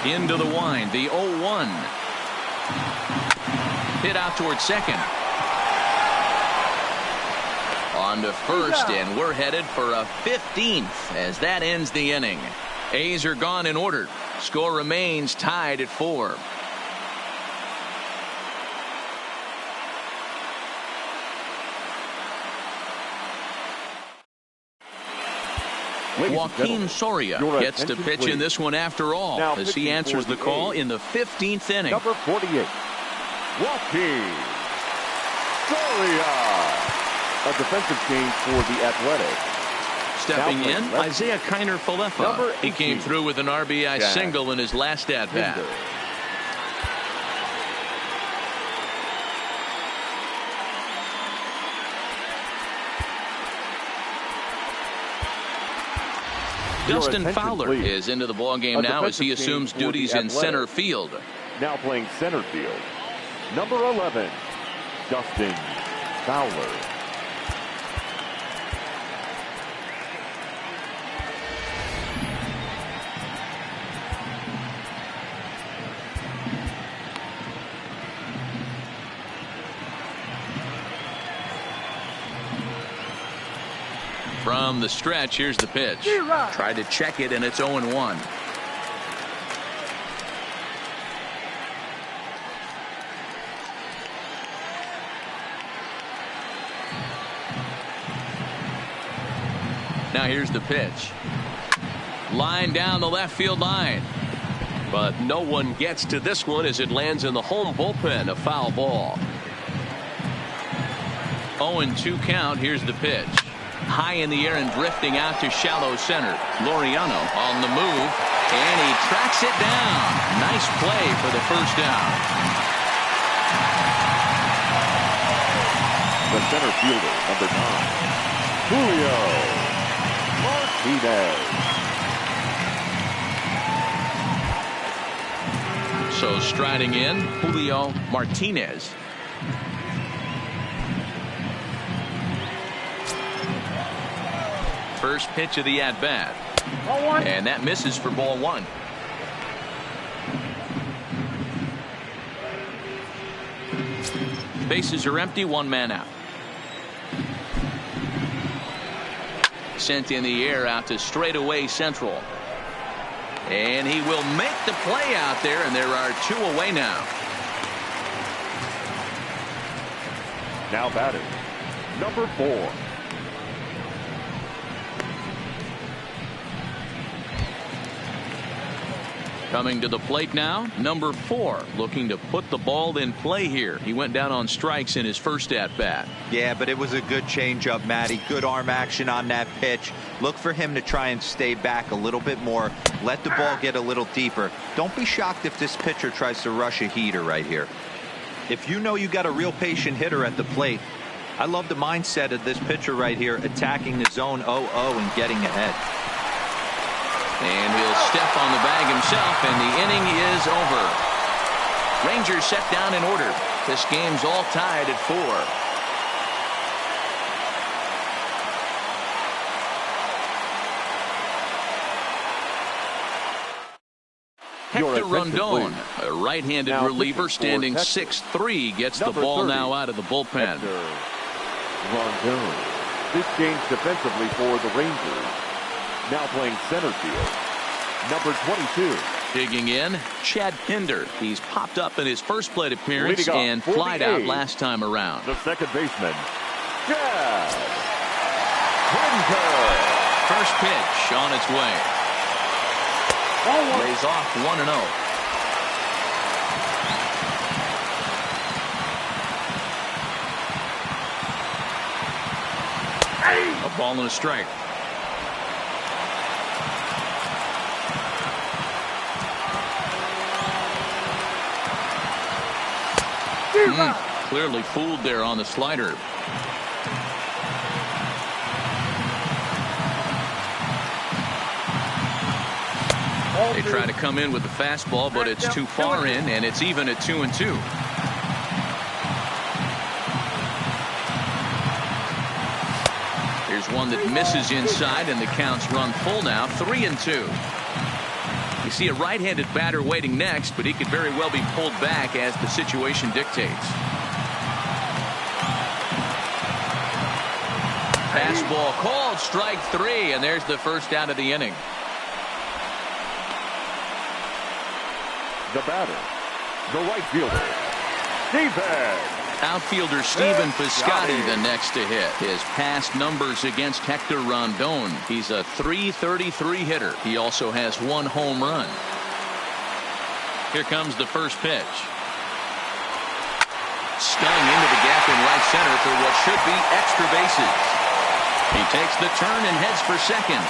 Into the wind, the 0-1. Hit out towards second. On to first, and we're headed for a 15th as that ends the inning. A's are gone in order. Score remains tied at 4. Joaquin Soria gets to pitch in this one after all, now as he answers the call in the 15th inning. Number 48, Joaquin Soria. A defensive change for the Athletics. Stepping in, Isaiah Kiner-Falefa. He came through with an RBI single in his last at-bat. Dustin Fowler is into the ballgame now as he assumes duties in center field. Now playing center field, number 11, Dustin Fowler. From the stretch, here's the pitch. Tried to check it, and it's 0-1. Now here's the pitch. Line down the left field line. But no one gets to this one as it lands in the home bullpen. A foul ball. 0-2 count. Here's the pitch. High in the air and drifting out to shallow center. Laureano on the move, and he tracks it down. Nice play for the first down. The center fielder, number 9, Julio Martinez. So striding in, Julio Martinez. First pitch of the at-bat. And that misses for ball 1. Bases are empty, 1 man out. Sent in the air out to straightaway central. And he will make the play out there, and there are 2 away now. Now batting, number 4. Coming to the plate now, number 4, looking to put the ball in play here. He went down on strikes in his first at-bat. Yeah, but it was a good changeup, Matty. Good arm action on that pitch. Look for him to try and stay back a little bit more. Let the ball get a little deeper. Don't be shocked if this pitcher tries to rush a heater right here. If you know you got a real patient hitter at the plate, I love the mindset of this pitcher right here, attacking the zone 0-0 and getting ahead. And he'll step on the bag himself, and the inning is over. Rangers set down in order. This game's all tied at 4. Hector Rondon, a right-handed reliever standing 6'3", gets the ball now out of the bullpen. Rondon. This change defensively for the Rangers. Now playing center field, number 22. Digging in, Chad Pinder. He's popped up in his first plate appearance and flied out last time around. The second baseman, Chad Pinder. First pitch on its way. Lays off 1-0. A ball and a strike. Clearly fooled there on the slider. They try to come in with the fastball, but it's too far in, and it's even at 2-2. Here's one that misses inside, and the count's run full now, 3-2. You see a right-handed batter waiting next, but he could very well be pulled back as the situation dictates. Fastball called, strike 3, and there's the first out of the inning. The batter, the right fielder, Stephen. Outfielder Stephen Piscotty the next to hit. His past numbers against Hector Rondon. He's a .333 hitter. He also has 1 home run. Here comes the first pitch. Stung into the gap in right center for what should be extra bases. He takes the turn and heads for second.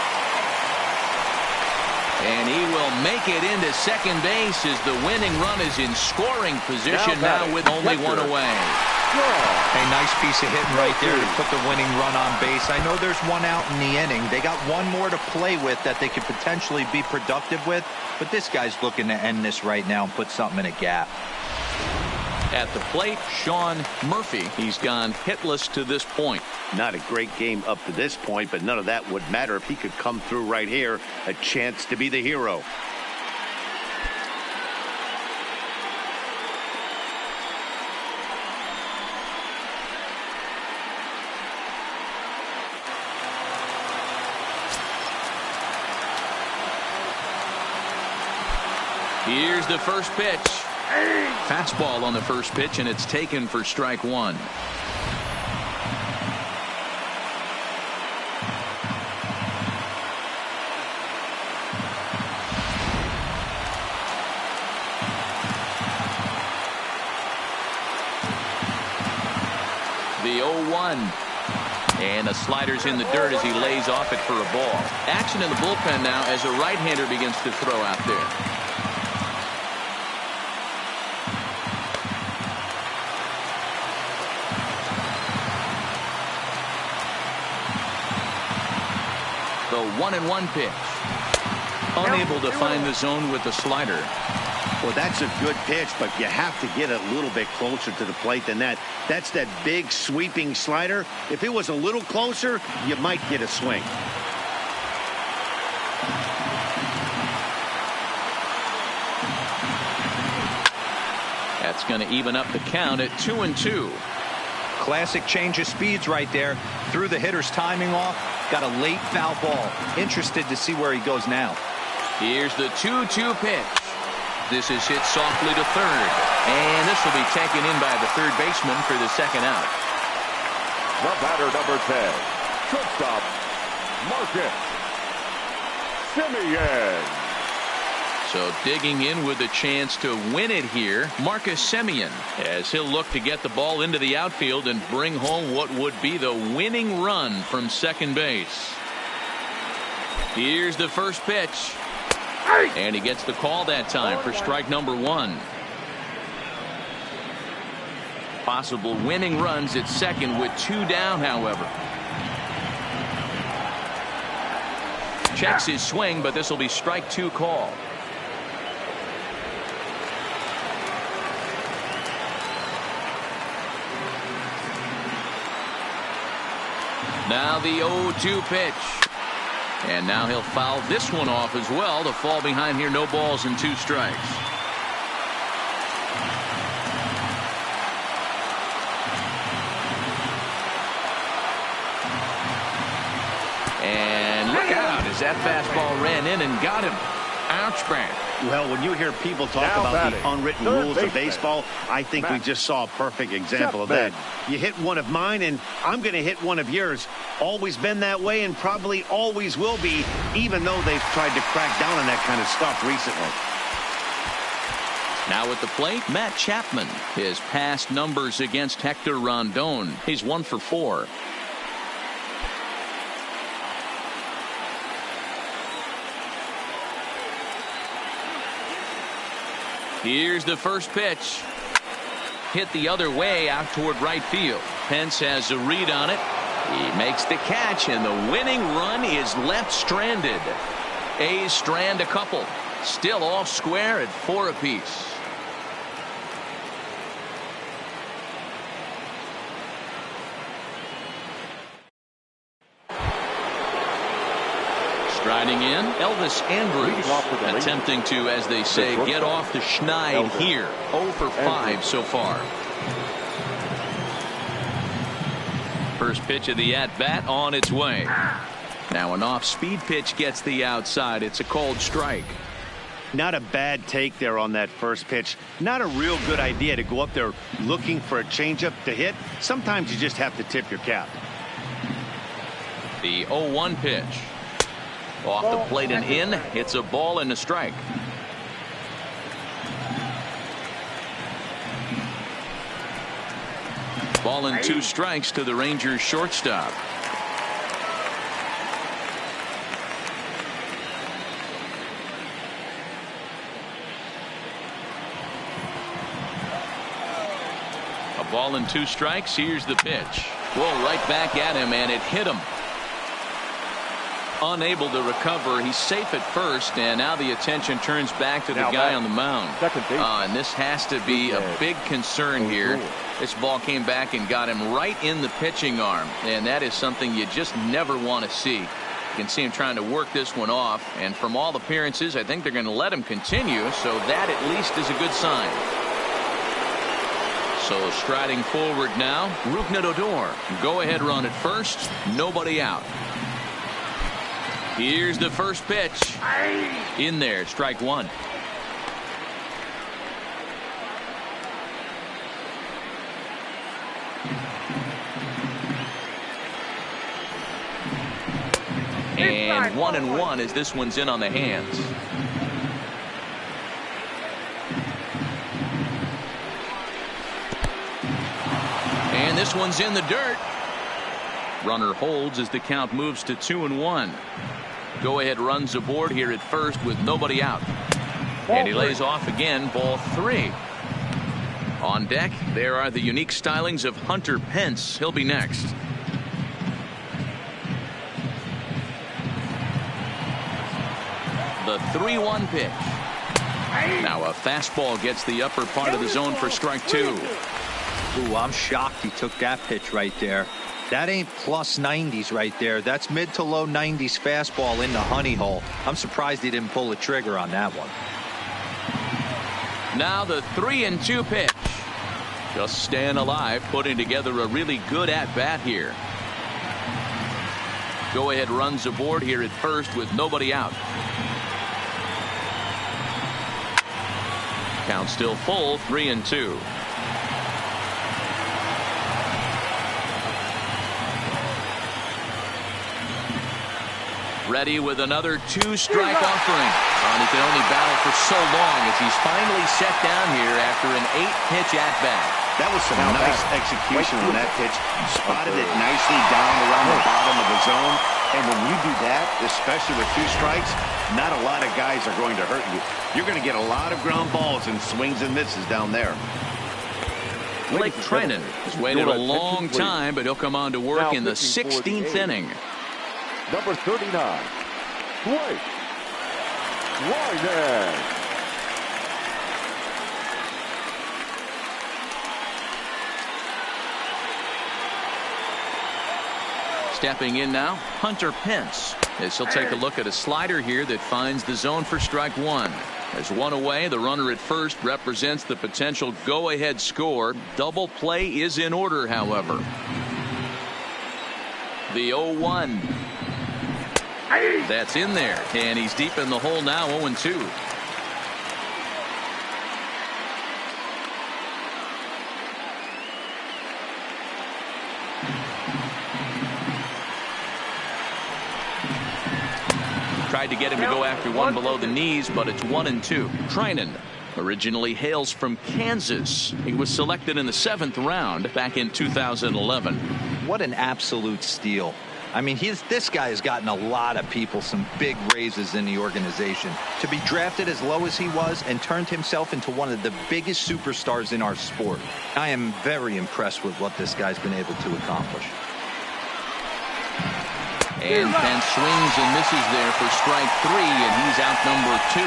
And he will make it into second base as the winning run is in scoring position now with only 1 away. A nice piece of hitting right there to put the winning run on base. I know there's 1 out in the inning. They got 1 more to play with that they could potentially be productive with. But this guy's looking to end this right now and put something in a gap. At the plate, Sean Murphy. He's gone hitless to this point. Not a great game up to this point, but none of that would matter if he could come through right here. A chance to be the hero. Here's the first pitch. Fastball on the first pitch, and it's taken for strike 1. The 0-1. And the slider's in the dirt as he lays off it for a ball. Action in the bullpen now as a right-hander begins to throw out there. The 1-1 pitch. Unable to find the zone with the slider. Well, that's a good pitch, but you have to get a little bit closer to the plate than that. That's that big sweeping slider. If it was a little closer, you might get a swing. That's going to even up the count at 2-2. Classic change of speeds right there. Threw the hitter's timing off. Got a late foul ball. Interested to see where he goes now. Here's the 2-2 pitch. This is hit softly to third. And this will be taken in by the third baseman for the second out. The batter, number 10, shortstop, Marcus Semien. So digging in with a chance to win it here, Marcus Semien, as he'll look to get the ball into the outfield and bring home what would be the winning run from second base. Here's the first pitch. And he gets the call that time for strike number 1. Possible winning runs at second with 2 down, however. Checks his swing, but this will be strike 2 call. Now the 0-2 pitch. And now he'll foul this one off as well to fall behind here. No balls and 2 strikes. And look out as that fastball ran in and got him. Ouch, bang. Well, when you hear people talk about the unwritten rules of baseball, I think we just saw a perfect example of that. You hit one of mine, and I'm going to hit one of yours. Always been that way and probably always will be, even though they've tried to crack down on that kind of stuff recently. Now at the plate, Matt Chapman. His past numbers against Hector Rondon. He's 1 for 4. Here's the first pitch. Hit the other way out toward right field. Pence has a read on it. He makes the catch, and the winning run is left stranded. A's strand a couple. Still all square at 4 apiece. Striding in, Elvis Andrus, attempting to, as they say, get off the schneid here. 0 for 5 so far. First pitch of the at-bat on its way. Now an off-speed pitch gets the outside. It's a called strike. Not a bad take there on that first pitch. Not a real good idea to go up there looking for a changeup to hit. Sometimes you just have to tip your cap. The 0-1 pitch. Off the plate and in. It's a ball and a strike. Ball and 2 strikes to the Rangers shortstop. A ball and 2 strikes. Here's the pitch. Well, right back at him, and it hit him. Unable to recover. He's safe at first, and now the attention turns back to the guy on the mound. And this has to be a big concern here. This ball came back and got him right in the pitching arm, and that is something you just never want to see. You can see him trying to work this one off, and from all appearances, I think they're going to let him continue, so that at least is a good sign. So striding forward now, Rougned Odor. Go ahead run at first, nobody out. Here's the first pitch. In there, strike 1. And 1-1 as this one's in on the hands. And this one's in the dirt. Runner holds as the count moves to 2-1. Go ahead runs aboard here at first with nobody out. And he lays off again, ball 3. On deck, there are the unique stylings of Hunter Pence. He'll be next. The 3-1 pitch. Now a fastball gets the upper part of the zone for strike 2. Ooh, I'm shocked he took that pitch right there. That ain't plus 90s right there. That's mid to low 90s fastball in the honey hole. I'm surprised he didn't pull the trigger on that one. Now the 3-2 pitch. Just staying alive, putting together a really good at-bat here. Go ahead runs aboard here at first with nobody out. Count still full, 3-2. Ready with another 2-strike offering. And he can only battle for so long as he's finally set down here after an 8-pitch at-bat. That was some nice execution on that pitch. Spotted it nicely down around the bottom of the zone. And when you do that, especially with 2 strikes, not a lot of guys are going to hurt you. You're going to get a lot of ground balls and swings and misses down there. Blake Treinen has waited a long time, but he'll come on to work in the 16th inning. Number 39, Blake Treinen. Stepping in now, Hunter Pence, as he'll take a look at a slider here that finds the zone for strike 1. As one away, the runner at first represents the potential go-ahead score. Double play is in order, however. The 0-1. That's in there, and he's deep in the hole now, 0-2. Tried to get him to go after one below the knees, but it's 1-2. Treinen originally hails from Kansas. He was selected in the 7th round back in 2011. What an absolute steal. I mean, this guy has gotten a lot of people some big raises in the organization. To be drafted as low as he was and turned himself into one of the biggest superstars in our sport. I am very impressed with what this guy's been able to accomplish. And Pence swings and misses there for strike 3, and he's out number 2.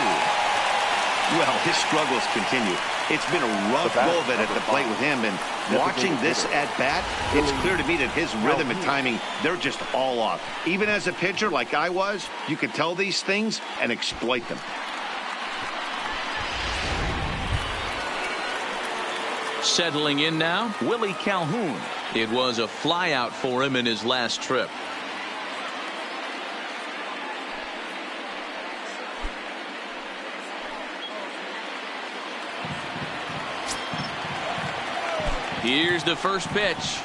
Well, his struggles continue. It's been a rough go of it at the plate with him, and watching this at-bat, it's clear to me that his rhythm and timing, they're just all off. Even as a pitcher like I was, you can tell these things and exploit them. Settling in now, Willie Calhoun. It was a flyout for him in his last trip. Here's the first pitch.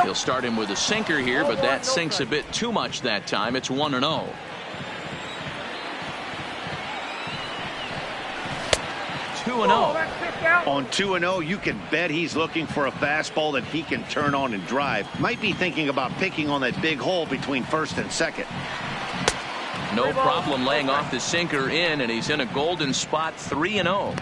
He'll start him with a sinker here, but that sinks a bit too much that time. It's 1-0. 2-0. On 2-0, you can bet he's looking for a fastball that he can turn on and drive. Might be thinking about picking on that big hole between first and second. No problem laying off the sinker in, and he's in a golden spot, 3-0.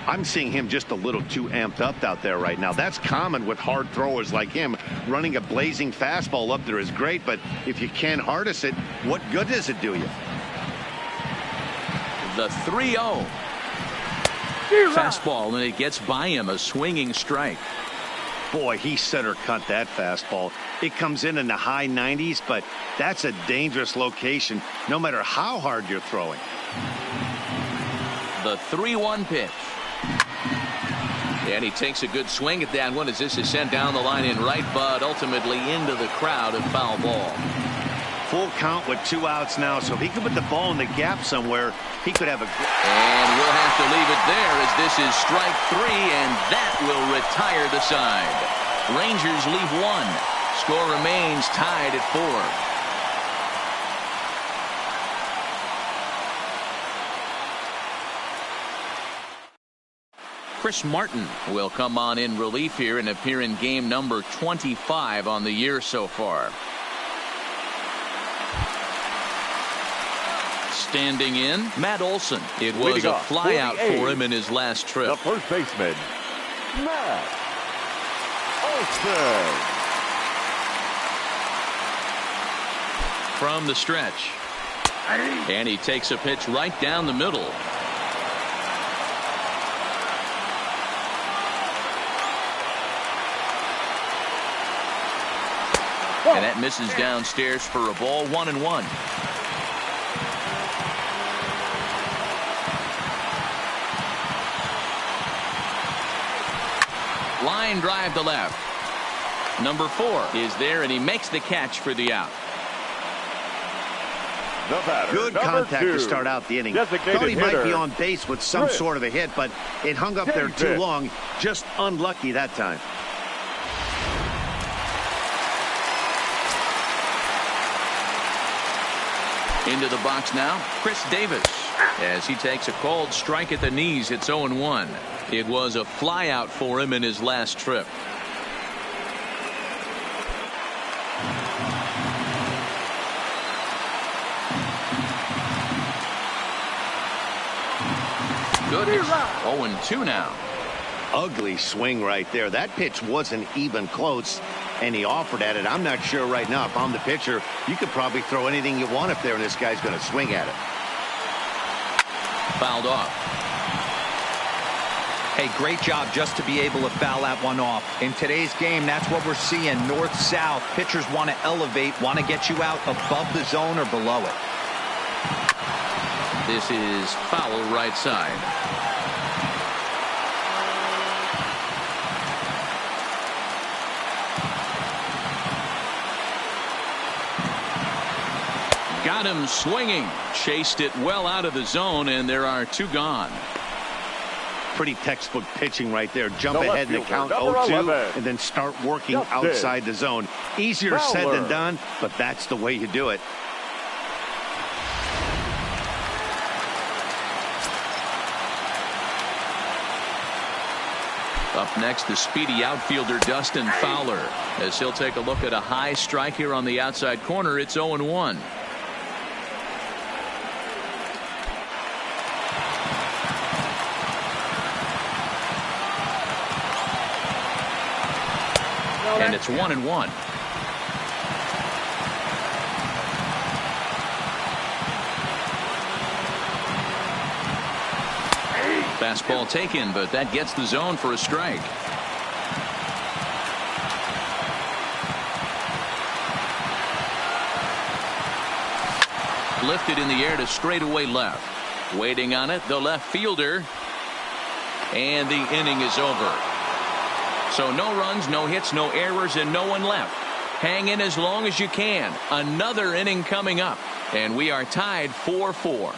I'm seeing him just a little too amped up out there right now. That's common with hard throwers like him. Running a blazing fastball up there is great, but if you can't harness it, what good does it do you? The 3-0. Fastball, and it gets by him, a swinging strike. Boy, he center cut that fastball. It comes in the high 90s, but that's a dangerous location no matter how hard you're throwing. The 3-1 pitch. And he takes a good swing at that one as this is sent down the line in right, but ultimately into the crowd of foul ball. Full count with 2 outs now, so if he could put the ball in the gap somewhere, he could have a... And we'll have to leave it there as this is strike 3, and that will retire the side. Rangers leave 1. Score remains tied at 4. Chris Martin will come on in relief here and appear in game number 25 on the year so far. Standing in, Matt Olson. It was a flyout for him in his last trip. The first baseman, Matt Olson. From the stretch. And he takes a pitch right down the middle. And that misses downstairs for a ball, 1-1. Line drive to left. Number 4 is there, and he makes the catch for the out. Good contact to start out the inning. Thought he might be on base with some sort of a hit, but it hung up there too long. Just unlucky that time. Into the box now, Chris Davis. As he takes a called strike at the knees, it's 0-1. It was a flyout for him in his last trip. Good. 0-2 now. Ugly swing right there. That pitch wasn't even close, and he offered at it. I'm not sure right now if I'm the pitcher. You could probably throw anything you want up there, and this guy's going to swing at it. Fouled off. Hey, great job just to be able to foul that one off. In today's game, that's what we're seeing. North-south. Pitchers want to elevate, want to get you out above the zone or below it. This is foul right side. Got him swinging. Chased it well out of the zone, and there are 2 gone. Pretty textbook pitching right there. Jump ahead in the count 0-2 and then start working outside the zone. Easier said than done, but that's the way you do it. Up next, the speedy outfielder Dustin Fowler, as he'll take a look at a high strike here on the outside corner. It's 0-1. And it's 1-1. Fastball taken, but that gets the zone for a strike. Lifted in the air to straightaway left. Waiting on it, the left fielder. And the inning is over. So no runs, no hits, no errors, and no one left. Hang in as long as you can. Another inning coming up, and we are tied 4-4.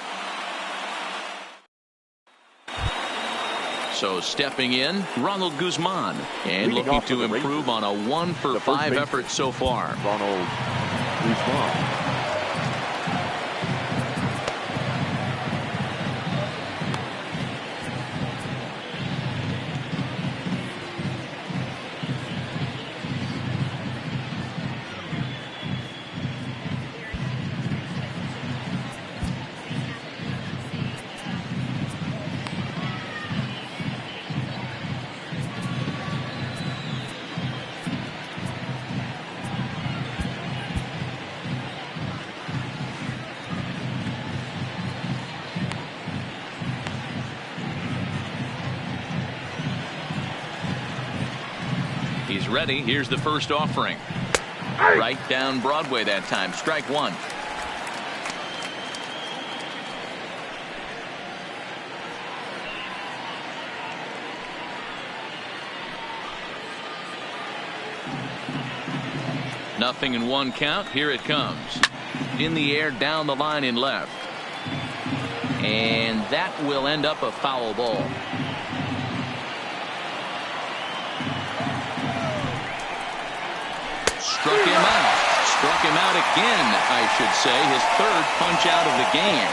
So stepping in, Ronald Guzman, and looking to improve on a 1-for-5 effort so far. Ronald Guzman. He's ready. Here's the first offering. Right down Broadway that time. Strike 1. Nothing in 1 count. Here it comes. In the air, down the line in left. And that will end up a foul ball. Struck him out again, I should say. His 3rd punch out of the game.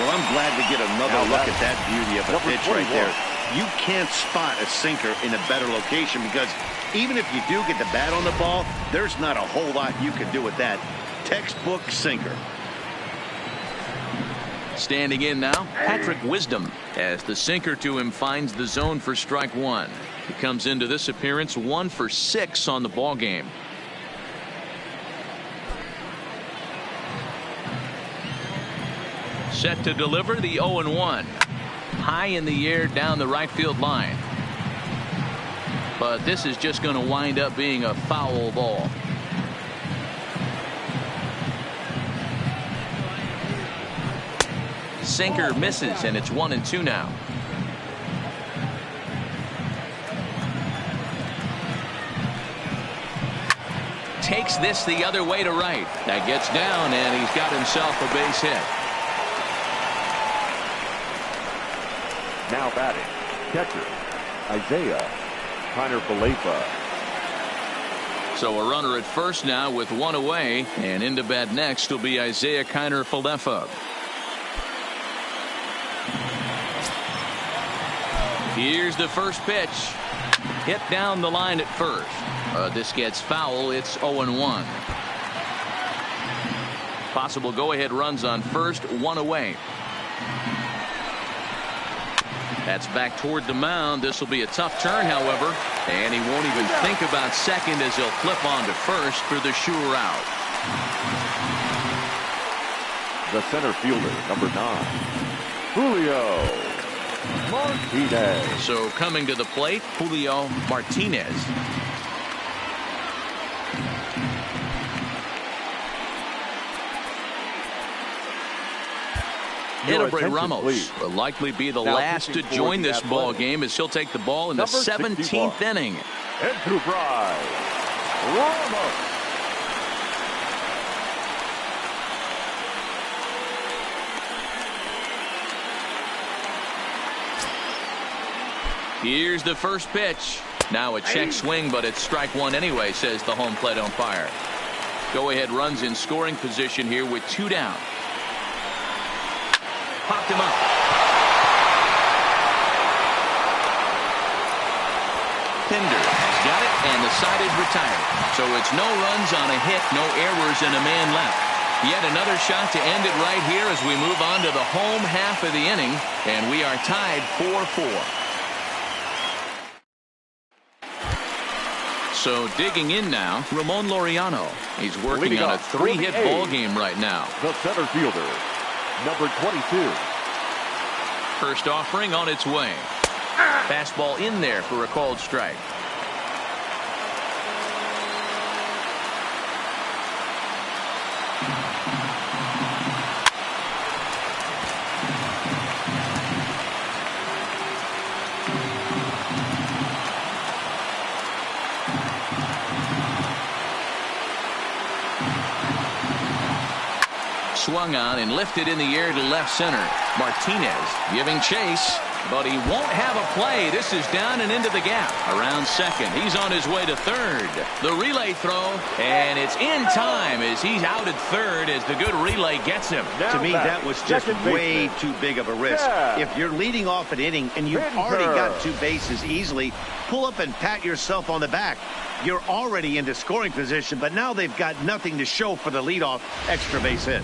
Well, I'm glad to get another look at that beauty of a pitch right there. you can't spot a sinker in a better location because even if you do get the bat on the ball, there's not a whole lot you can do with that. Textbook sinker. Standing in now, Patrick Wisdom, as the sinker to him finds the zone for strike one. He comes into this appearance 1 for 6 on the ball game. Set to deliver the 0-1. High in the air down the right field line. But this is just going to wind up being a foul ball. Sinker misses, and it's 1-2 now. Takes this the other way to right. That gets down, and he's got himself a base hit. Now batting, catcher, Isaiah Kiner-Falefa. So a runner at first now with 1 away, and into bat next will be Isaiah Kiner-Falefa. Here's the first pitch. Hit down the line at first. This gets foul. It's 0-1. Possible go-ahead runs on first, 1 away. That's back toward the mound. This will be a tough turn, however, and he won't even think about second as he'll flip on to first for the sure out. The center fielder, number 9, Julio Martinez. So coming to the plate, Julio Martinez. Edebray Ramos will likely be the last to join this ball game as he'll take the ball in the 17th inning. Edebray Ramos. Here's the first pitch. Now a check swing, but it's strike one anyway, says the home plate umpire. Go-ahead runs in scoring position here with 2 down. Popped him up. Pinder has got it, and the side is retired. So it's no runs on a hit, no errors, and a man left. Yet another shot to end it right here as we move on to the home half of the inning, and we are tied 4-4. So digging in now, Ramon Laureano. He's working on a 3-hit ball game right now. The center fielder, number 22. First offering on its way. Fastball in there for a called strike. Swung on and lifted in the air to left center. Martinez giving chase, but he won't have a play. This is down and into the gap. Around second. He's on his way to third. The relay throw, and it's in time as he's out at third as the good relay gets him. To me, that was just way too big of a risk. If you're leading off an inning and you've already got 2 bases easily, pull up and pat yourself on the back. You're already into scoring position, but now they've got nothing to show for the leadoff extra base hit.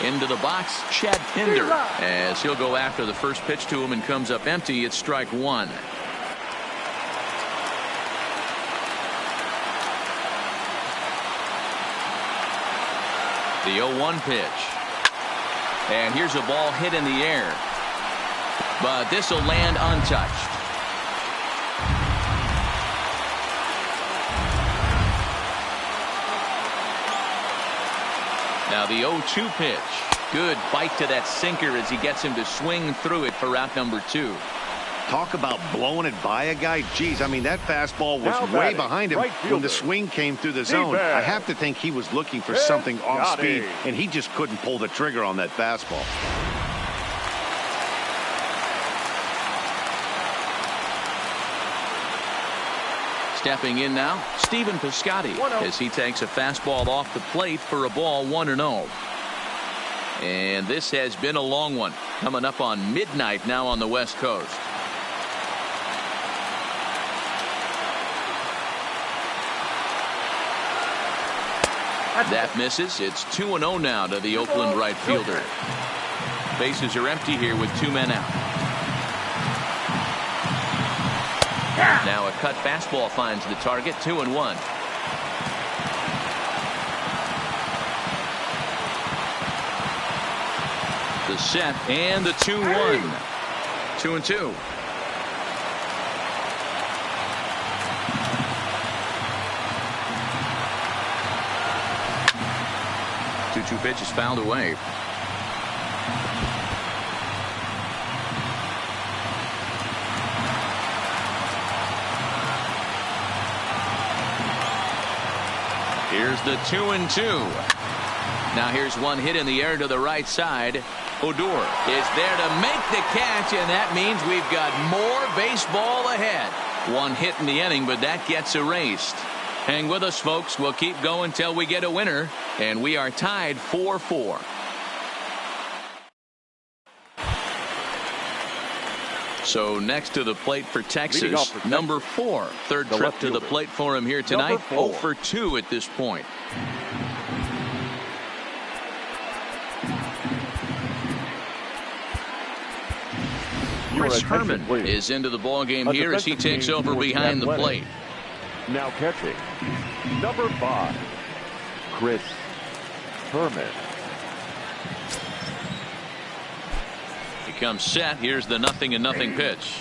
Into the box, Chad Pinder, as he'll go after the first pitch to him and comes up empty. It's strike one. The 0-1 pitch. And here's a ball hit in the air. But this will land untouched. Now the 0-2 pitch. Good bite to that sinker as he gets him to swing through it for out number 2. Talk about blowing it by a guy. Geez, I mean, that fastball was way behind him when the swing came through the zone. I have to think he was looking for something off speed, and he just couldn't pull the trigger on that fastball. Stepping in now, Stephen Piscotty, as he takes a fastball off the plate for a ball 1-0. And this has been a long one, coming up on midnight now on the West Coast. That misses. It's 2-0 now to the Oakland right fielder. Bases are empty here with 2 men out. Now a cut fastball finds the target. 2-1. The set and the 2-1. 2-2. 2-2 pitch is fouled away. Here's the 2-2. Now here's one hit in the air to the right side. Odor is there to make the catch, and that means we've got more baseball ahead. One hit in the inning, but that gets erased. Hang with us, folks. We'll keep going till we get a winner, and we are tied 4-4. So next to the plate for Texas, number 4. Third trip to the plate for him here tonight. 0 for 2 at this point. Chris Herman is into the ball game here as he takes over behind the plate. Now catching, number 5, Chris Herman. He comes set. Here's the 0-0 pitch.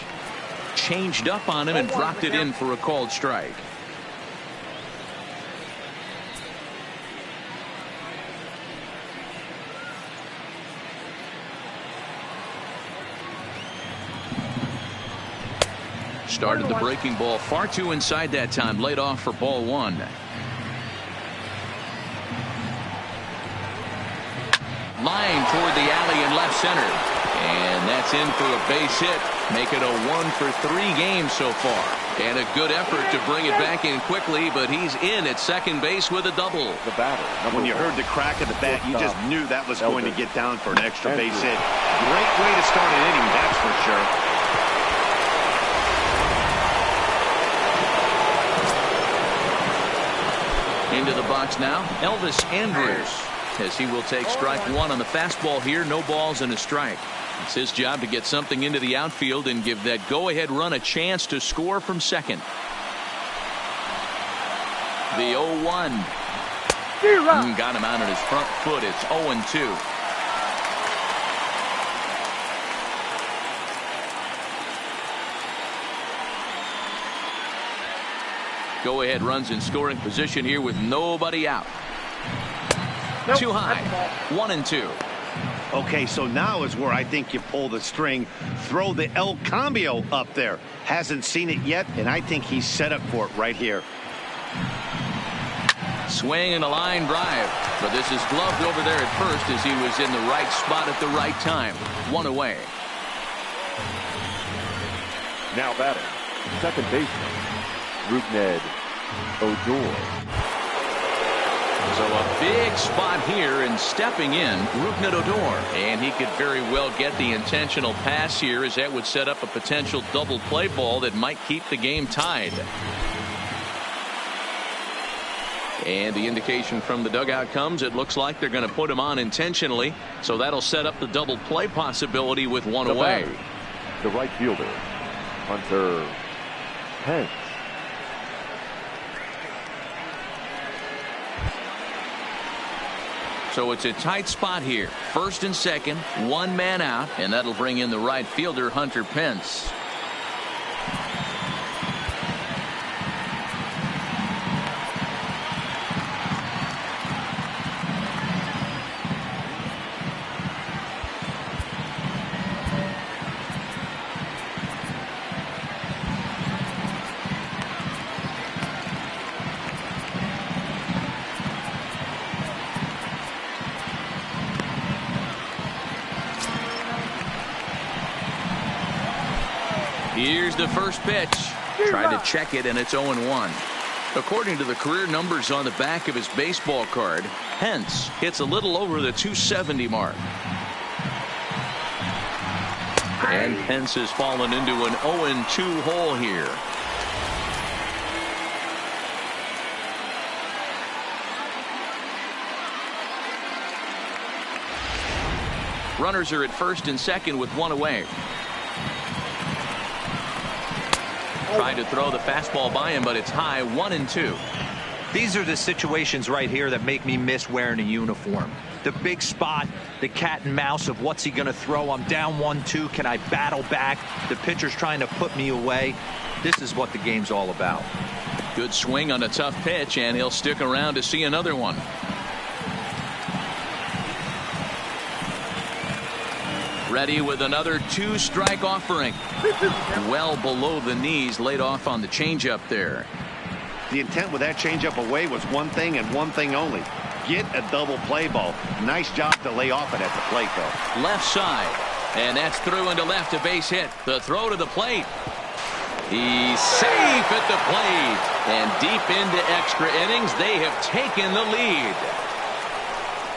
Changed up on him and dropped it in for a called strike. Started the breaking ball far too inside that time. Laid off for ball 1. Line toward the alley in left center. And that's in for a base hit. Make it a 1 for 3 games so far. And a good effort to bring it back in quickly, but he's in at second base with a double. The batter. When you heard the crack of the bat, you just knew that was going to get down for an extra base hit. Great way to start an inning, that's for sure. Into the box now, Elvis Andrus, as he will take strike 1 on the fastball here. No balls and a strike. It's his job to get something into the outfield and give that go-ahead run a chance to score from second. The 0-1. Got him out on his front foot. It's 0-2. Go-ahead runs in scoring position here with nobody out. Too high. 1-2. Okay, so now is where I think you pull the string. Throw the El Cambio up there. Hasn't seen it yet, and I think he's set up for it right here. Swing and a line drive. But this is gloved over there at first as he was in the right spot at the right time. 1 away. Now batting, second baseman, Rougned Odor. So a big spot here, and stepping in, Rougned Odor. And he could very well get the intentional pass here, as that would set up a potential double play ball that might keep the game tied. And the indication from the dugout comes, it looks like they're going to put him on intentionally. So that'll set up the double play possibility with 1 away. The right fielder, Hunter Pence. So it's a tight spot here. First and second, 1 man out, and that'll bring in the right fielder, Hunter Pence. Here's the first pitch. Tried to check it, and it's 0-1. According to the career numbers on the back of his baseball card, Hence hits a little over the 270 mark. And Hence has fallen into an 0-2 hole here. Runners are at first and second with one away. Tried to throw the fastball by him, but it's high, 1-2. These are the situations right here that make me miss wearing a uniform. The big spot, the cat and mouse of what's he going to throw. I'm down 1-2. Can I battle back? The pitcher's trying to put me away. This is what the game's all about. Good swing on a tough pitch, and he'll stick around to see another one. Ready with another two-strike offering. Well below the knees, laid off on the changeup there. The intent with that changeup away was one thing and one thing only. Get a double play ball. Nice job to lay off it at the plate, though. Left side. And that's through into left, a base hit. The throw to the plate. He's safe at the plate. And deep into extra innings, they have taken the lead.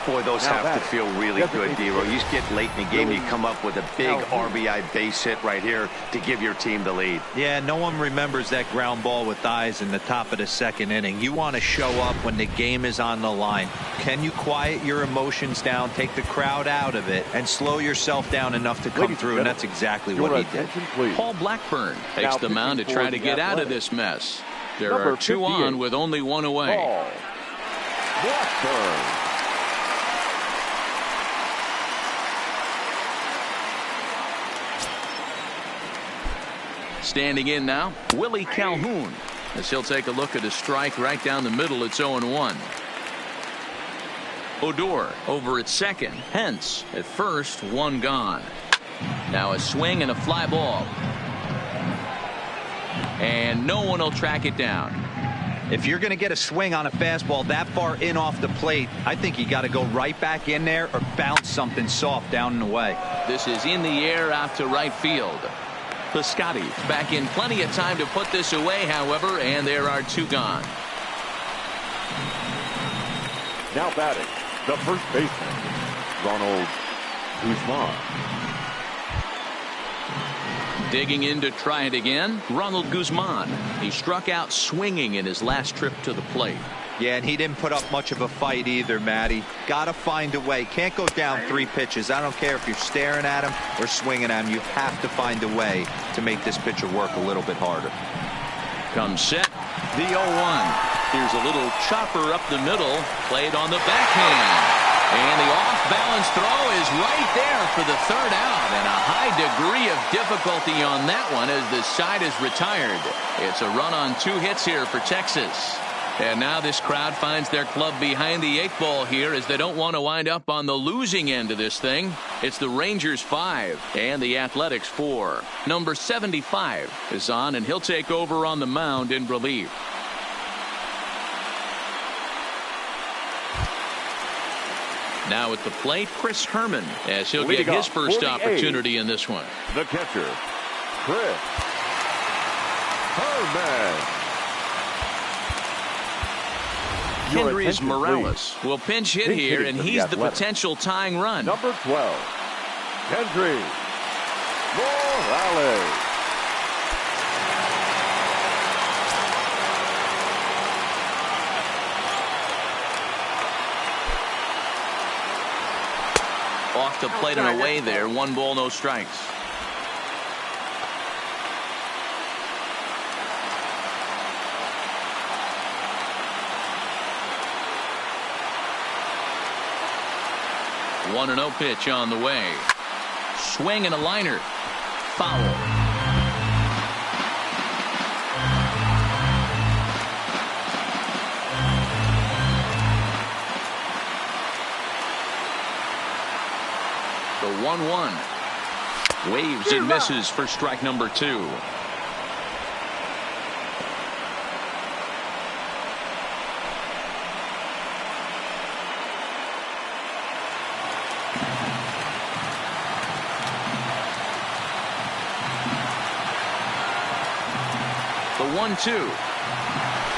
Boy, those have to feel really good, D-Row. You just get late in the game, you come up with a big RBI base hit right here to give your team the lead. Yeah, no one remembers that ground ball with eyes in the top of the second inning. You want to show up when the game is on the line. Can you quiet your emotions down, take the crowd out of it, and slow yourself down enough to come through? And that's exactly what he did. Paul Blackburn takes the mound to try to get out of this mess. There are two on with only one away. Blackburn. Standing in now, Willie Calhoun, as he'll take a look at a strike right down the middle. It's 0-1. Odor over at second. Hence at first, one gone. Now a swing and a fly ball. And no one will track it down. If you're going to get a swing on a fastball that far in off the plate, I think you got to go right back in there or bounce something soft down and away. This is in the air out to right field. Piscotti back in plenty of time to put this away, however, and there are two gone. Now batting, the first baseman, Ronald Guzman. Digging in to try it again, Ronald Guzman. He struck out swinging in his last trip to the plate. Yeah, and he didn't put up much of a fight either, Matty. Got to find a way. Can't go down 3 pitches. I don't care if you're staring at him or swinging at him. You have to find a way to make this pitcher work a little bit harder. Comes set. The 0-1. Here's a little chopper up the middle. Played on the backhand. And the off-balance throw is right there for the third out. And a high degree of difficulty on that one as the side is retired. It's a run on 2 hits here for Texas. And now this crowd finds their club behind the 8 ball here as they don't want to wind up on the losing end of this thing. It's the Rangers 5 and the Athletics 4. Number 75 is on, and he'll take over on the mound in relief. Now at the plate, Chris Herman, as he'll get his first opportunity in this one. The catcher, Chris Herman. Kendrys Morales will pinch hit here, and he's the potential tying run. Number 12, Kendrys Morales. Off the plate and away there. 1 ball, no strikes. One 1-0 pitch on the way. Swing and a liner. Foul. The 1-1. Waves and misses for strike number 2. The 1-2.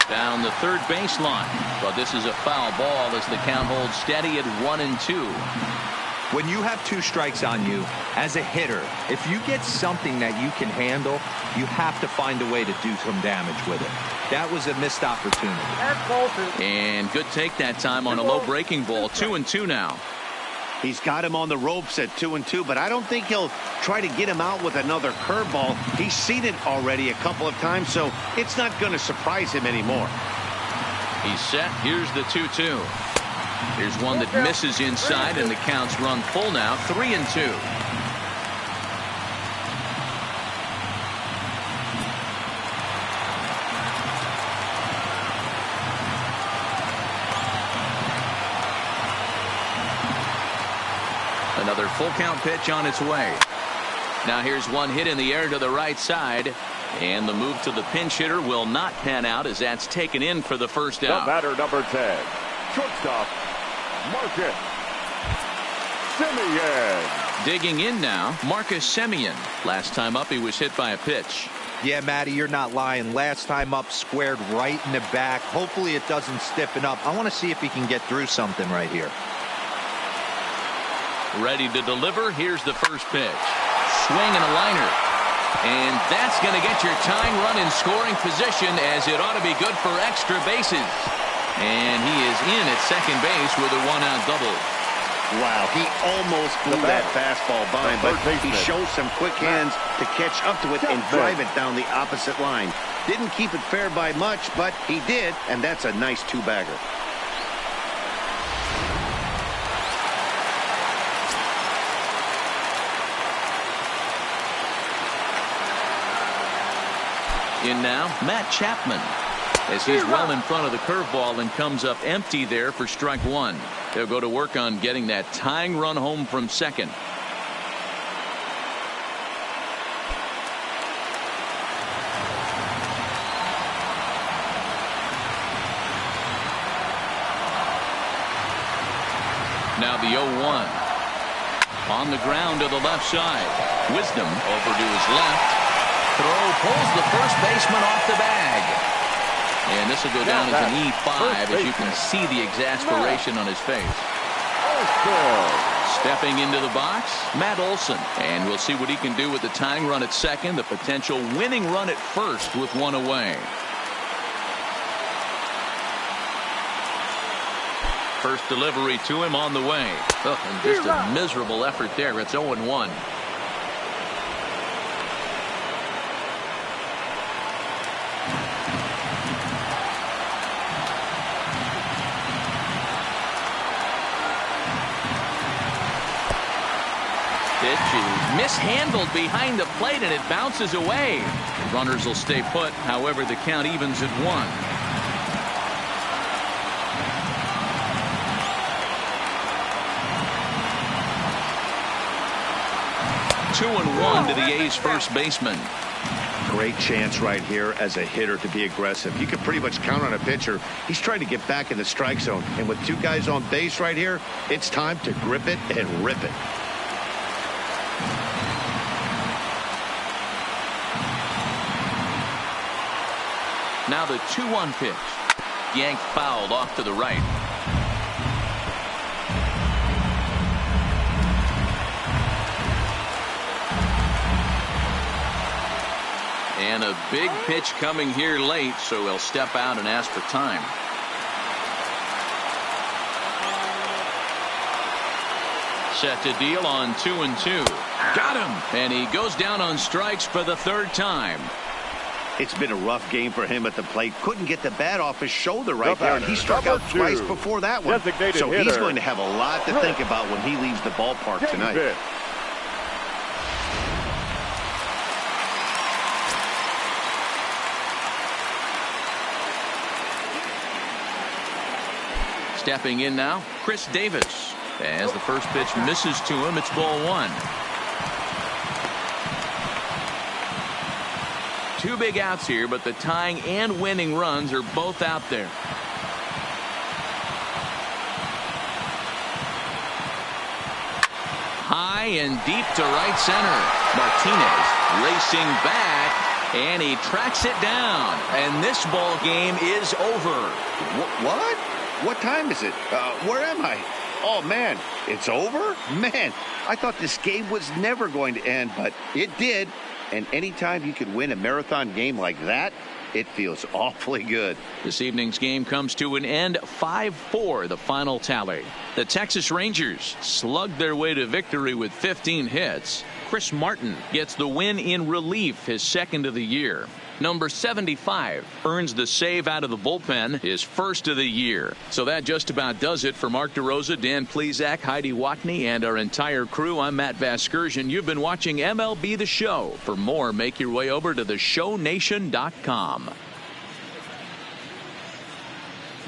Down the third baseline. But this is a foul ball as the count holds steady at 1-2. When you have 2 strikes on you, as a hitter, if you get something that you can handle, you have to find a way to do some damage with it. That was a missed opportunity. And good take that time on a low breaking ball. 2-2 now. He's got him on the ropes at 2-2, but I don't think he'll try to get him out with another curveball. He's seen it already a couple of times, so it's not going to surprise him anymore. He's set. Here's the 2-2. Here's one that misses inside, and the count's run full now. 3-2. Another full count pitch on its way. Now here's one hit in the air to the right side. And the move to the pinch hitter will not pan out as that's taken in for the first out. The batter, number 10. Shortstop, Marcus Semien. Digging in now, Marcus Semien. Last time up, he was hit by a pitch. Yeah, Matty, you're not lying. Last time up, squared right in the back. Hopefully it doesn't stiffen up. I want to see if he can get through something right here. Ready to deliver. Here's the first pitch. Swing and a liner. And that's going to get your tying run in scoring position, as it ought to be good for extra bases. And he is in at second base with a one-out double. Wow, he almost blew that fastball by him, but he shows some quick hands to catch up to it and drive it down the opposite line. Didn't keep it fair by much, but he did, and that's a nice two-bagger. In now, Matt Chapman, as he's well in front of the curveball and comes up empty there for strike one. They'll go to work on getting that tying run home from second. Now the 0-1. On the ground to the left side. Wisdom over to his left. Throw pulls the first baseman off the bag. And this will go down as an E5, as you can see the exasperation on his face. Stepping into the box, Matt Olson. And we'll see what he can do with the tying run at second, the potential winning run at first with one away. First delivery to him on the way. Oh, and just a miserable effort there. It's 0-1. Mishandled behind the plate, and it bounces away. The runners will stay put. However, the count evens at 1. 2-1 to the A's first baseman. Great chance right here as a hitter to be aggressive. You can pretty much count on a pitcher. He's trying to get back in the strike zone. And with two guys on base right here, it's time to grip it and rip it. Now the 2-1 pitch. Yanked fouled off to the right. And a big pitch coming here late, so he'll step out and ask for time. Set to deal on 2-2. Got him! And he goes down on strikes for the third time. It's been a rough game for him at the plate. Couldn't get the bat off his shoulder right there, and he struck out twice before that one. So he's going to have a lot to think about when he leaves the ballpark tonight. Stepping in now, Chris Davis. As the first pitch misses to him, it's ball 1. Two big outs here, but the tying and winning runs are both out there. High and deep to right center. Martinez racing back, And he tracks it down. And this ball game is over. What? What time is it? Where am I? Oh, man, it's over? Man, I thought this game was never going to end, but it did. And anytime you can win a marathon game like that, it feels awfully good. This evening's game comes to an end, 5-4, the final tally. The Texas Rangers slugged their way to victory with 15 hits. Chris Martin gets the win in relief, his second of the year. Number 75 earns the save out of the bullpen, his first of the year. So that just about does it for Mark DeRosa, Dan Plesac, Heidi Watney, and our entire crew. I'm Matt Vasgersian. You've been watching MLB The Show. For more, make your way over to theshownation.com.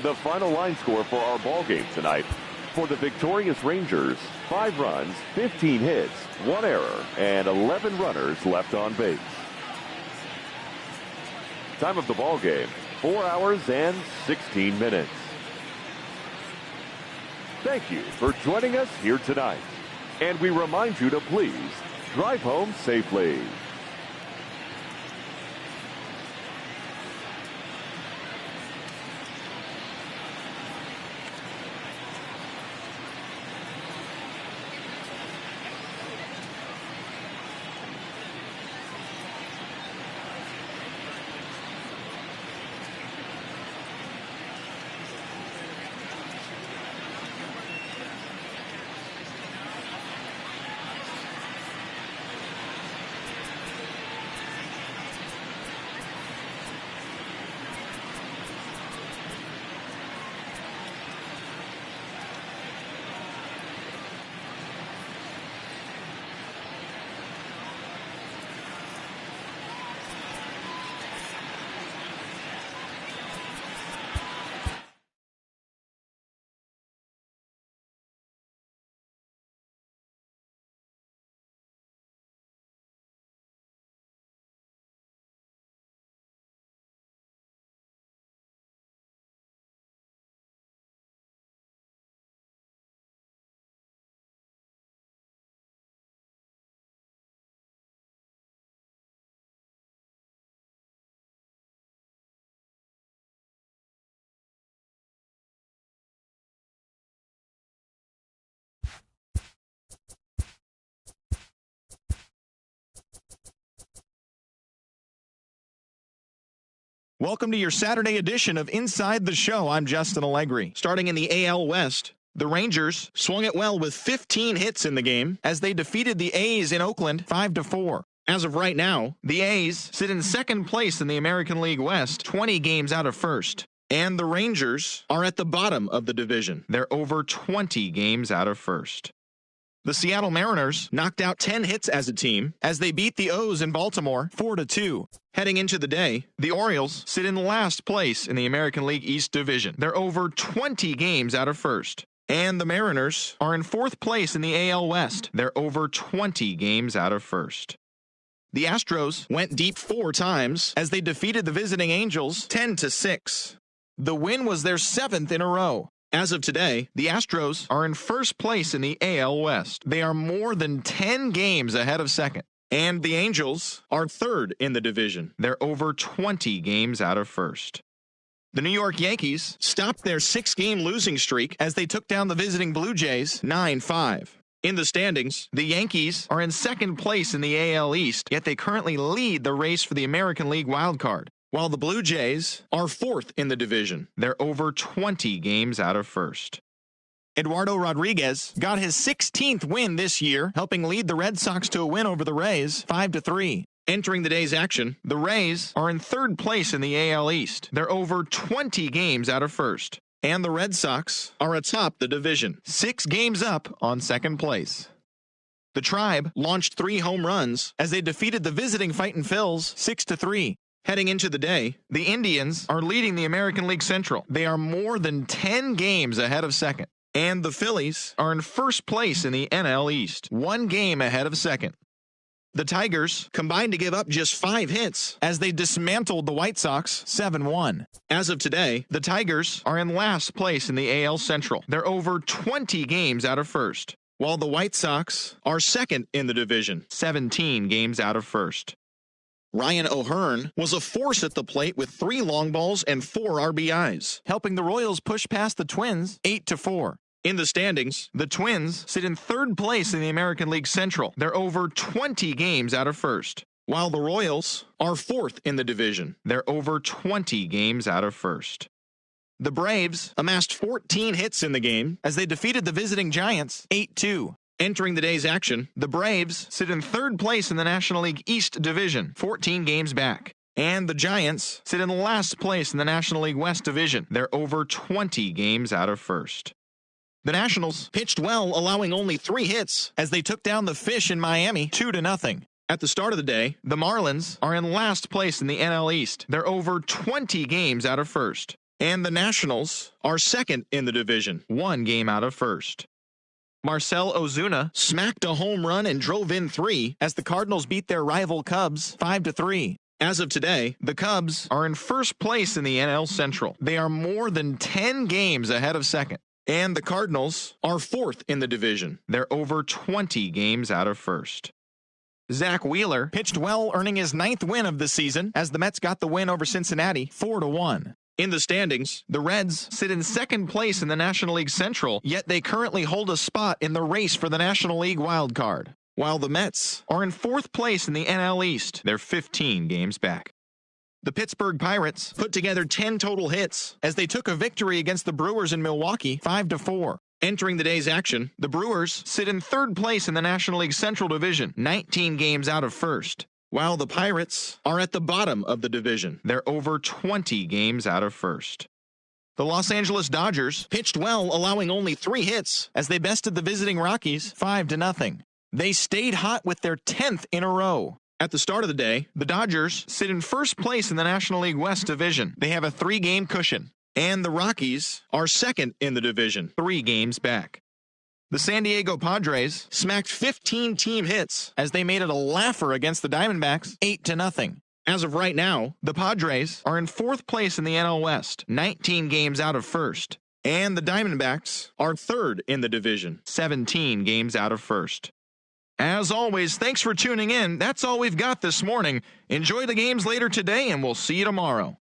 The final line score for our ball game tonight. For the victorious Rangers, 5 runs, 15 hits, 1 error, and 11 runners left on base. Time of the ball game, 4 hours and 16 minutes. Thank you for joining us here tonight. And we remind you to please drive home safely. Welcome to your Saturday edition of Inside the Show. I'm Justin Allegri. Starting in the AL West, the Rangers swung it well with 15 hits in the game as they defeated the A's in Oakland 5-4. As of right now, the A's sit in second place in the American League West, 20 games out of first. And the Rangers are at the bottom of the division. They're over 20 games out of first. The Seattle Mariners knocked out 10 hits as a team as they beat the O's in Baltimore 4-2. Heading into the day, the Orioles sit in last place in the American League East Division. They're over 20 games out of first. And the Mariners are in fourth place in the AL West. They're over 20 games out of first. The Astros went deep 4 times as they defeated the visiting Angels 10-6. The win was their 7th in a row. As of today, the Astros are in first place in the AL West. They are more than 10 games ahead of second. And the Angels are third in the division. They're over 20 games out of first. The New York Yankees stopped their 6-game losing streak as they took down the visiting Blue Jays 9-5. In the standings, the Yankees are in second place in the AL East, yet they currently lead the race for the American League wildcard. While the Blue Jays are fourth in the division. They're over 20 games out of first. Eduardo Rodriguez got his 16th win this year, helping lead the Red Sox to a win over the Rays 5-3. Entering the day's action, the Rays are in third place in the AL East. They're over 20 games out of first. And the Red Sox are atop the division, 6 games up on second place. The Tribe launched 3 home runs as they defeated the visiting Fightin' Phils 6-3. Heading into the day, the Indians are leading the American League Central. They are more than 10 games ahead of second. And the Phillies are in first place in the NL East, 1 game ahead of second. The Tigers combined to give up just 5 hits as they dismantled the White Sox 7-1. As of today, the Tigers are in last place in the AL Central. They're over 20 games out of first, while the White Sox are second in the division, 17 games out of first. Ryan O'Hearn was a force at the plate with 3 long balls and 4 RBIs, helping the Royals push past the Twins 8-4. In the standings, the Twins sit in 3rd place in the American League Central. They're over 20 games out of first, while the Royals are 4th in the division. They're over 20 games out of first. The Braves amassed 14 hits in the game as they defeated the visiting Giants 8-2. Entering the day's action, the Braves sit in 3rd place in the National League East Division, 14 games back. And the Giants sit in last place in the National League West Division. They're over 20 games out of first. The Nationals pitched well, allowing only 3 hits as they took down the Fish in Miami 2-0. At the start of the day, the Marlins are in last place in the NL East. They're over 20 games out of first. And the Nationals are 2nd in the division, 1 game out of first. Marcell Ozuna smacked a home run and drove in 3 as the Cardinals beat their rival Cubs 5-3. As of today, the Cubs are in 1st place in the NL Central. They are more than 10 games ahead of 2nd. And the Cardinals are 4th in the division. They're over 20 games out of first. Zach Wheeler pitched well, earning his 9th win of the season as the Mets got the win over Cincinnati 4-1. In the standings, the Reds sit in 2nd place in the National League Central, yet they currently hold a spot in the race for the National League wild card, while the Mets are in 4th place in the NL East. They're 15 games back. The Pittsburgh Pirates put together 10 total hits as they took a victory against the Brewers in Milwaukee 5-4. Entering the day's action, the Brewers sit in 3rd place in the National League Central Division, 19 games out of first, while the Pirates are at the bottom of the division. They're over 20 games out of first. The Los Angeles Dodgers pitched well, allowing only 3 hits as they bested the visiting Rockies 5-0. They stayed hot with their 10th in a row. At the start of the day, the Dodgers sit in 1st place in the National League West Division. They have a 3-game cushion. And the Rockies are 2nd in the division, 3 games back. The San Diego Padres smacked 15 team hits as they made it a laugher against the Diamondbacks 8-0. As of right now, the Padres are in 4th place in the NL West, 19 games out of first. And the Diamondbacks are 3rd in the division, 17 games out of first. As always, thanks for tuning in. That's all we've got this morning. Enjoy the games later today, and we'll see you tomorrow.